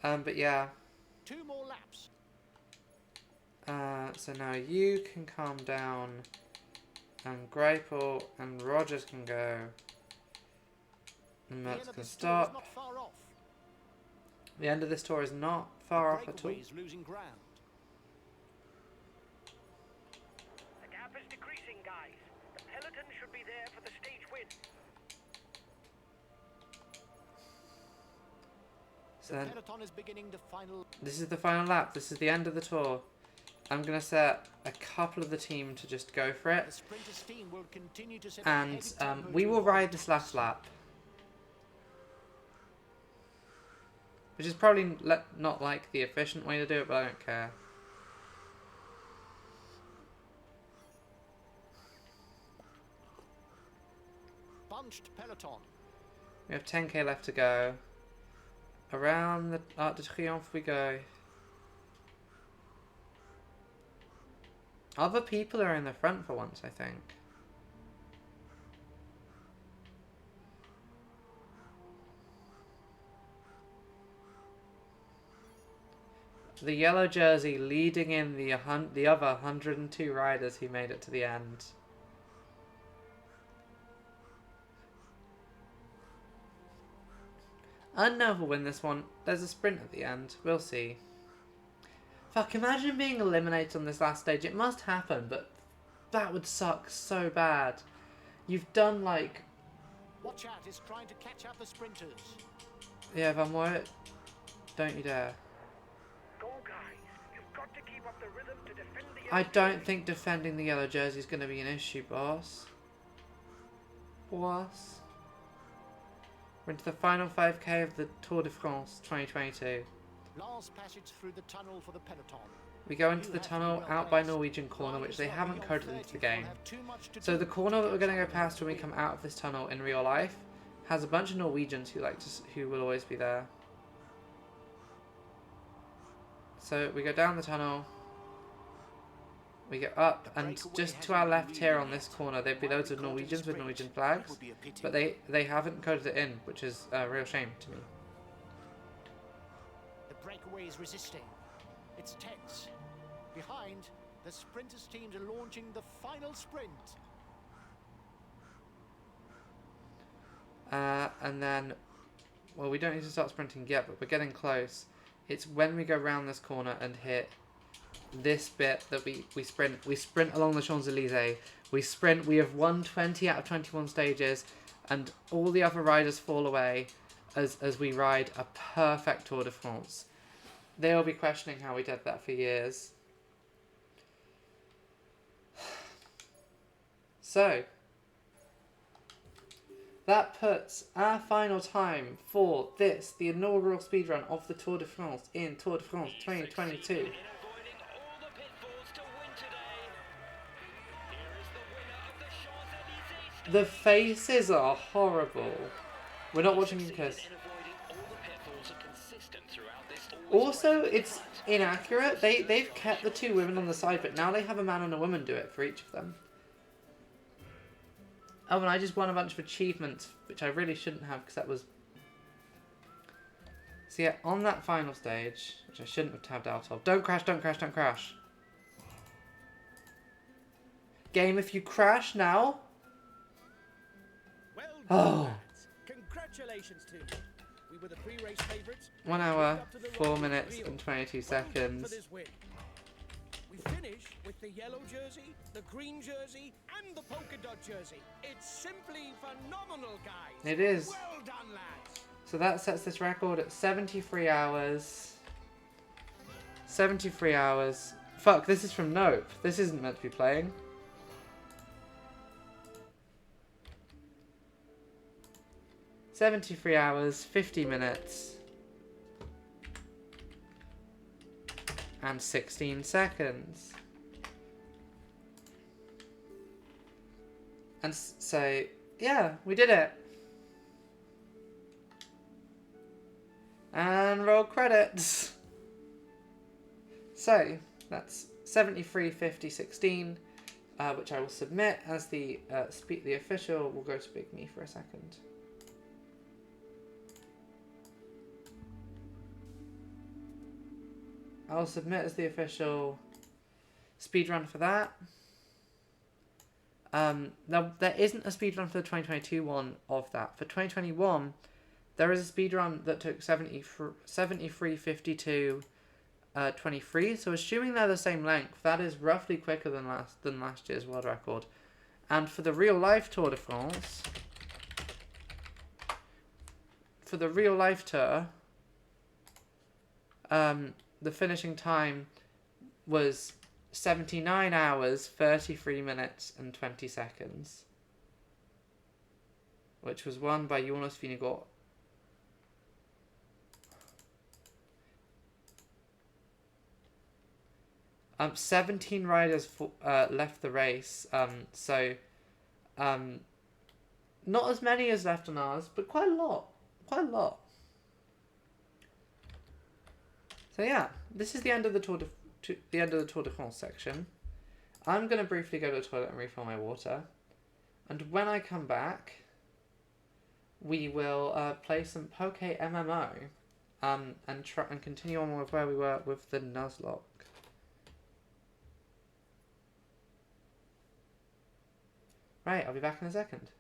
But yeah. 2 more laps. So now you can calm down, and Greipel and Rogers can go, and The Merckx end of can this tour is stop. not far off. The end of this tour is not far off at all. Breakaway is losing ground. The gap is decreasing, guys. The peloton should be there for the stage win. So The then, peloton is beginning the final. this is the final lap. This is the end of the tour. I'm going to set a couple of the team to just go for The it. sprinters team will continue to set a And heavy tempo we to will avoid ride this last touches. lap. Which is probably not like the efficient way to do it, but I don't care. Bunched peloton. We have 10k left to go. Around the Arc de Triomphe we go. Other people are in the front for once, I think. The yellow jersey leading in the other 102 riders who made it to the end. I don't know if we'll win this one. There's a sprint at the end. We'll see. Fuck, imagine being eliminated on this last stage. It must happen, but that would suck so bad. You've done like... Watch out, is trying to catch up the sprinters. Yeah, Van Moit, don't you dare. Go, guys. You've got to keep up the rhythm to defend the I don't think defending the yellow jersey is going to be an issue, boss. Boss. We're into the final 5k of the Tour de France 2022. Last passage through the tunnel for the peloton. We go into the tunnel out by Norwegian corner, which they haven't coded into the game. So the corner that we're going to go past when we come out of this tunnel in real life has a bunch of Norwegians who will always be there. So we go down the tunnel. We go up, and just to our left here on this corner, there'd be loads of Norwegians with Norwegian flags, but they haven't coded it in, which is a real shame to me. The breakaway is resisting. It's tense. Behind, the sprinters teams are launching the final sprint. And then, well, we don't need to start sprinting yet, but we're getting close. It's when we go round this corner and hit this bit that we sprint. We sprint along the Champs-Elysees. We sprint. We have won 20 out of 21 stages, and all the other riders fall away as we ride a perfect Tour de France. They'll be questioning how we did that for years. So, that puts our final time for this, the inaugural speedrun of the Tour de France in Tour de France 2022. In avoiding all the pitfalls to win today. Here is the winner of the Champs-Elysees. The faces are horrible. We're not watching because... In avoiding all the pitfalls are consistent throughout this Also, it's inaccurate. They've kept the two women on the side, but now they have a man and a woman do it for each of them. Oh, and I just won a bunch of achievements, which I really shouldn't have, because that was... So yeah, on that final stage, which I shouldn't have tabbed out of. Don't crash, don't crash, don't crash. Game, if you crash now... Well Oh. done, lads. Congratulations to you. We were the pre-race favourites. 1 We hour, lived up to the 4 role minutes Rio. and 22 Well done for seconds. this win. We finish with the yellow jersey, the green jersey, and the polka dot jersey. It's simply phenomenal, guys. It is. Well done, lads. So that sets this record at 73 hours. 73 hours. Fuck, this is from Nope. This isn't meant to be playing. "73 hours, 50 minutes, and 16 seconds. And so, yeah, we did it. And roll credits. So, that's 73, 50, 16, which I will submit as the official. We'll go to Big Me for a second. I'll submit as the official speedrun for that. Now, there isn't a speedrun for the 2022 one of that. For 2021, there is a speedrun that took 73, 52, 23. So assuming they're the same length, that is roughly quicker than last year's world record. And for the real life Tour de France, for the real life tour, the finishing time was 79 hours, 33 minutes and 20 seconds. Which was won by Jonas Vingegaard. 17 riders left the race, so not as many as left on ours, but quite a lot. Quite a lot. So yeah, this is the end of the Tour de France section. I'm going to briefly go to the toilet and refill my water. And when I come back, we will play some Pokemmo and try and continue on with where we were with the Nuzlocke. Right, I'll be back in a second.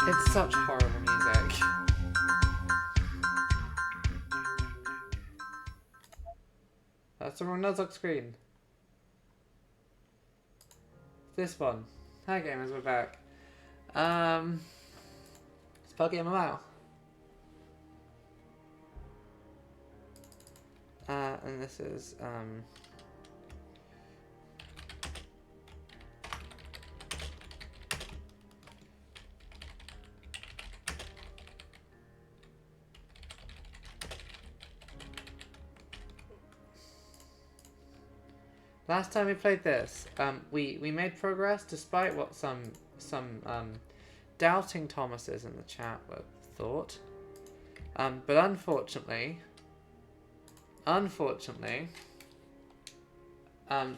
It's such horrible music. That's the wrong Nuzlocke screen. This one. Hi gamers, we're back. It's Pokemmo. And this is, last time we played this, we made progress despite what some doubting Thomases in the chat thought. But unfortunately,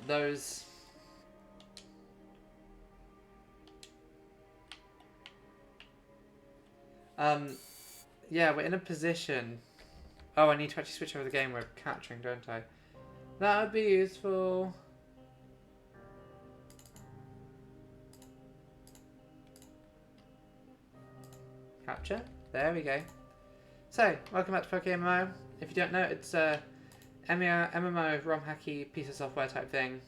those yeah, we're in a position. Oh, I need to actually switch over the game we're capturing, don't I? That would be useful. Capture. There we go. So, welcome back to Pokemmo. If you don't know, it's a MMO ROM hacky piece of software type thing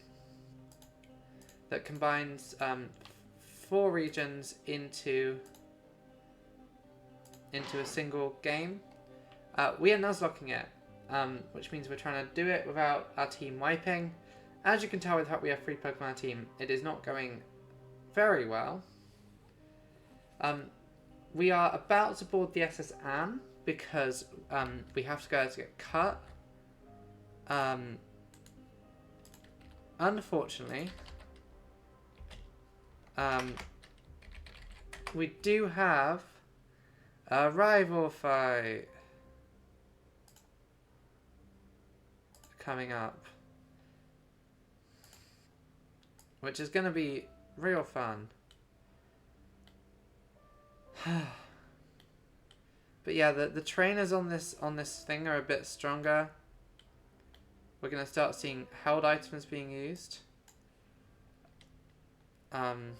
that combines 4 regions into a single game. We are nuzlocking it, which means we're trying to do it without our team wiping. As you can tell with how we have 3 Pokemon on our team, it is not going very well. We are about to board the SS Anne because we have to go to get cut. Unfortunately, we do have a rival fight coming up, which is going to be real fun. But yeah, the trainers on this thing are a bit stronger. We're going to start seeing held items being used. And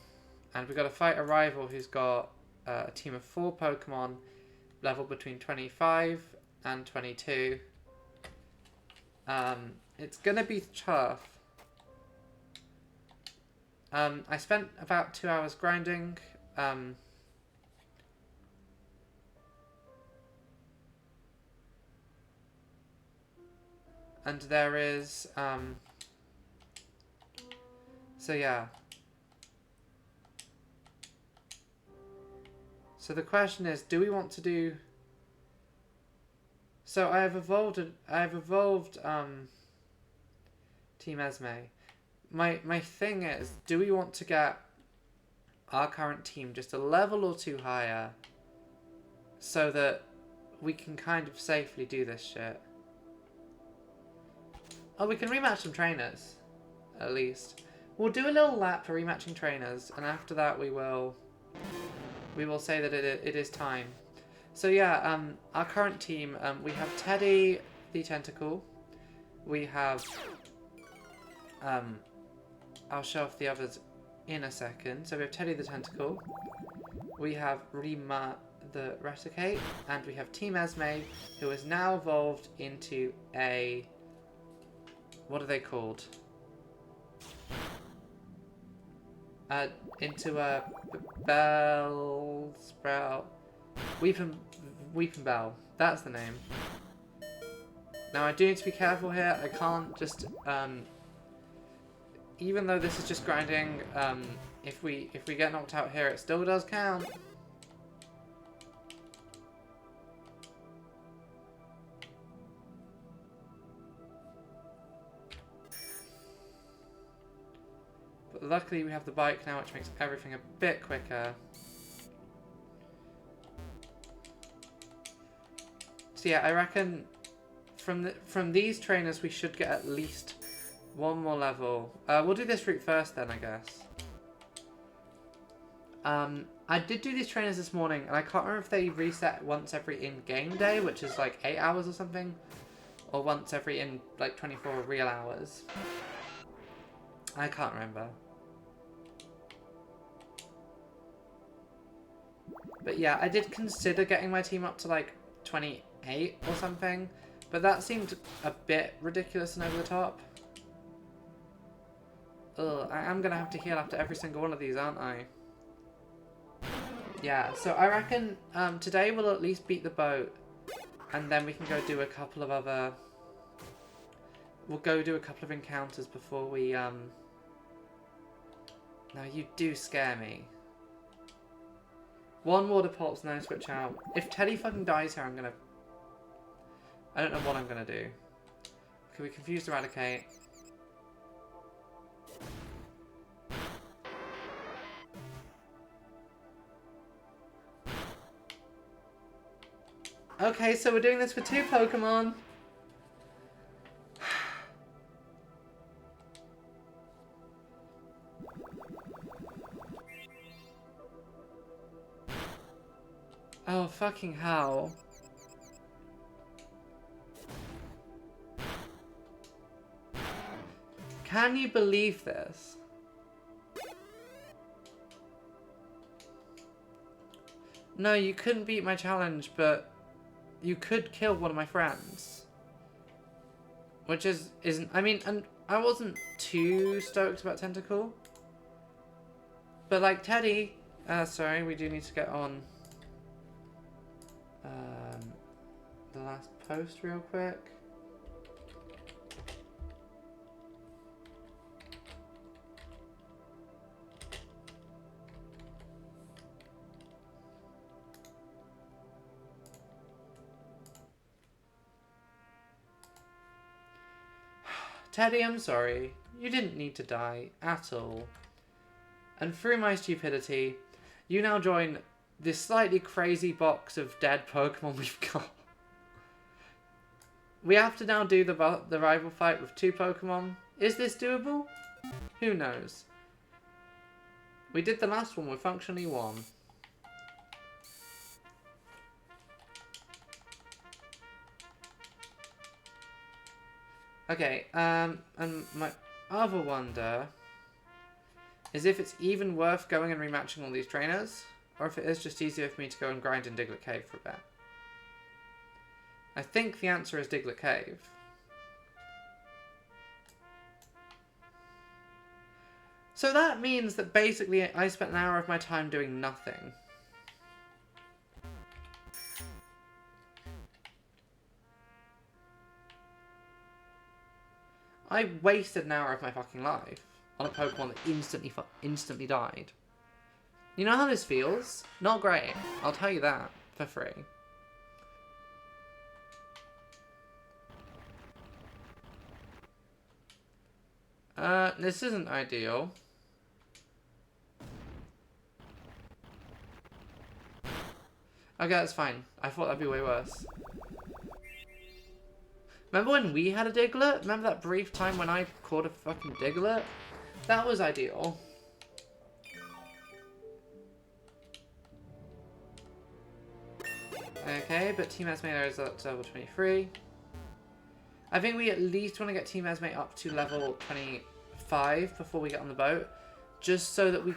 we've got to fight a rival who's got a team of 4 Pokemon level between 25 and 22. It's going to be tough. I spent about 2 hours grinding. And there is, so yeah. So the question is, do we want to do, so I have evolved Team Esme. My thing is, do we want to get our current team just a level or 2 higher so that we can kind of safely do this shit? Oh, we can rematch some trainers, at least. We'll do a little lap for rematching trainers, and after that we will say that it is time. So yeah, our current team, we have Teddy the Tentacle. We have, I'll show off the others in a second. So we have Teddy the Tentacle. We have Rima the Raticate, and we have Team Esme, who is now evolved into a, what are they called? Into a Bell Sprout. Weeping Bell. That's the name. Now I do need to be careful here. I can't just even though this is just grinding, if we get knocked out here, it still does count. But luckily we have the bike now, which makes everything a bit quicker. So yeah, I reckon from these trainers we should get at least 1 more level. We'll do this route first then, I guess. I did do these trainers this morning, and I can't remember if they reset once every in-game day, which is like 8 hours or something, or once every in like 24 real hours. I can't remember. But yeah, I did consider getting my team up to like 28 or something, but that seemed a bit ridiculous and over the top. Ugh, I am gonna have to heal after every single one of these, aren't I? Yeah, so I reckon today we'll at least beat the boat, and then we can go do a couple of other we'll go do a couple of encounters before we No, you do scare me. One water pops, no switch out. If Teddy fucking dies here, I'm gonna... I don't know what I'm gonna do. Can we confuse eradicate? Okay, so we're doing this for 2 Pokemon. Oh, fucking hell. Can you believe this? No, you couldn't beat my challenge, but you could kill one of my friends. Which isn't... I mean, and I wasn't too stoked about Tentacle. But like, Teddy... sorry, we do need to get on... the last post real quick. Teddy, I'm sorry. You didn't need to die at all. And through my stupidity, you now join this slightly crazy box of dead Pokemon we've got. We have to now do the rival fight with 2 Pokemon. Is this doable? Who knows? We did the last one with functionally 1. Okay, and my other wonder is if it's even worth going and rematching all these trainers, or if it is just easier for me to go and grind in Diglett Cave for a bit. I think the answer is Diglett Cave. So that means that basically I spent an hour of my time doing nothing. I wasted an hour of my fucking life on a Pokemon that instantly died. You know how this feels? Not great. I'll tell you that for free. This isn't ideal. Okay, that's fine. I thought that'd be way worse. Remember when we had a Diglett? Remember that brief time when I caught a fucking Diglett? That was ideal. Okay, but Team Esme is up to level 23. I think we at least want to get Team Esme up to level 25 before we get on the boat. Just so that we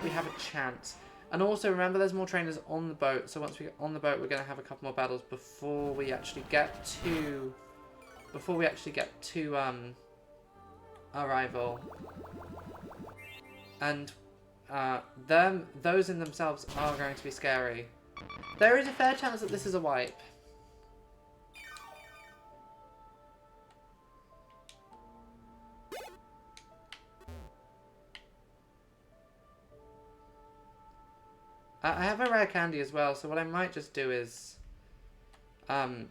have a chance. And also remember there's more trainers on the boat, so once we get on the boat we're going to have a couple more battles before we actually get to our rival. And those in themselves are going to be scary. There is a fair chance that this is a wipe. I have a rare candy as well, so what I might just do is... I'll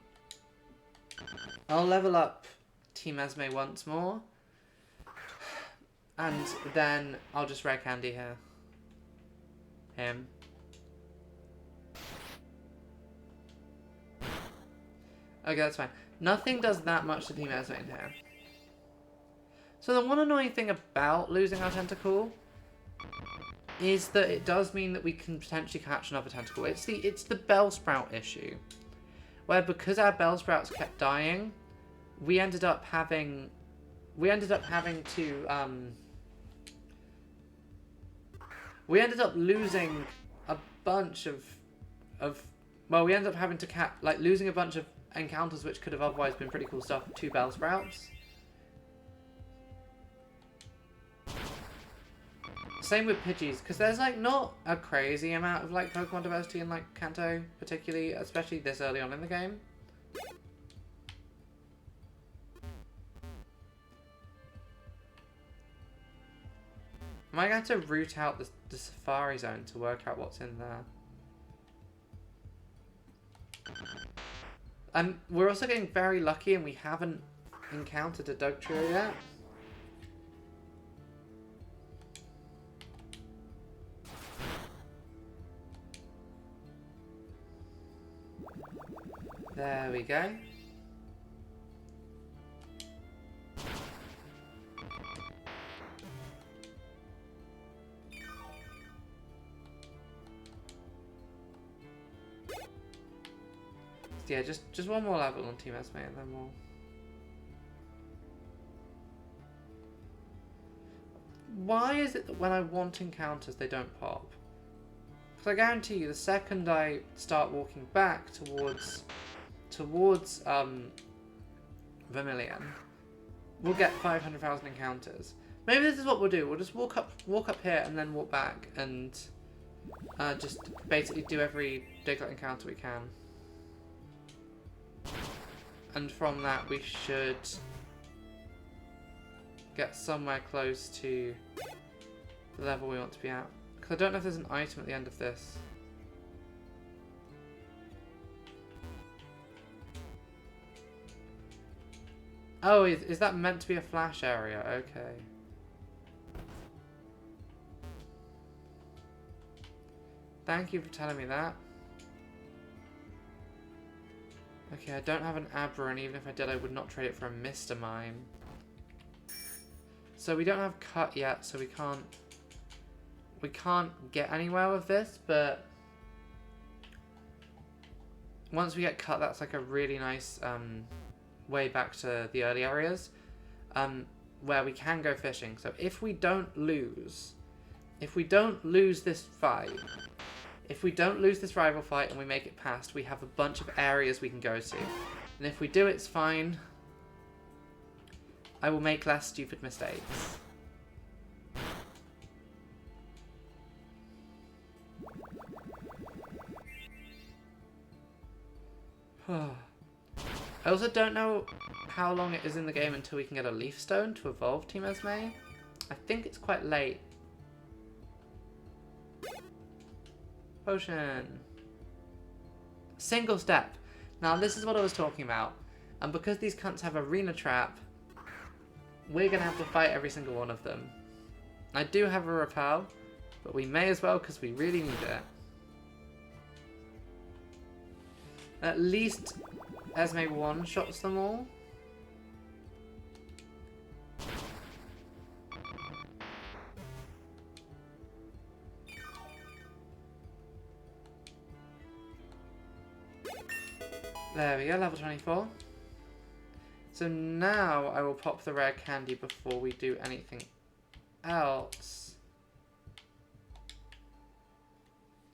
level up Team Esme once more. And then I'll just rare candy him. Okay, that's fine. Nothing does that much to Team Esme in here. So the one annoying thing about losing our Tentacle is that it does mean that we can potentially catch another Tentacle. It's the Bellsprout issue, where because our Bellsprouts kept dying, we ended up having losing a bunch of well, we ended up having to losing a bunch of encounters which could have otherwise been pretty cool stuff to Bellsprouts. Same with Pidgeys, because there's like not a crazy amount of like Pokemon diversity in like Kanto, particularly, especially this early on in the game. Am I going to root out the safari zone to work out what's in there? We're also getting very lucky and we haven't encountered a dog trio yet. There we go. Yeah, just one more level on Team Esme and then we'll... Why is it that when I want encounters they don't pop? Because I guarantee you the second I start walking back towards Vermilion, we'll get 500,000 encounters. Maybe this is what we'll do. We'll just walk up here and then walk back and just basically do every Diglett encounter we can. And from that we should get somewhere close to the level we want to be at. Because I don't know if there's an item at the end of this. Oh, is that meant to be a flash area? Okay. Thank you for telling me that. Okay, I don't have an Abra, and even if I did, I would not trade it for a Mr. Mime. So we don't have Cut yet, so we can't get anywhere with this, but once we get Cut, that's like a really nice way back to the early areas where we can go fishing. So if we don't lose this fight, if we don't lose this rival fight and we make it past, we have a bunch of areas we can go to. And if we do, it's fine. I will make less stupid mistakes. I also don't know how long it is in the game until we can get a Leaf Stone to evolve Team Esme. I think it's quite late. Potion. Single step. Now this is what I was talking about. And because these cunts have Arena Trap, we're going to have to fight every single one of them. I do have a Repel, but we may as well because we really need it. At least Esme one-shots them all. There we go, level 24. So now I will pop the rare candy before we do anything else.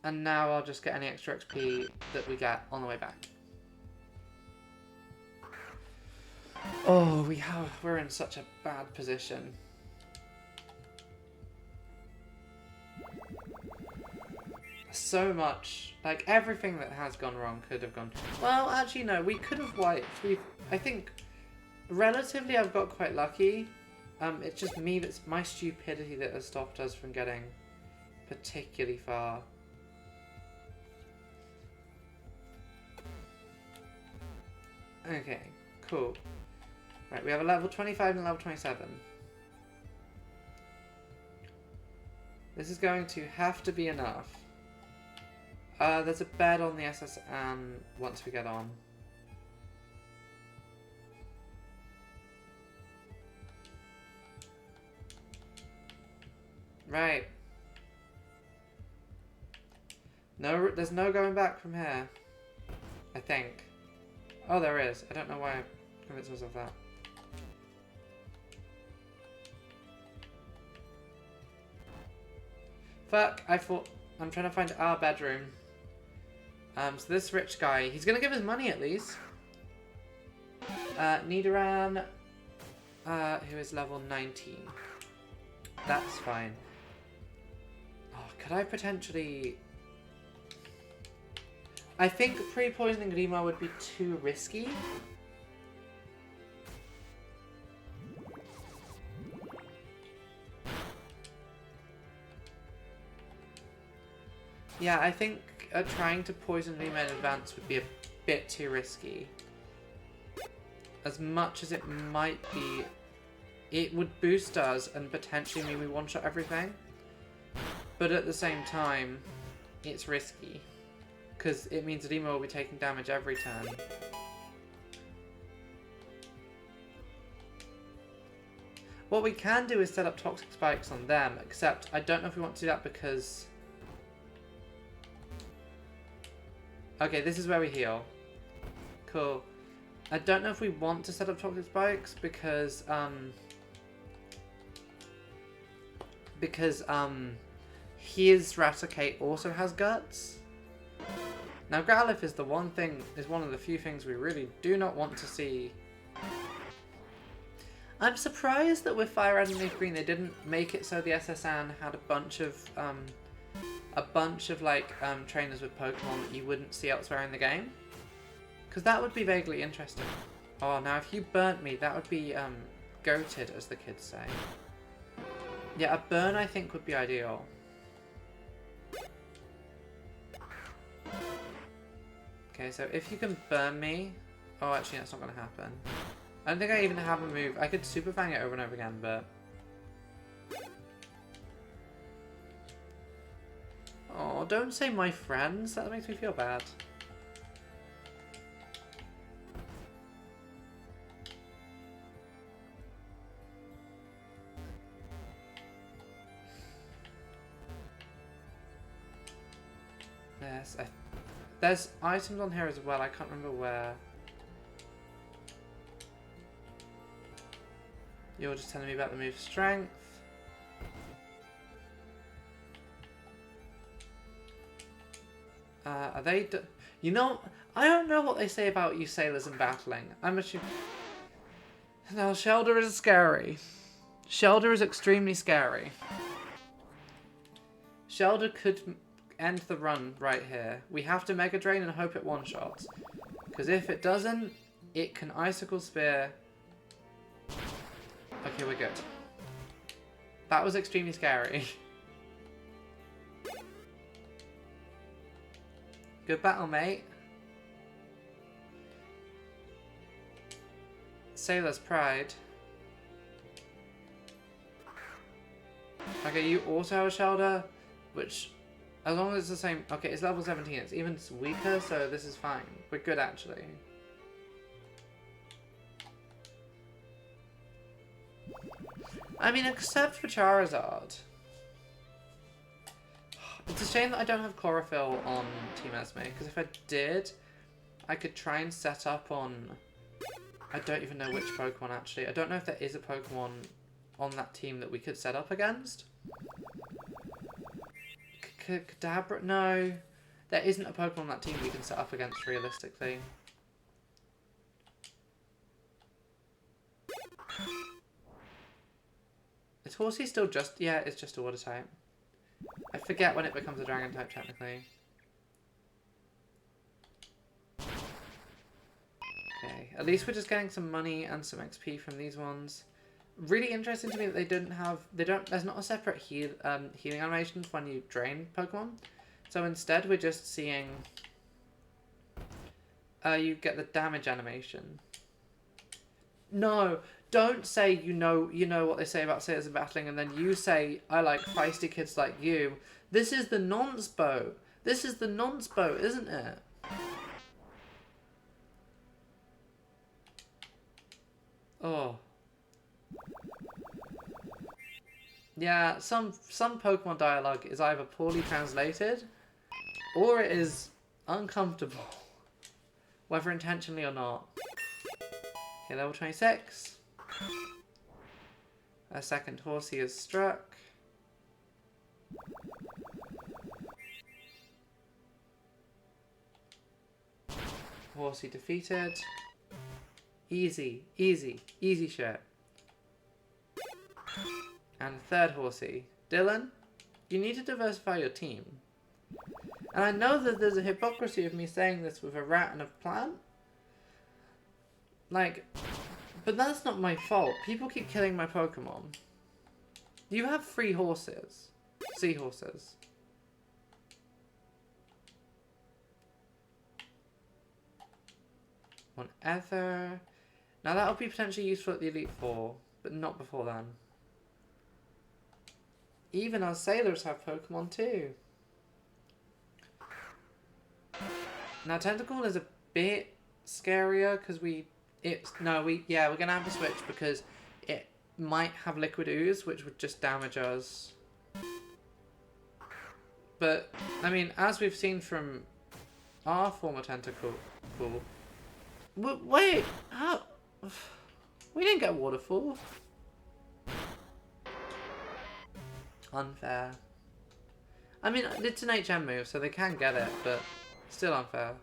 And now I'll just get any extra XP that we get on the way back. Oh, we're in such a bad position. So much, like everything that has gone wrong could have gone. Well, actually no, we could have wiped. I think relatively I've got quite lucky. It's just me, that's my stupidity that has stopped us from getting particularly far. Okay, cool. Right, we have a level 25 and a level 27. This is going to have to be enough. There's a bed on the SSN once we get on. Right. No, there's no going back from here. I think. Oh, there is. I don't know why I convinced myself that. Fuck, I'm trying to find our bedroom. So this rich guy, he's gonna give us money at least. Nidoran, who is level 19. That's fine. Oh, could I potentially... I think pre-poisoning Rima would be too risky. Yeah, I think trying to poison Lima in advance would be a bit too risky. As much as it might be, it would boost us and potentially mean we one-shot everything. But at the same time, it's risky. Because it means Lima will be taking damage every turn. What we can do is set up toxic spikes on them, except I don't know if we want to do that because... Okay, this is where we heal. Cool. I don't know if we want to set up toxic spikes because his Raticate also has guts. Now Growlithe is one of the few things we really do not want to see. I'm surprised that with Fire Red and Leaf Green they didn't make it so the SSN had a bunch of trainers with Pokemon that you wouldn't see elsewhere in the game. Because that would be vaguely interesting. Oh, now if you burnt me, that would be goated, as the kids say. Yeah, a burn I think would be ideal. Okay, so if you can burn me... Oh, actually that's not going to happen. I don't think I even have a move. I could Super Fang it over and over again, but... Oh, don't say my friends. That makes me feel bad. There's items on here as well. I can't remember where. You're just telling me about the move strength. Are they... You know, I don't know what they say about you sailors in battling. I'm assuming... No, Shelder is scary. Shelder is extremely scary. Shelder could end the run right here. We have to Mega Drain and hope it one-shots. Because if it doesn't, it can Icicle Spear. Okay, we're good. That was extremely scary. Good battle, mate. Sailor's Pride. Okay, you also have a Shelder, which, as long as it's the same... Okay, it's level 17. It's even weaker, so this is fine. We're good, actually. I mean, except for Charizard. It's a shame that I don't have Chlorophyll on Team Esme, because if I did, I could try and set up on... I don't even know which Pokemon, actually. I don't know if there is a Pokemon on that team that we could set up against. Kadabra? No. There isn't a Pokemon on that team we can set up against, realistically. Is Horsey still just... Yeah, it's just a water type. I forget when it becomes a dragon type, technically. Okay, at least we're just getting some money and some XP from these ones. Really interesting to me that they didn't have... There's not a separate healing animation for when you drain Pokemon. So instead we're just seeing... you get the damage animation. No! Don't say you know what they say about sailors in battling and then you say, I like feisty kids like you. This is the nonce boat. This is the nonce boat, isn't it? Oh. Yeah, some Pokemon dialogue is either poorly translated or it is uncomfortable. Whether intentionally or not. Okay, level 26. A second Horsey is struck. Horsey defeated. Easy, easy, easy shit. And a third Horsey. Dylan, you need to diversify your team. And I know that there's a hypocrisy of me saying this with a rat and a plant. Like... But that's not my fault. People keep killing my Pokemon. You have 3 horses. Seahorses. One Ether. Now that'll be potentially useful at the Elite Four, but not before then. Even our sailors have Pokemon too. Now Tentacle is a bit scarier because we're gonna have to switch because it might have Liquid Ooze, which would just damage us. But I mean, as we've seen from our former Tentacle, wait, how? We didn't get Waterfall. Unfair. I mean, it's an HM move, so they can get it, but still unfair.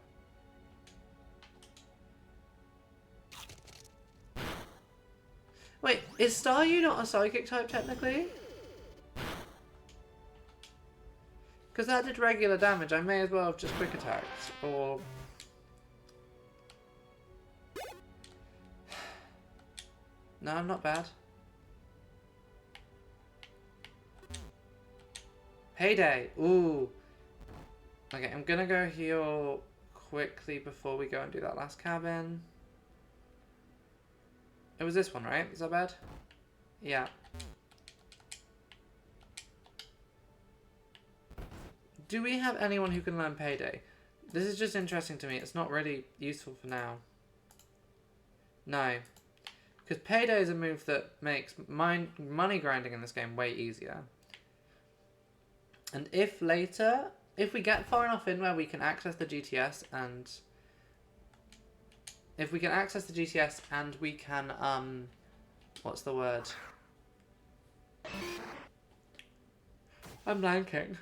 Wait, is Staryu not a Psychic type technically? Because that did regular damage, I may as well have just Quick Attacked, or... No, I'm not bad. Payday! Ooh! Okay, I'm gonna go heal quickly before we go and do that last cabin. It was this one, right? Is that bad? Yeah. Do we have anyone who can learn Payday? This is just interesting to me. It's not really useful for now. No. Because Payday is a move that makes money grinding in this game way easier. And if later, if we get far enough in where we can access the GTS and... If we can access the GTS and we can, what's the word? I'm blanking.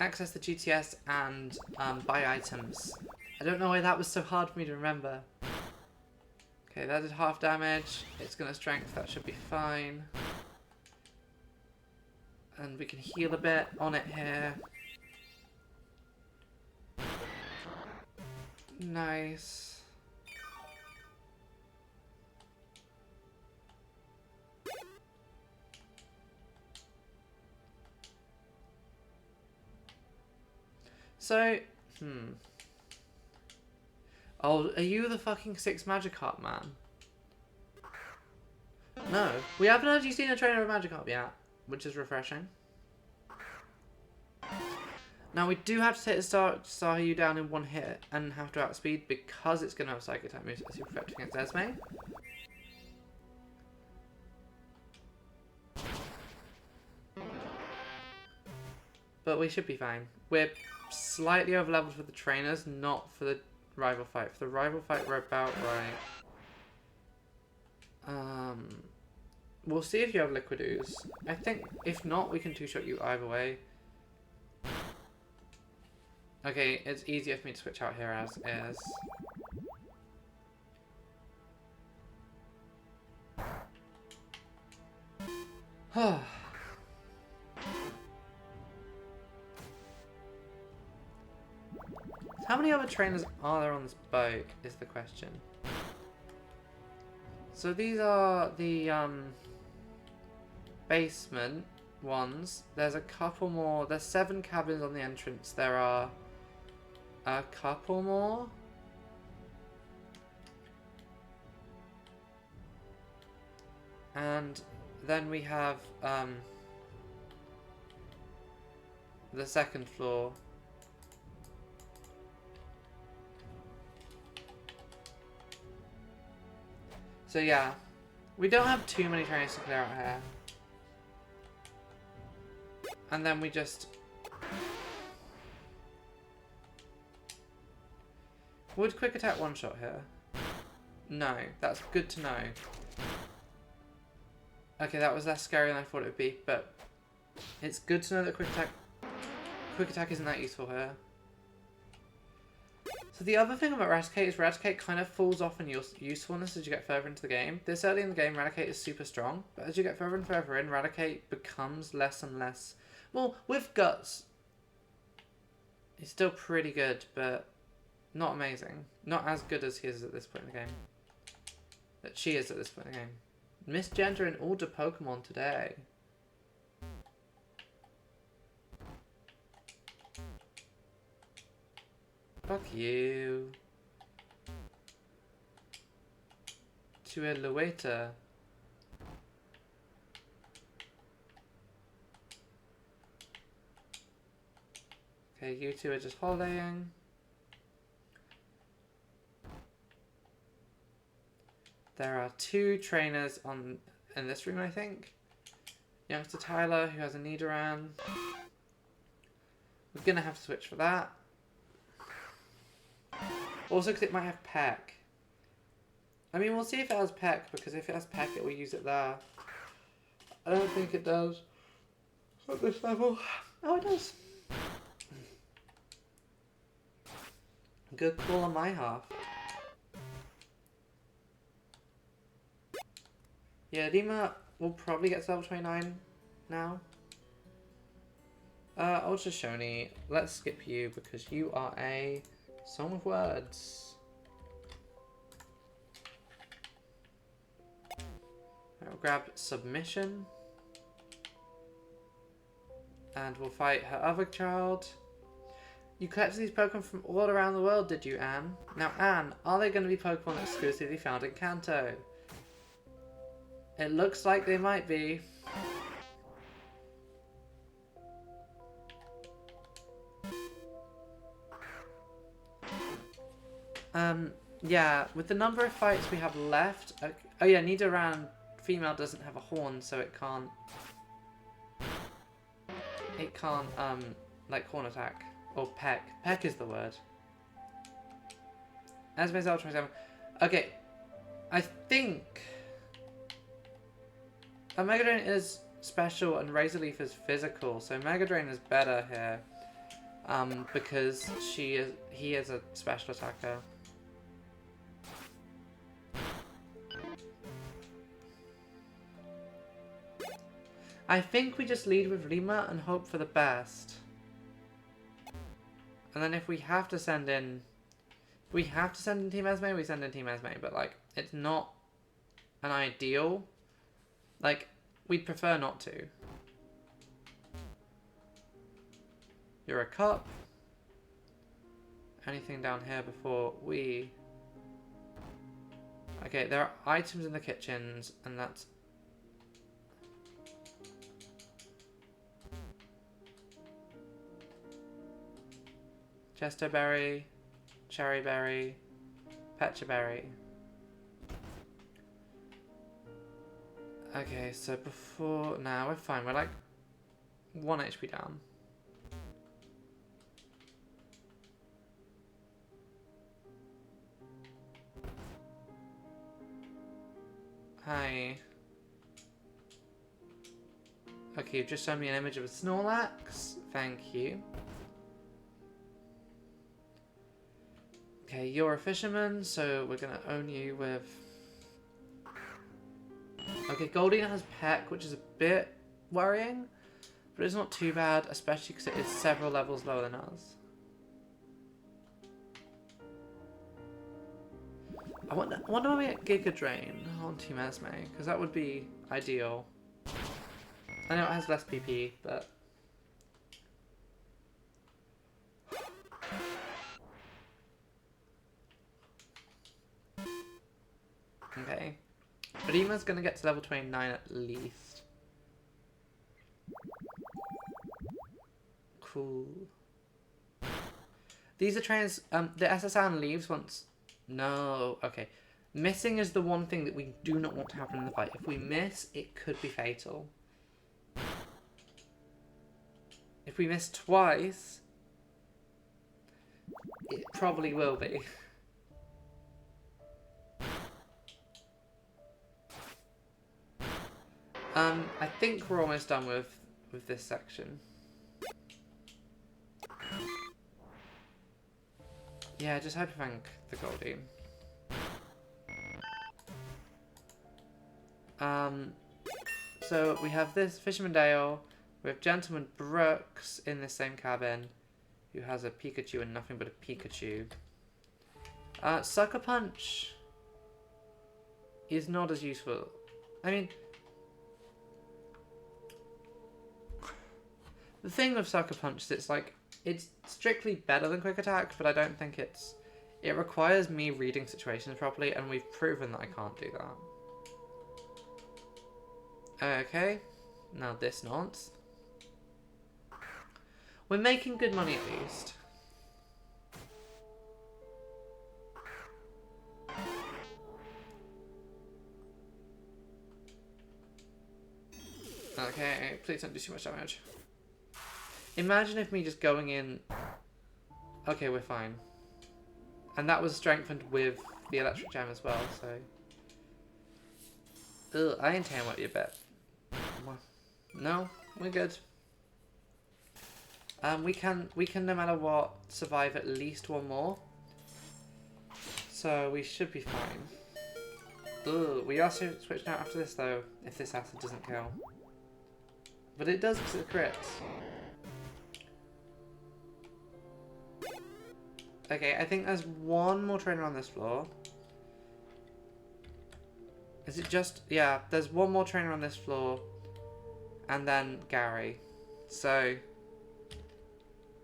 Access the GTS and buy items. I don't know why that was so hard for me to remember. Okay, that did half damage. It's gonna strength, that should be fine. And we can heal a bit on it here. Nice. So, Oh, are you the fucking 6 Magikarp man? No. We haven't actually seen a trainer of Magikarp yet, which is refreshing. Now we do have to take the Staryu down in one hit and have to outspeed because it's going to have Psychic type moves as Super Effective against Esme. But we should be fine. We're slightly over leveled for the trainers, not for the rival fight. For the rival fight, we're about right. We'll see if you have Liquid Ooze. I think if not, we can two-shot you either way. Okay, it's easier for me to switch out here as is. How many other trainers are there on this boat is the question. So these are the basement ones. There's a couple more. There's 7 cabins on the entrance. There are a couple more. And then we have the second floor. So yeah, we don't have too many trainers to clear out here. And then we just... Would Quick Attack one-shot here? No, that's good to know. Okay, that was less scary than I thought it would be, but it's good to know that Quick Attack isn't that useful here. So the other thing about Raticate is Raticate kind of falls off in usefulness as you get further into the game. This early in the game, Raticate is super strong, but as you get further and further in, Raticate becomes less and less... Well, with Guts, he's still pretty good, but not amazing. Not as good as he is at this point in the game. That she is at this point in the game. Misgender in all the Pokemon today. Fuck you. Tu es le waiter. Okay, you two are just holidaying. There are 2 trainers in this room, I think. Youngster Tyler, who has a Nidoran. We're gonna have to switch for that. Also, because it might have Peck. I mean, we'll see if it has Peck, because if it has Peck, it will use it there. I don't think it does at this level. Oh, it does. Good call on my half. Yeah, Dima will probably get to level 29 now. Ultra Shoni, let's skip you because you are a song of words. I'll grab submission. And we'll fight her other child. You collected these Pokemon from all around the world, did you, Anne? Now, Anne, are they going to be Pokemon exclusively found in Kanto? It looks like they might be. Yeah, with the number of fights we have left... oh yeah, Nidoran female doesn't have a horn, so it can't... It can't, like, horn attack. Or peck. Peck is the word. As Ultra 27. Okay, I think... Mega Drain is special and Razor Leaf is physical, so Mega Drain is better here. Because he is a special attacker. I think we just lead with Lima and hope for the best. And then if we have to send in... Team Esme, we send in Team Esme. But, like, it's not an ideal. Like, we'd prefer not to. You're a cup. Anything down here before we... Okay, there are items in the kitchens, and that's... Chesterberry, Cherryberry, Petraberry. Okay, so before... Nah, we're fine. We're like 1 HP down. Hi. Okay, you've just shown me an image of a Snorlax. Thank you. Okay, you're a fisherman, so we're gonna own you with... Okay, Goldeen has Peck, which is a bit worrying, but it's not too bad, especially because it is several levels lower than us. I wonder when we get Giga Drain on Team Esme, because that would be ideal. I know it has less PP, but... Okay. Rima's gonna get to level 29 at least. Cool. These are trainers, the SSN leaves once... No, okay. Missing is the one thing that we do not want to happen in the fight. If we miss, it could be fatal. If we miss twice, it probably will be. I think we're almost done with this section. Yeah, just Hyper Fang the Goldeen. So we have this Fisherman Dale, we have Gentleman Brooks in the same cabin, who has a Pikachu and nothing but a Pikachu. Sucker Punch is not as useful. I mean, the thing with Sucker Punch is it's like It's strictly better than quick attack, but I don't think it's... It requires me reading situations properly, and we've proven that I can't do that. Okay. Now this nonce. We're making good money at least. Okay, please don't do too much damage. Imagine if me just going in... Okay, we're fine. And that was strengthened with the electric gem as well, so... Ugh, I intend might be a bit. No, we're good. We can no matter what survive at least one more. So we should be fine. Ugh, we also switch out after this though, if this acid doesn't kill. But it does because it crits. Okay, I think there's one more trainer on this floor. Is it just... Yeah, there's one more trainer on this floor. And then Gary. So...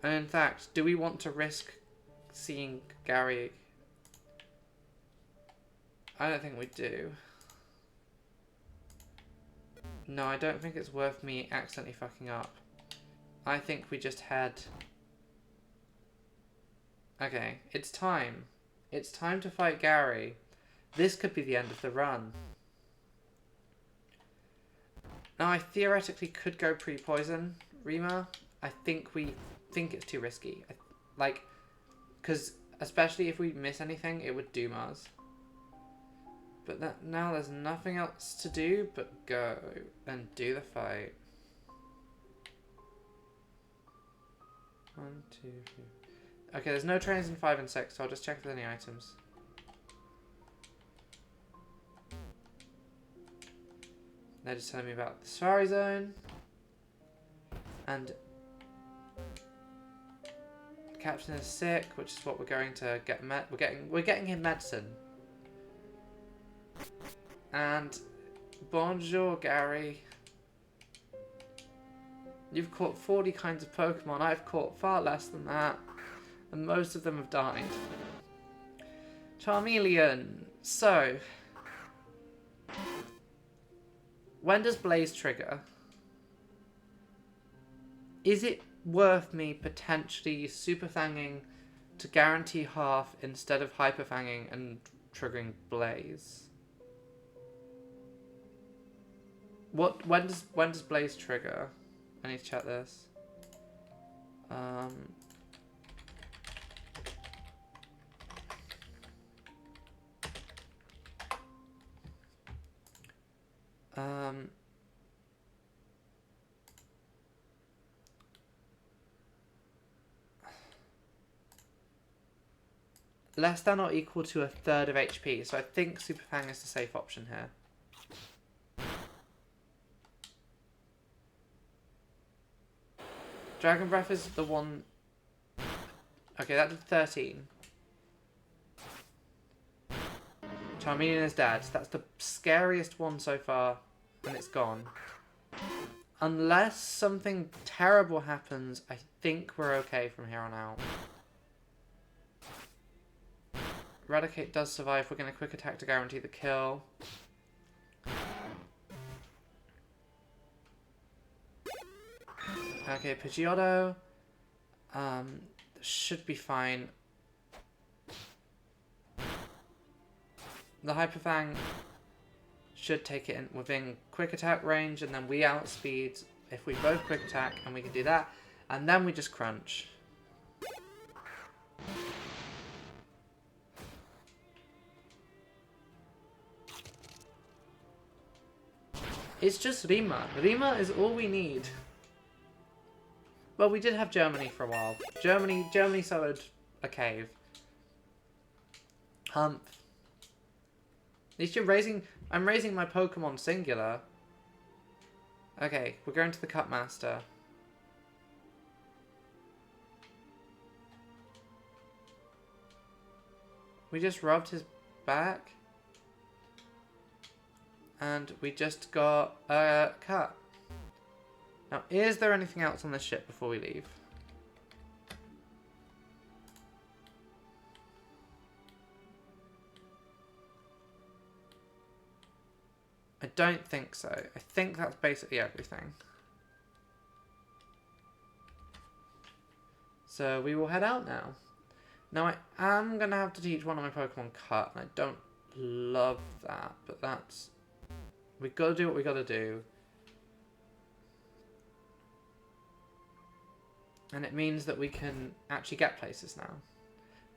And in fact, do we want to risk seeing Gary? I don't think we do. No, I don't think it's worth me accidentally fucking up. I think we just head... Okay, it's time. It's time to fight Gary. This could be the end of the run. Now, I theoretically could go pre-poison Rima. I think it's too risky. Like, because especially if we miss anything, it would doom us. But now there's nothing else to do but go and do the fight. 1, 2, 3. Okay, there's no trainers in 5 and 6, so I'll just check if there's any items. They're just telling me about the Safari Zone. And the captain is sick, which is what we're going to get. We're getting him medicine. And bonjour, Gary. You've caught 40 kinds of Pokemon. I've caught far less than that. And most of them have died. Charmeleon. So, when does Blaze trigger? Is it worth me potentially Super Fanging to guarantee half instead of Hyper Fanging and triggering Blaze? When does Blaze trigger? I need to check this. Less than or equal to a third of HP, so I think Super Fang is the safe option here. Dragon Breath is the one... Okay, that did 13. Charmeleon is dead. That's the scariest one so far, and it's gone. Unless something terrible happens, I think we're okay from here on out. Eradicate does survive. We're going to quick attack to guarantee the kill. Okay, Pidgeotto. Should be fine. The Hyper Fang should take it in within quick attack range, and then we outspeed if we both quick attack, and we can do that. And then we just crunch. It's just Rima. Rima is all we need. Well, we did have Germany for a while. Germany soloed a cave. Humph. At least I'm raising my Pokemon singular. Okay, we're going to the Cup Master. We just rubbed his back. And we just got a cut. Now, is there anything else on this ship before we leave? I don't think so. I think that's basically everything. So we will head out now. Now I am going to have to teach one of my Pokemon Cut, and I don't love that, but that's... we got to do what we got to do. And it means that we can actually get places now.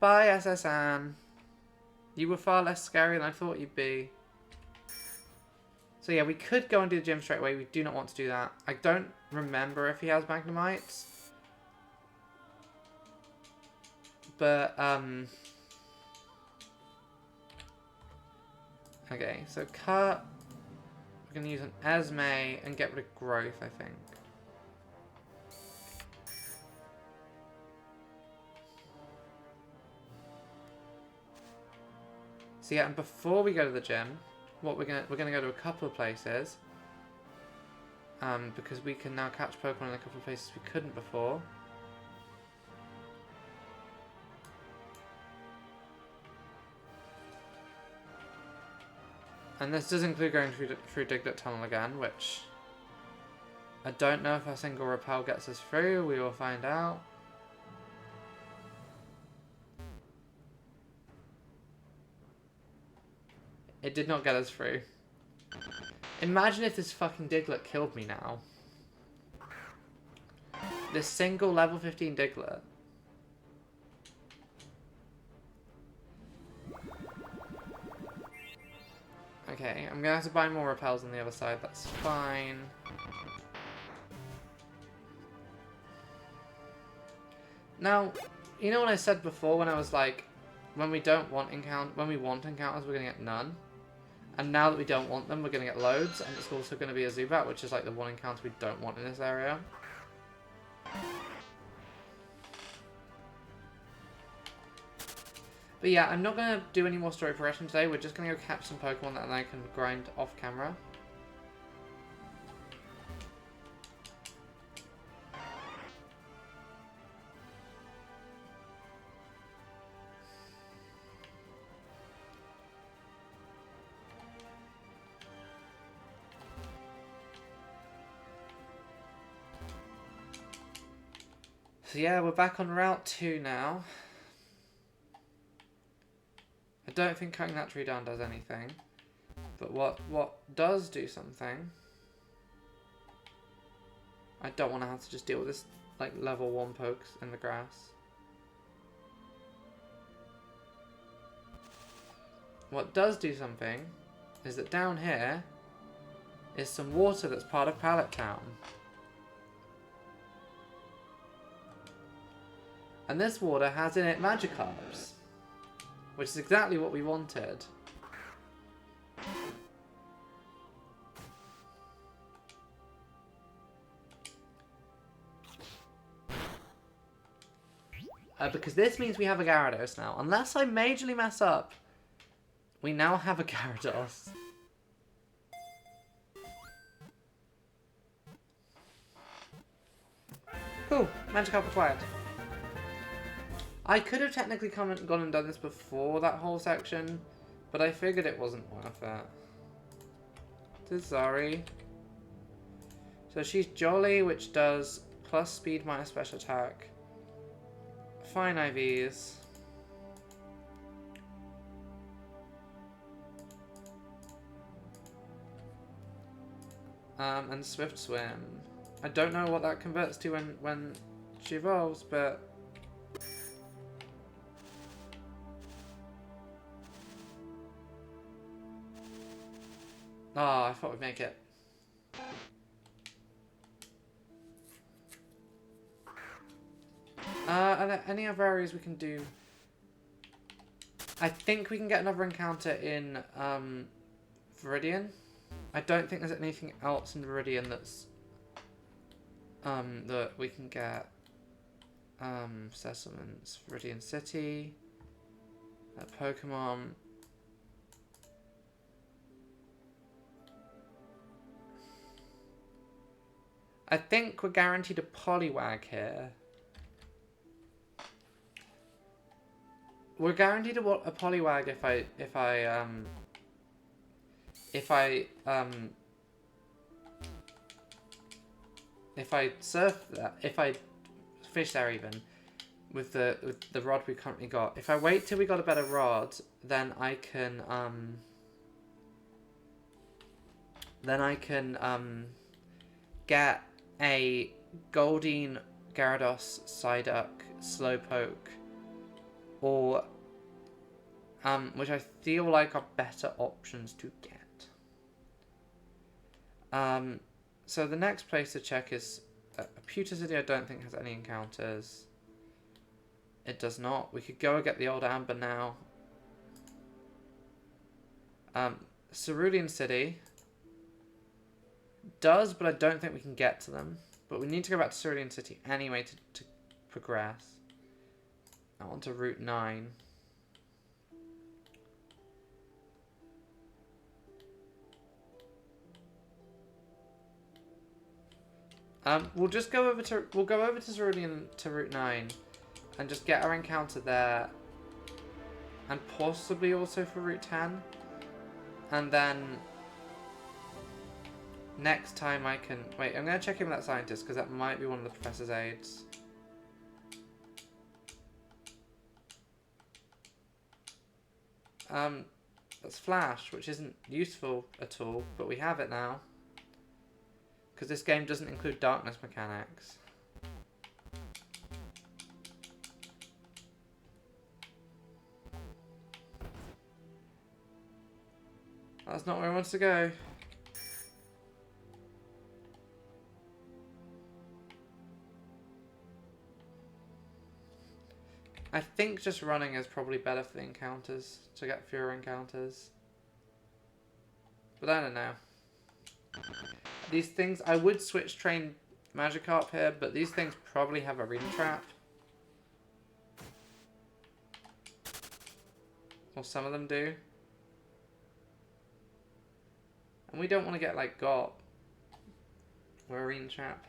Bye, SSN. You were far less scary than I thought you'd be. So yeah, we could go and do the gym straight away. We do not want to do that. I don't remember if he has Magnemites. But, okay, so cut. We're going to use an Esme and get rid of growth, I think. So yeah, and before we go to the gym, what we're gonna go to a couple of places. Because we can now catch Pokemon in a couple of places we couldn't before. And this does include going through Diglett Tunnel again, which I don't know if a single repel gets us through. We will find out. It did not get us through. Imagine if this fucking Diglett killed me now. This single level 15 Diglett. Okay, I'm gonna have to buy more repels on the other side, that's fine. Now, you know what I said before when I was like, when we want encounters, we're gonna get none. And now that we don't want them, we're gonna get loads, and it's also gonna be a Zubat, which is like the one encounter we don't want in this area. But yeah, I'm not going to do any more story progression today. We're just going to go catch some Pokemon that I can grind off camera. So yeah, we're back on Route 2 now. I don't think cutting that tree down does anything. But what does do something... I don't want to have to just deal with this, like, level 1 pokes in the grass. What does do something is that down here is some water that's part of Pallet Town. And this water has in it Magikarps, which is exactly what we wanted. Because this means we have a Gyarados now. Unless I majorly mess up, we now have a Gyarados. Cool, Magikarp acquired. I could have technically gone and done this before that whole section, but I figured it wasn't worth it. Sorry. So she's Jolly, which does plus speed minus special attack. Fine IVs. And Swift Swim. I don't know what that converts to when she evolves, but... Oh, I thought we'd make it. Are there any other areas we can do? I think we can get another encounter in Viridian. I don't think there's anything else in Viridian that's that we can get. Settlements, Viridian City, Pokemon. I think we're guaranteed a Poliwag here. We're guaranteed a Poliwag if I surf that, if I fish there even with the rod we currently got, if I wait till we got a better rod, then I can get a Goldene Gyarados Psyduck Slowpoke, or which I feel like are better options to get. So the next place to check is Pewter City. I don't think has any encounters. It does not. We could go and get the old Amber now. Cerulean City does, but I don't think we can get to them. But we need to go back to Cerulean City anyway to progress. I want to Route 9. We'll just go over to Cerulean to Route 9 and just get our encounter there, and possibly also for Route 10, and then next time I can wait. I'm gonna check in with that scientist because that might be one of the professor's aides. That's Flash, which isn't useful at all, but we have it now. Because this game doesn't include darkness mechanics. That's not where I want to go. I think just running is probably better for the encounters, to get fewer encounters. But I don't know. These things, I would switch train Magikarp here, but these things probably have Arena Trap. Or some of them do. And we don't want to get like got. We're Arena Trap.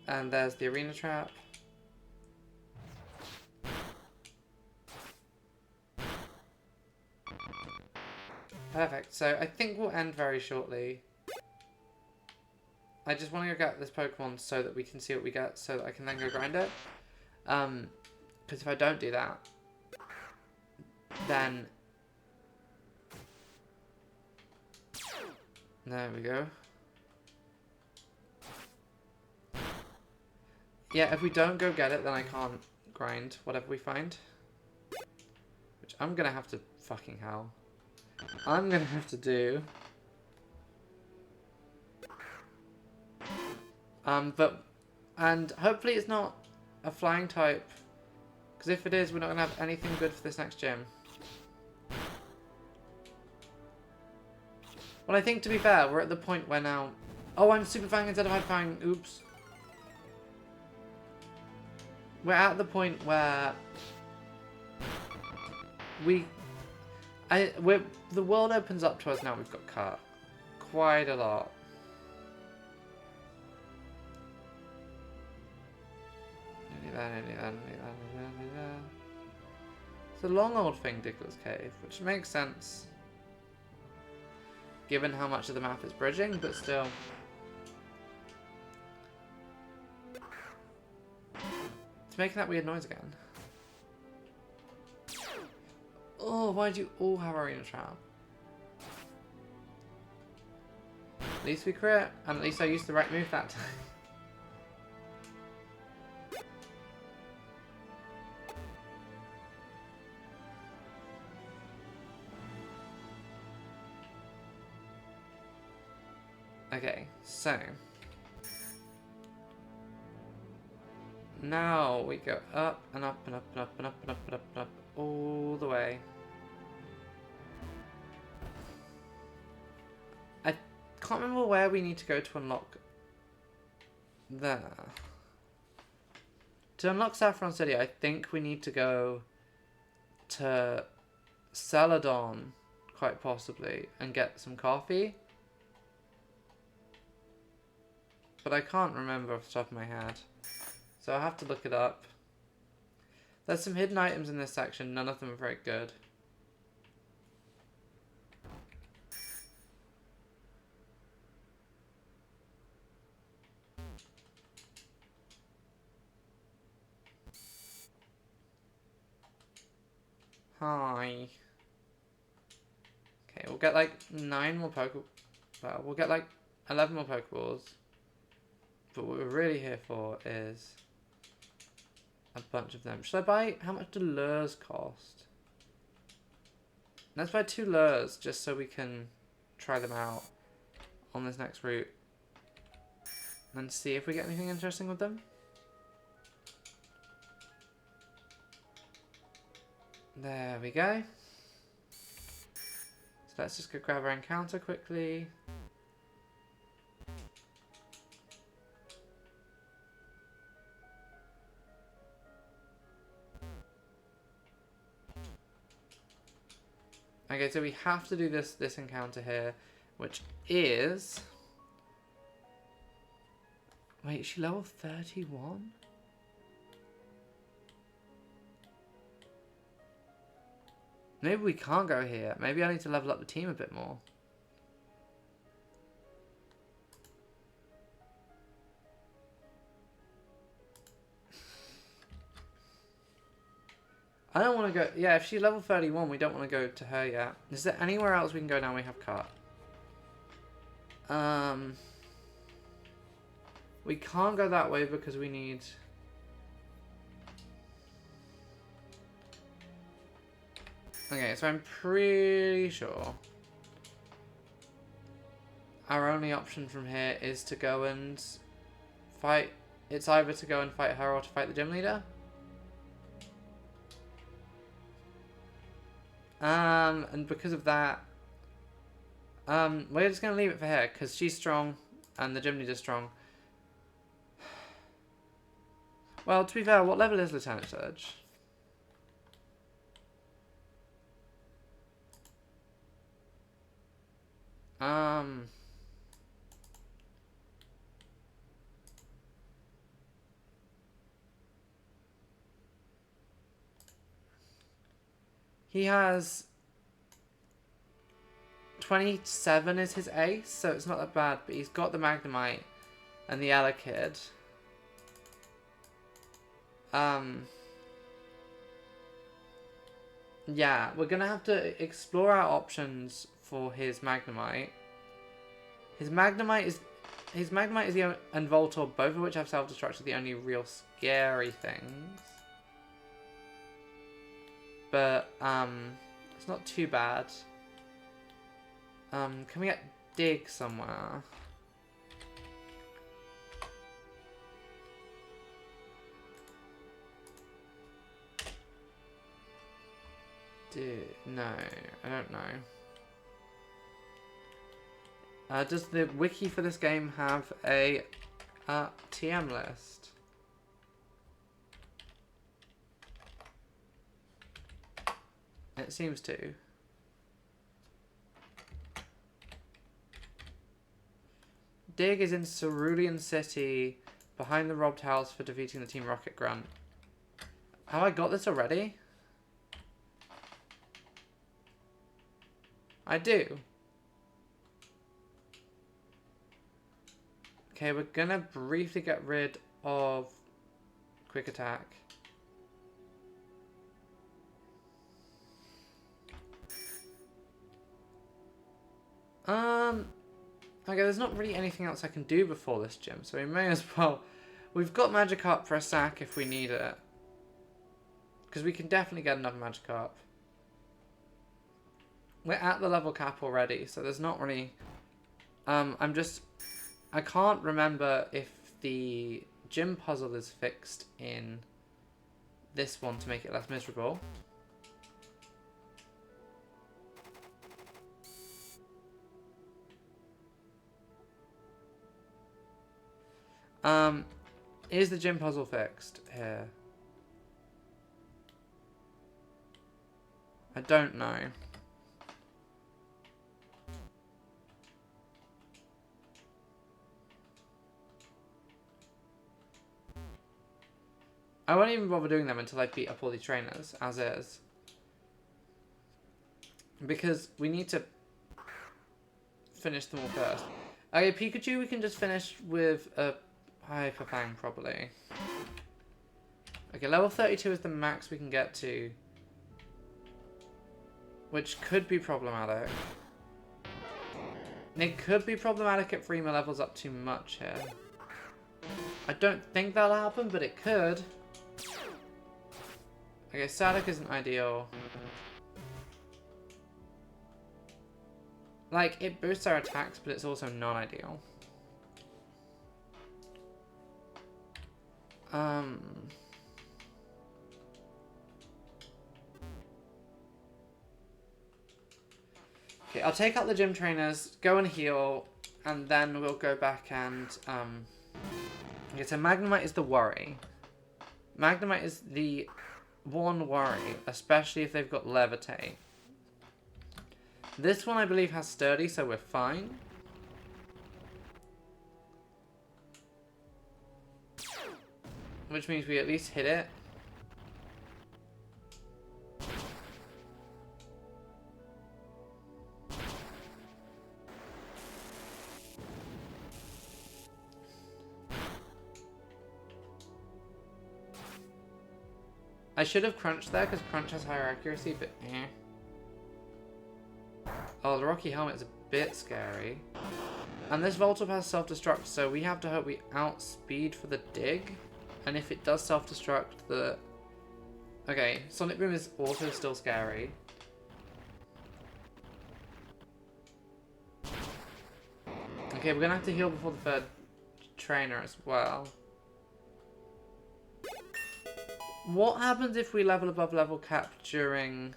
And there's the Arena Trap. Perfect. So I think we'll end very shortly. I just want to go get this Pokemon so that we can see what we get, so that I can then go grind it. Because if I don't do that, then... There we go. Yeah, if we don't go get it, then I can't grind whatever we find. Which I'm gonna have to... Fucking hell. I'm gonna have to do... And hopefully it's not a flying type. Because if it is, we're not gonna have anything good for this next gym. Well, I think to be fair, we're at the point where now... Oh, I'm Super Fang instead of Hyper Fang. Oops. We're at the point where... the world opens up to us now. We've got cut quite a lot. It's a long old thing, Diggler's Cave, which makes sense given how much of the map is bridging, but still. It's making that weird noise again. Oh, why do you all have Arena Trap? At least we crit, and at least I used the right move that time. Okay, so... Now we go up and up and up and up and up and up and up and up all the way. I can't remember where we need to go to unlock there. To unlock Saffron City, I think we need to go to Celadon, quite possibly, and get some coffee. But I can't remember off the top of my head. so I'll have to look it up. There's some hidden items in this section, none of them are very good. Hi. Okay, we'll get like 9 more well, we'll get like 11 more Pokeballs. But what we're really here for is a bunch of them. Should I buy, how much do lures cost? Let's buy 2 lures just so we can try them out on this next route. And see if we get anything interesting with them. There we go. So let's just go grab our encounter quickly. Okay, so we have to do this encounter here, which is... Wait, is she level 31? Maybe we can't go here. Maybe I need to level up the team a bit more. I don't want to go... Yeah, if she's level 31, we don't want to go to her yet. Is there anywhere else we can go now we have cut? We can't go that way because we need... Okay, so I'm pretty sure our only option from here is to go and fight... It's either to go and fight her or to fight the gym leader. And because of that, we're just going to leave it for her because she's strong and the gym leader's strong. Well, to be fair, what level is Lieutenant Surge? He has 27 is his ace, so it's not that bad, but he's got the Magnemite and the Elekid. Yeah, we're gonna have to explore our options for his Magnemite. His Magnemite is the and Voltorb, both of which have self-destruct, are the only real scary things. But it's not too bad. Can we get Dig somewhere? No, I don't know. Does the wiki for this game have a TM list? It seems to. Dig is in Cerulean City, behind the robbed house for defeating the Team Rocket grunt. Have I got this already? I do. Okay, we're gonna briefly get rid of Quick Attack. Okay, there's not really anything else I can do before this gym, so we may as well... We've got Magikarp for a sack if we need it. Because we can definitely get another Magikarp. We're at the level cap already, so there's not really... I can't remember if the gym puzzle is fixed in this one to make it less miserable. Is the gym puzzle fixed here? I don't know. I won't even bother doing them until I beat up all these trainers, as is. Because we need to finish them all first. Okay, Pikachu we can just finish with a Hyper Fang, probably. Okay, level 32 is the max we can get to. Which could be problematic. It could be problematic if Rima levels up too much here. I don't think that'll happen, but it could. Okay, Static isn't ideal. Like, it boosts our attacks, but it's also non-ideal. Okay, I'll take out the gym trainers, go and heal, and then we'll go back and, okay, so Magnemite is the worry. Magnemite is the one worry, especially if they've got Levitate. This one I believe has Sturdy, so we're fine. Which means we at least hit it. I should have crunched there because crunch has higher accuracy, but eh. Oh, the Rocky Helmet is a bit scary. And this Voltorb has self-destruct, so we have to hope we outspeed for the dig. And if it does self-destruct, the... Okay, Sonic Boom is also still scary. Okay, we're gonna have to heal before the third trainer as well. What happens if we level above level cap during...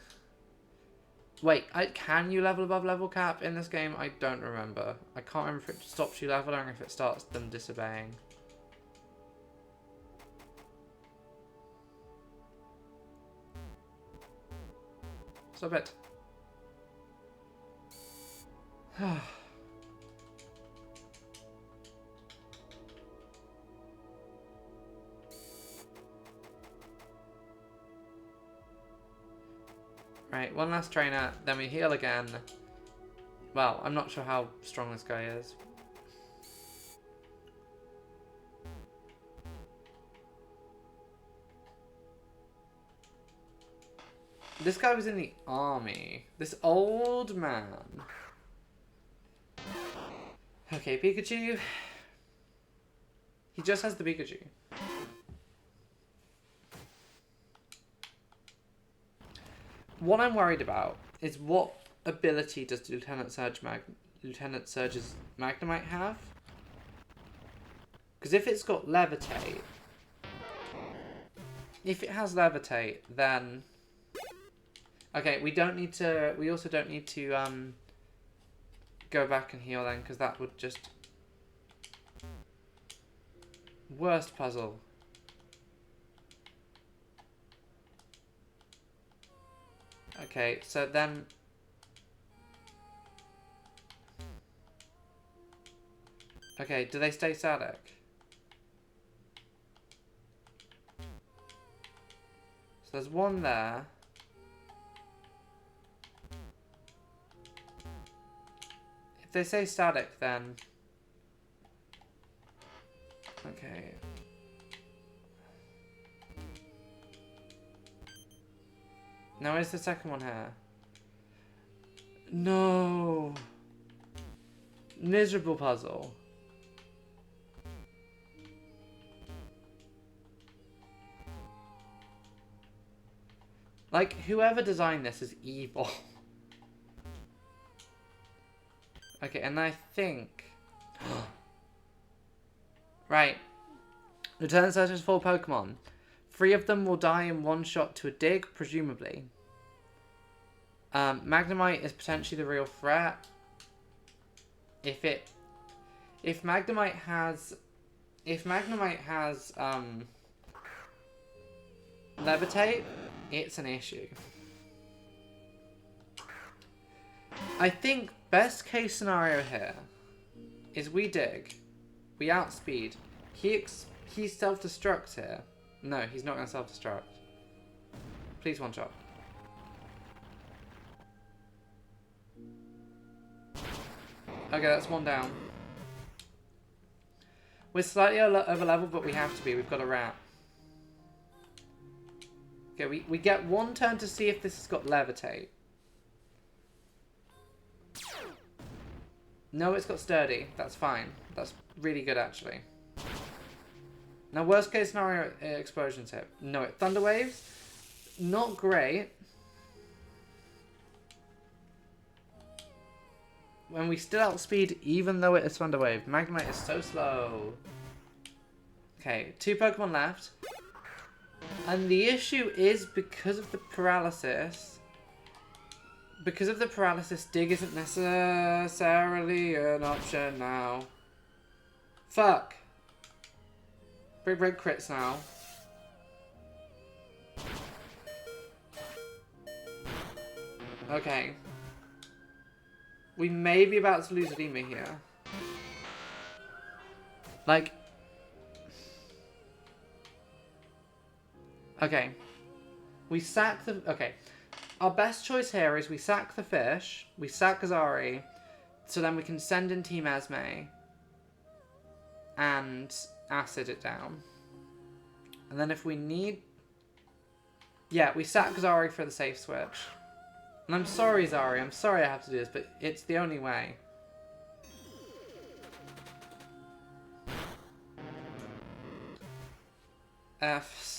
Wait, can you level above level cap in this game? I don't remember. I can't remember if it stops you leveling or if it starts them disobeying. Stop it. Right, one last trainer, then we heal again. Well, I'm not sure how strong this guy is. This guy was in the army. This old man. Okay, Pikachu. He just has the Pikachu. What I'm worried about is what ability does Lieutenant Surge's Magnemite have? Because if it's got Levitate, if it has Levitate, then okay, we also don't need to go back and heal then, because that would just worst puzzle. Okay, so then... Okay, do they stay static? So there's one there. If they stay static, then... Okay... Now, where's the second one here? No! Miserable puzzle. Like, whoever designed this is evil. Okay, and I think... Right. Return searches 4 Pokemon. 3 of them will die in one shot to a dig, presumably. Magnemite is potentially the real threat. If Magnemite has Levitate, it's an issue. I think best case scenario here is we dig, we outspeed, he self-destructs here. No, he's not going to self-destruct. Please one shot. Okay, that's one down. We're slightly over level, but we have to be. We've got a rat. Okay, we get one turn to see if this has got levitate. No, it's got sturdy. That's fine. That's really good, actually. Now, worst case scenario, explosion tip. No, thunder waves. Not great. When we still outspeed, even though it is thunder wave. Magnemite is so slow. Okay, 2 Pokemon left. And the issue is because of the paralysis. Because of the paralysis, dig isn't necessarily an option now. Fuck. Big red crits now. Okay. We may be about to lose Rima here. Like... Okay. We sack the... Okay. Our best choice here is we sack the fish, we sack Azari, so then we can send in Team Esme and acid it down. And then if we need... Yeah, we sack Azari for the safe switch. And I'm sorry, Zari, I'm sorry I have to do this, but it's the only way. F's.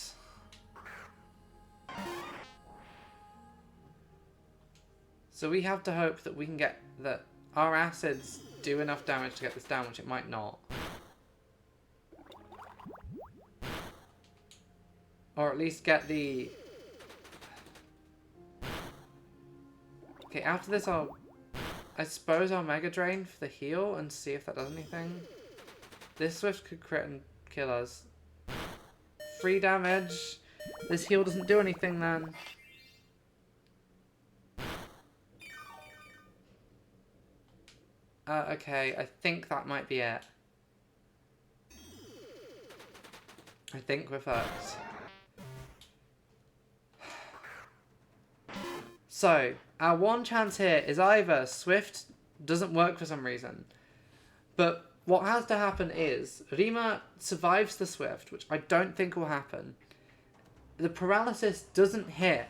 So we have to hope that we can get that our acids do enough damage to get this down, which it might not. Or at least get the... Okay, after this I suppose I'll Mega Drain for the heal and see if that does anything. This Swift could crit and kill us. 3 damage. This heal doesn't do anything then. Okay, I think that might be it. I think we're fucked. So, our one chance here is either Swift doesn't work for some reason. But what has to happen is Rima survives the Swift, which I don't think will happen. The paralysis doesn't hit.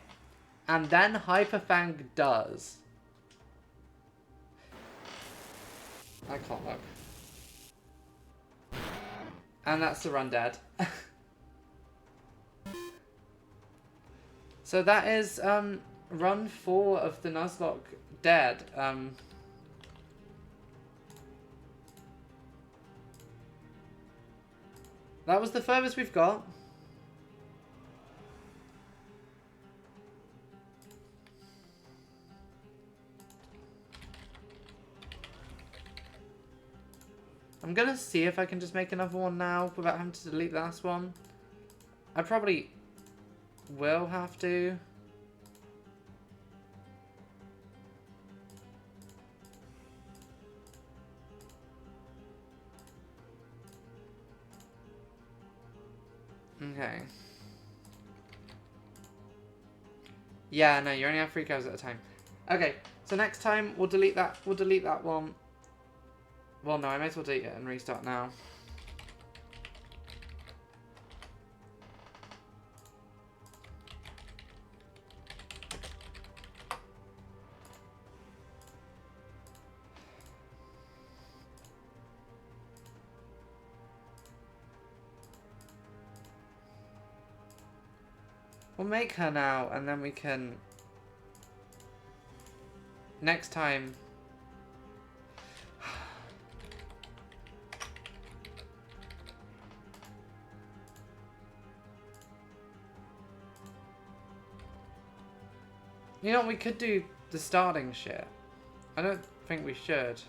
And then Hyper Fang does. I can't look. And that's the run dead. So that is run 4 of the Nuzlocke dead. That was the furthest we've got. I'm gonna see if I can just make another one now without having to delete the last one. I probably will have to. Okay. Yeah, no, you only have 3 goes at a time. Okay, so next time we'll delete that. We'll delete that one. Well, no, I may as well delete it and restart now. We'll make her now, and then we can... Next time... You know, we could do the starting shit. I don't think we should.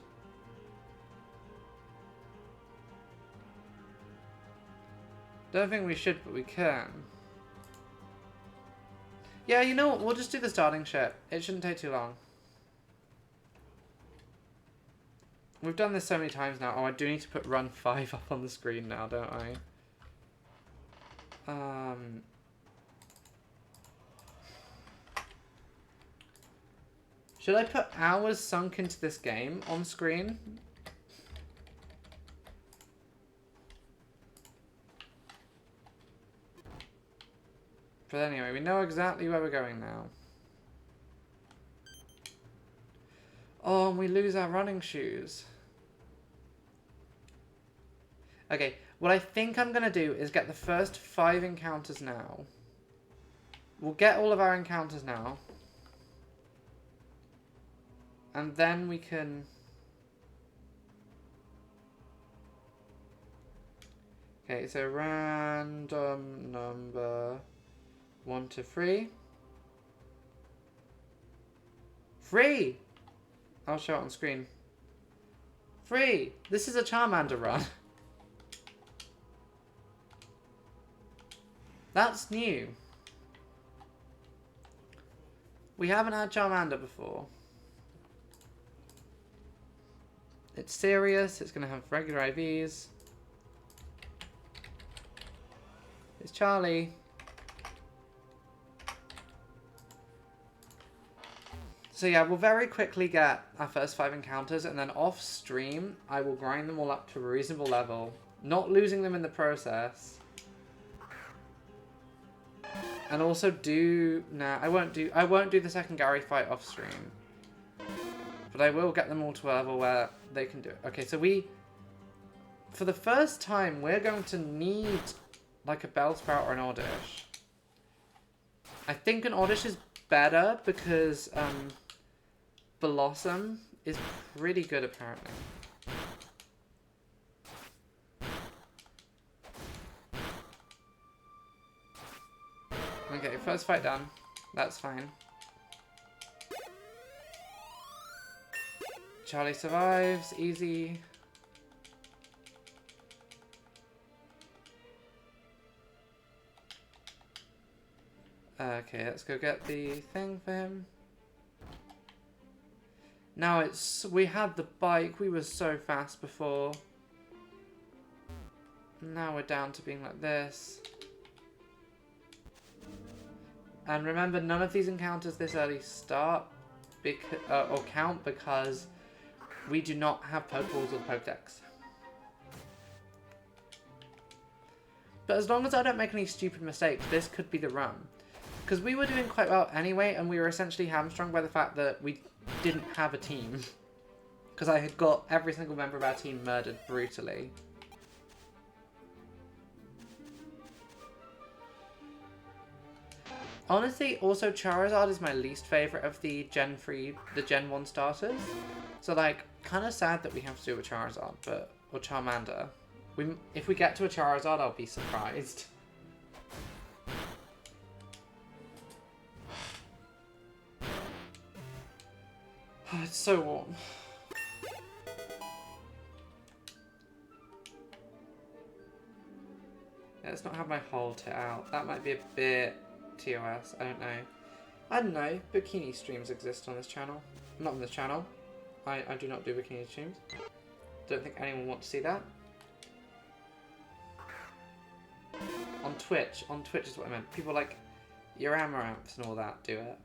Don't think we should, but we can. Yeah, you know what? We'll just do the starting shit. It shouldn't take too long. We've done this so many times now. Oh, I do need to put run 5 up on the screen now, don't I? Should I put hours sunk into this game on screen? But anyway, we know exactly where we're going now. Oh, and we lose our running shoes. Okay, what I think I'm going to do is get the first 5 encounters now. We'll get all of our encounters now. And then we can... Okay, so random number 1 to 3. 3! I'll show it on screen. 3! This is a Charmander run. That's new. We haven't had Charmander before. It's serious, it's going to have regular IVs. It's Charlie. So yeah, we'll very quickly get our first 5 encounters, and then off stream, I will grind them all up to a reasonable level, not losing them in the process. And also I won't do the second Gary fight off stream. But I will get them all to a level where they can do it. Okay, so for the first time, we're going to need like a Bellsprout or an Oddish. I think an Oddish is better because Blossom is pretty good apparently. Okay, first fight done. That's fine. Charlie survives, easy. Okay, let's go get the thing for him. Now we had the bike, we were so fast before. Now we're down to being like this. And remember, none of these encounters this early start or count because we do not have Pokeballs or Pokedex. But as long as I don't make any stupid mistakes, this could be the run. Because we were doing quite well anyway, and we were essentially hamstrung by the fact that we didn't have a team. Because I had got every single member of our team murdered brutally. Honestly, also Charizard is my least favourite of the Gen 1 starters. So like, kind of sad that we have to do a Charizard, or Charmander. If we get to a Charizard, I'll be surprised. Oh, it's so warm. Yeah, let's not have my whole tit out. That might be a bit TOS. I don't know. I don't know. Bikini streams exist on this channel. Not on this channel. I do not do bikini streams. Don't think anyone wants to see that. On Twitch is what I meant. People like your Amaranths and all that do it.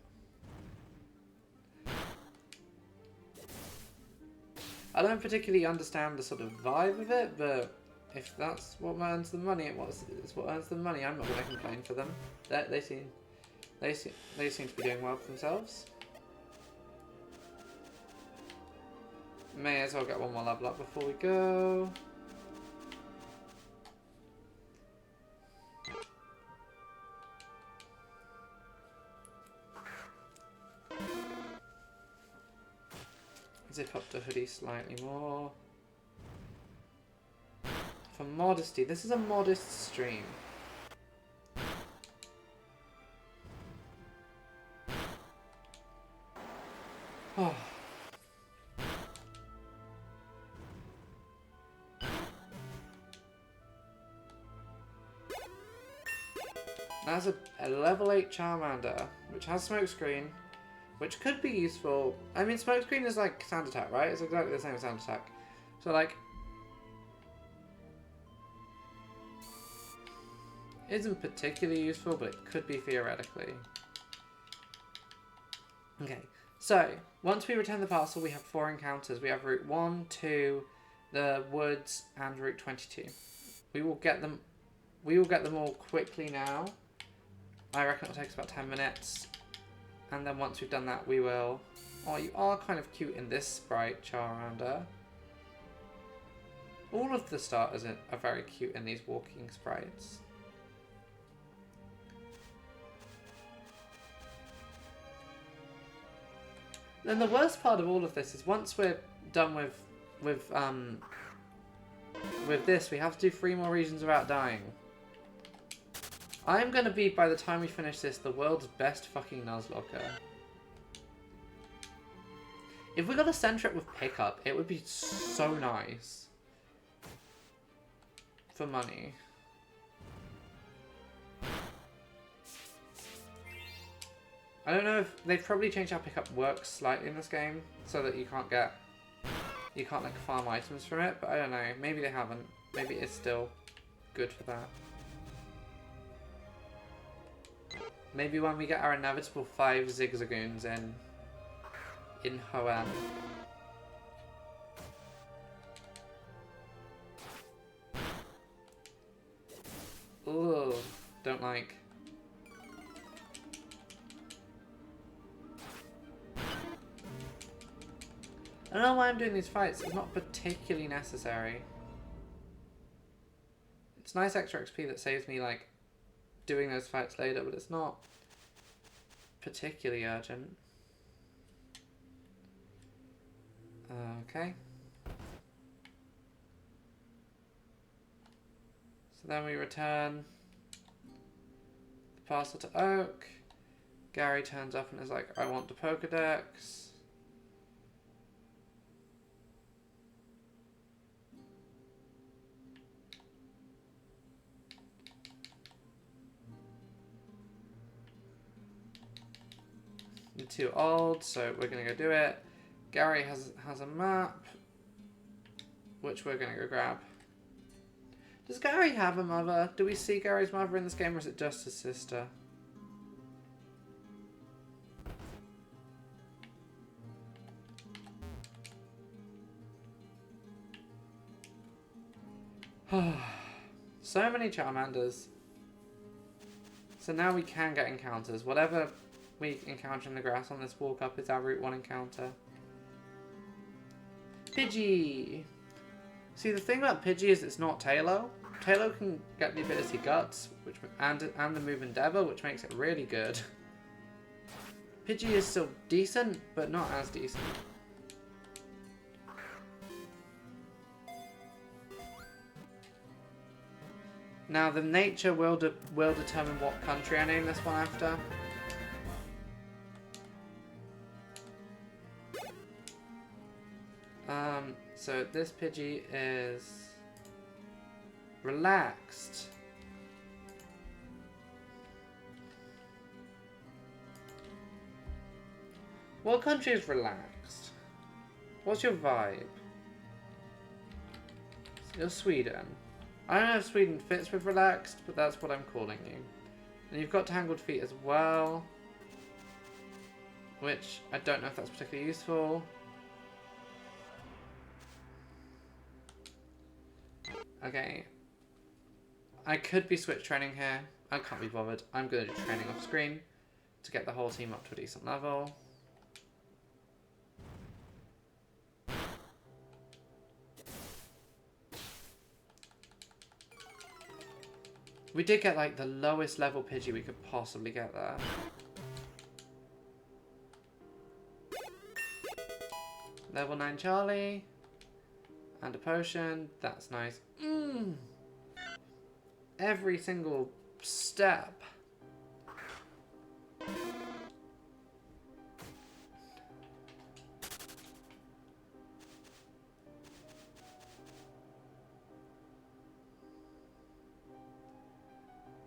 I don't particularly understand the sort of vibe of it, but if that's what earns the money, it's what earns the money. I'm not going to complain for them. They seem to be doing well for themselves. May as well get one more level up before we go. Zip up the hoodie slightly more. For modesty, this is a modest stream. Oh. That's a level 8 Charmander, which has Smokescreen, which could be useful. I mean, Smokescreen is like Sand Attack, right? It's exactly the same as Sand Attack. So, like... Isn't particularly useful, but it could be theoretically. Okay, so once we return the parcel, we have 4 encounters. We have Route 1, 2, the woods, and Route 22. We will get them all quickly now. I reckon it'll take us about 10 minutes. And then once we've done that, we will... Oh, you are kind of cute in this sprite, Charmander. All of the starters are very cute in these walking sprites. Then the worst part of all of this is once we're done with this, we have to do 3 more regions without dying. I'm gonna be, by the time we finish this, the world's best fucking nuzlocke. If we got to center it with pickup, it would be so nice. For money. I don't know if they've probably changed how pickup works slightly in this game, so that you can't like farm items from it, but I don't know, maybe they haven't. Maybe it's still good for that. Maybe when we get our inevitable 5 Zigzagoons in Hoenn. Ooh, don't like. I don't know why I'm doing these fights, it's not particularly necessary. It's nice extra XP that saves me, like, doing those fights later, but it's not particularly urgent. Okay. So then we return the parcel to Oak. Gary turns up and is like, I want the Pokedex. You're too old, so we're gonna go do it. Gary has a map, which we're gonna go grab. Does Gary have a mother? Do we see Gary's mother in this game, or is it just his sister? So many Charmanders. So now we can get encounters. Whatever we encounter in the grass on this walk up is our Route 1 encounter. Pidgey! See, the thing about Pidgey is it's not Tailo. Tailo can get the ability Guts, and the move Endeavor, which makes it really good. Pidgey is still decent, but not as decent. Now, the nature will determine what country I name this one after. So this Pidgey is relaxed. What country is relaxed? What's your vibe? You're Sweden. I don't know if Sweden fits with relaxed, but that's what I'm calling you. And you've got Tangled Feet as well, which I don't know if that's particularly useful. Okay. I could be switch training here. I can't be bothered. I'm going to do training off screen to get the whole team up to a decent level. We did get like the lowest level Pidgey we could possibly get there. Level 9 Charlie. And a potion. That's nice. Every single step.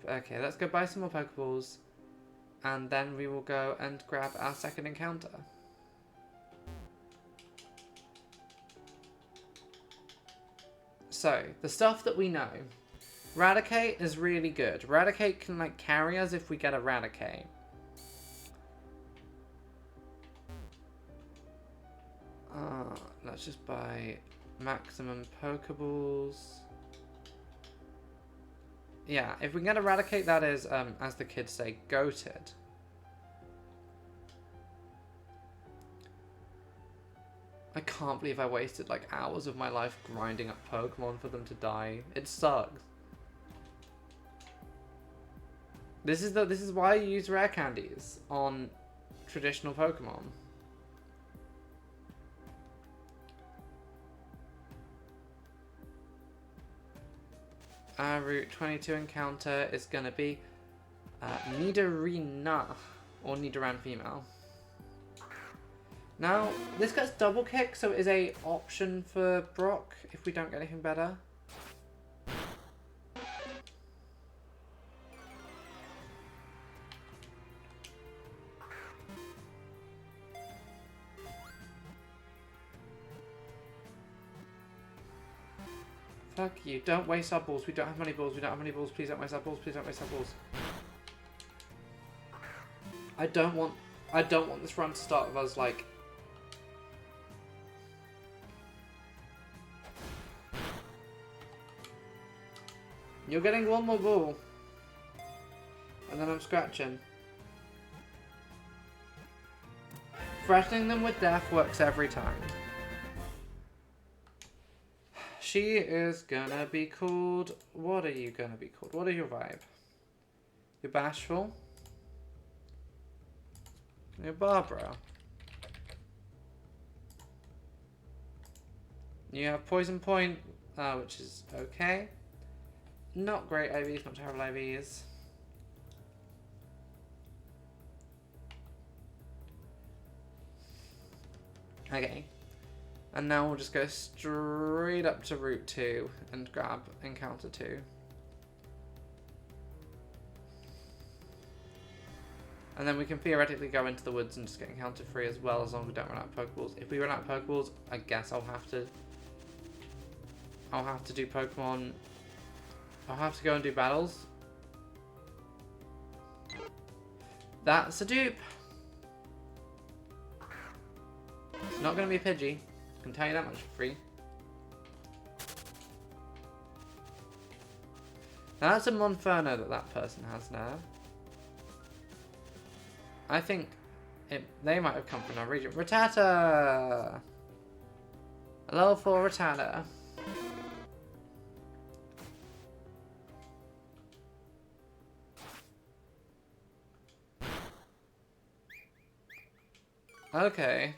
Okay, let's go buy some more Pokeballs. And then we will go and grab our second encounter. So, the stuff that we know Raticate is really good. Raticate can, like, carry us if we get a Raticate. Let's just buy maximum Pokeballs. Yeah, if we can get a Raticate, that is, as the kids say, goated. I can't believe I wasted, like, hours of my life grinding up Pokemon for them to die. It sucks. This is why you use rare candies on traditional Pokemon. Our Route 22 encounter is gonna be Nidorina, or Nidoran female. Now, this gets double kick, so it is a option for Brock if we don't get anything better. Fuck you. Don't waste our balls. We don't have many balls. We don't have many balls. Please don't waste our balls. Please don't waste our balls. I don't want this run to start with us, like... You're getting one more ball. And then I'm scratching. Threatening them with death works every time. She is gonna be called... What are you gonna be called? What is your vibe? You're bashful. You're Barbara. You have Poison Point, which is okay. Not great IVs, not terrible IVs. Okay. And now we'll just go straight up to Route 2 and grab Encounter 2. And then we can theoretically go into the woods and just get Encounter 3 as well, as long as we don't run out of Pokeballs. If we run out of Pokeballs, I guess I'll have to do Pokemon. I'll have to go and do battles. That's a dupe. It's not going to be a Pidgey. I can tell you that much for free. Now that's a Monferno that person has now. I think they might have come from our region. Rattata! A level 4 Rattata. Okay.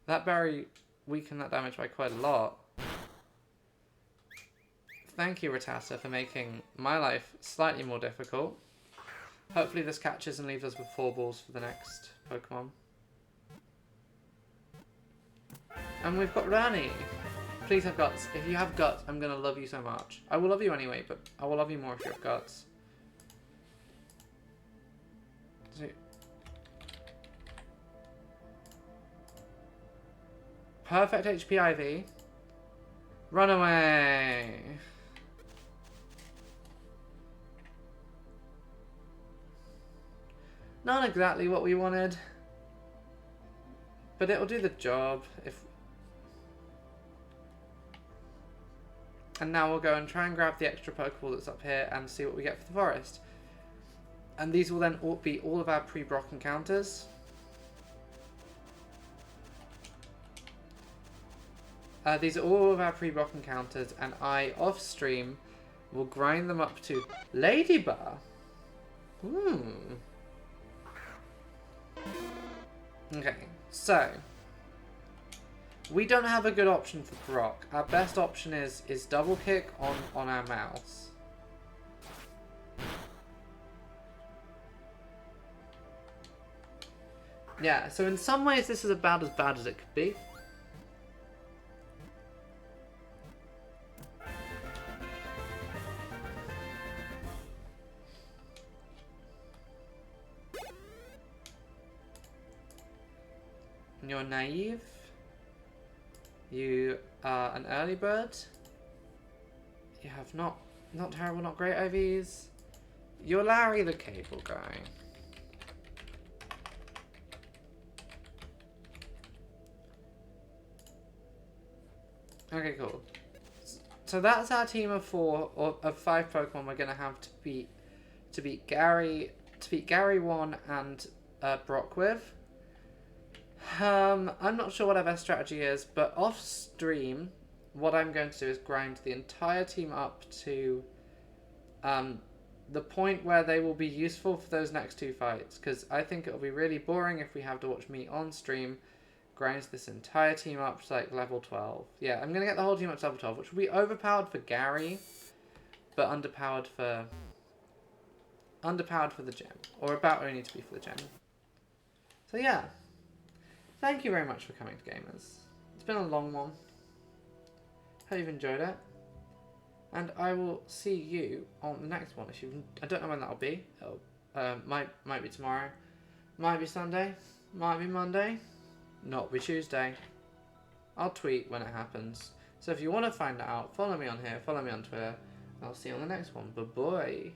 That berry weakened that damage by quite a lot. Thank you, Rattata, for making my life slightly more difficult. Hopefully this catches and leaves us with 4 balls for the next Pokemon. And we've got Rani. Please have guts. If you have guts, I'm gonna love you so much. I will love you anyway, but I will love you more if you have guts. Perfect HP IV. Run away. Not exactly what we wanted, but it'll do the job. And now we'll go and try and grab the extra Pokeball that's up here and see what we get for the forest. And these will then be all of our pre-Brock encounters. These are all of our pre-Brock encounters, and I, off-stream, will grind them up to Ladybug. Okay, so we don't have a good option for Brock. Our best option is double kick on our mouse. Yeah, so in some ways this is about as bad as it could be. You're naive. You are an early bird. You have not Not terrible, not great IVs. You're Larry the Cable Guy. Okay, cool. So that's our team of 4 or of 5 Pokemon we're gonna have to beat Gary 1 and Brock with. I'm not sure what our best strategy is, but off stream, what I'm going to do is grind the entire team up to the point where they will be useful for those next 2 fights, because I think it'll be really boring if we have to watch me on stream grind this entire team up to like level 12. Yeah, I'm gonna get the whole team up to level 12, which will be overpowered for Gary, but underpowered for the gym, or about where I need to be for the gym. So yeah, thank you very much for coming to Gamers. It's been a long one. Hope you've enjoyed it, and I will see you on the next one. I don't know when that'll be. Might be tomorrow, might be Sunday, might be Monday, not be Tuesday. I'll tweet when it happens. So if you want to find out, follow me on here, follow me on Twitter. I'll see you on the next one. Bye bye.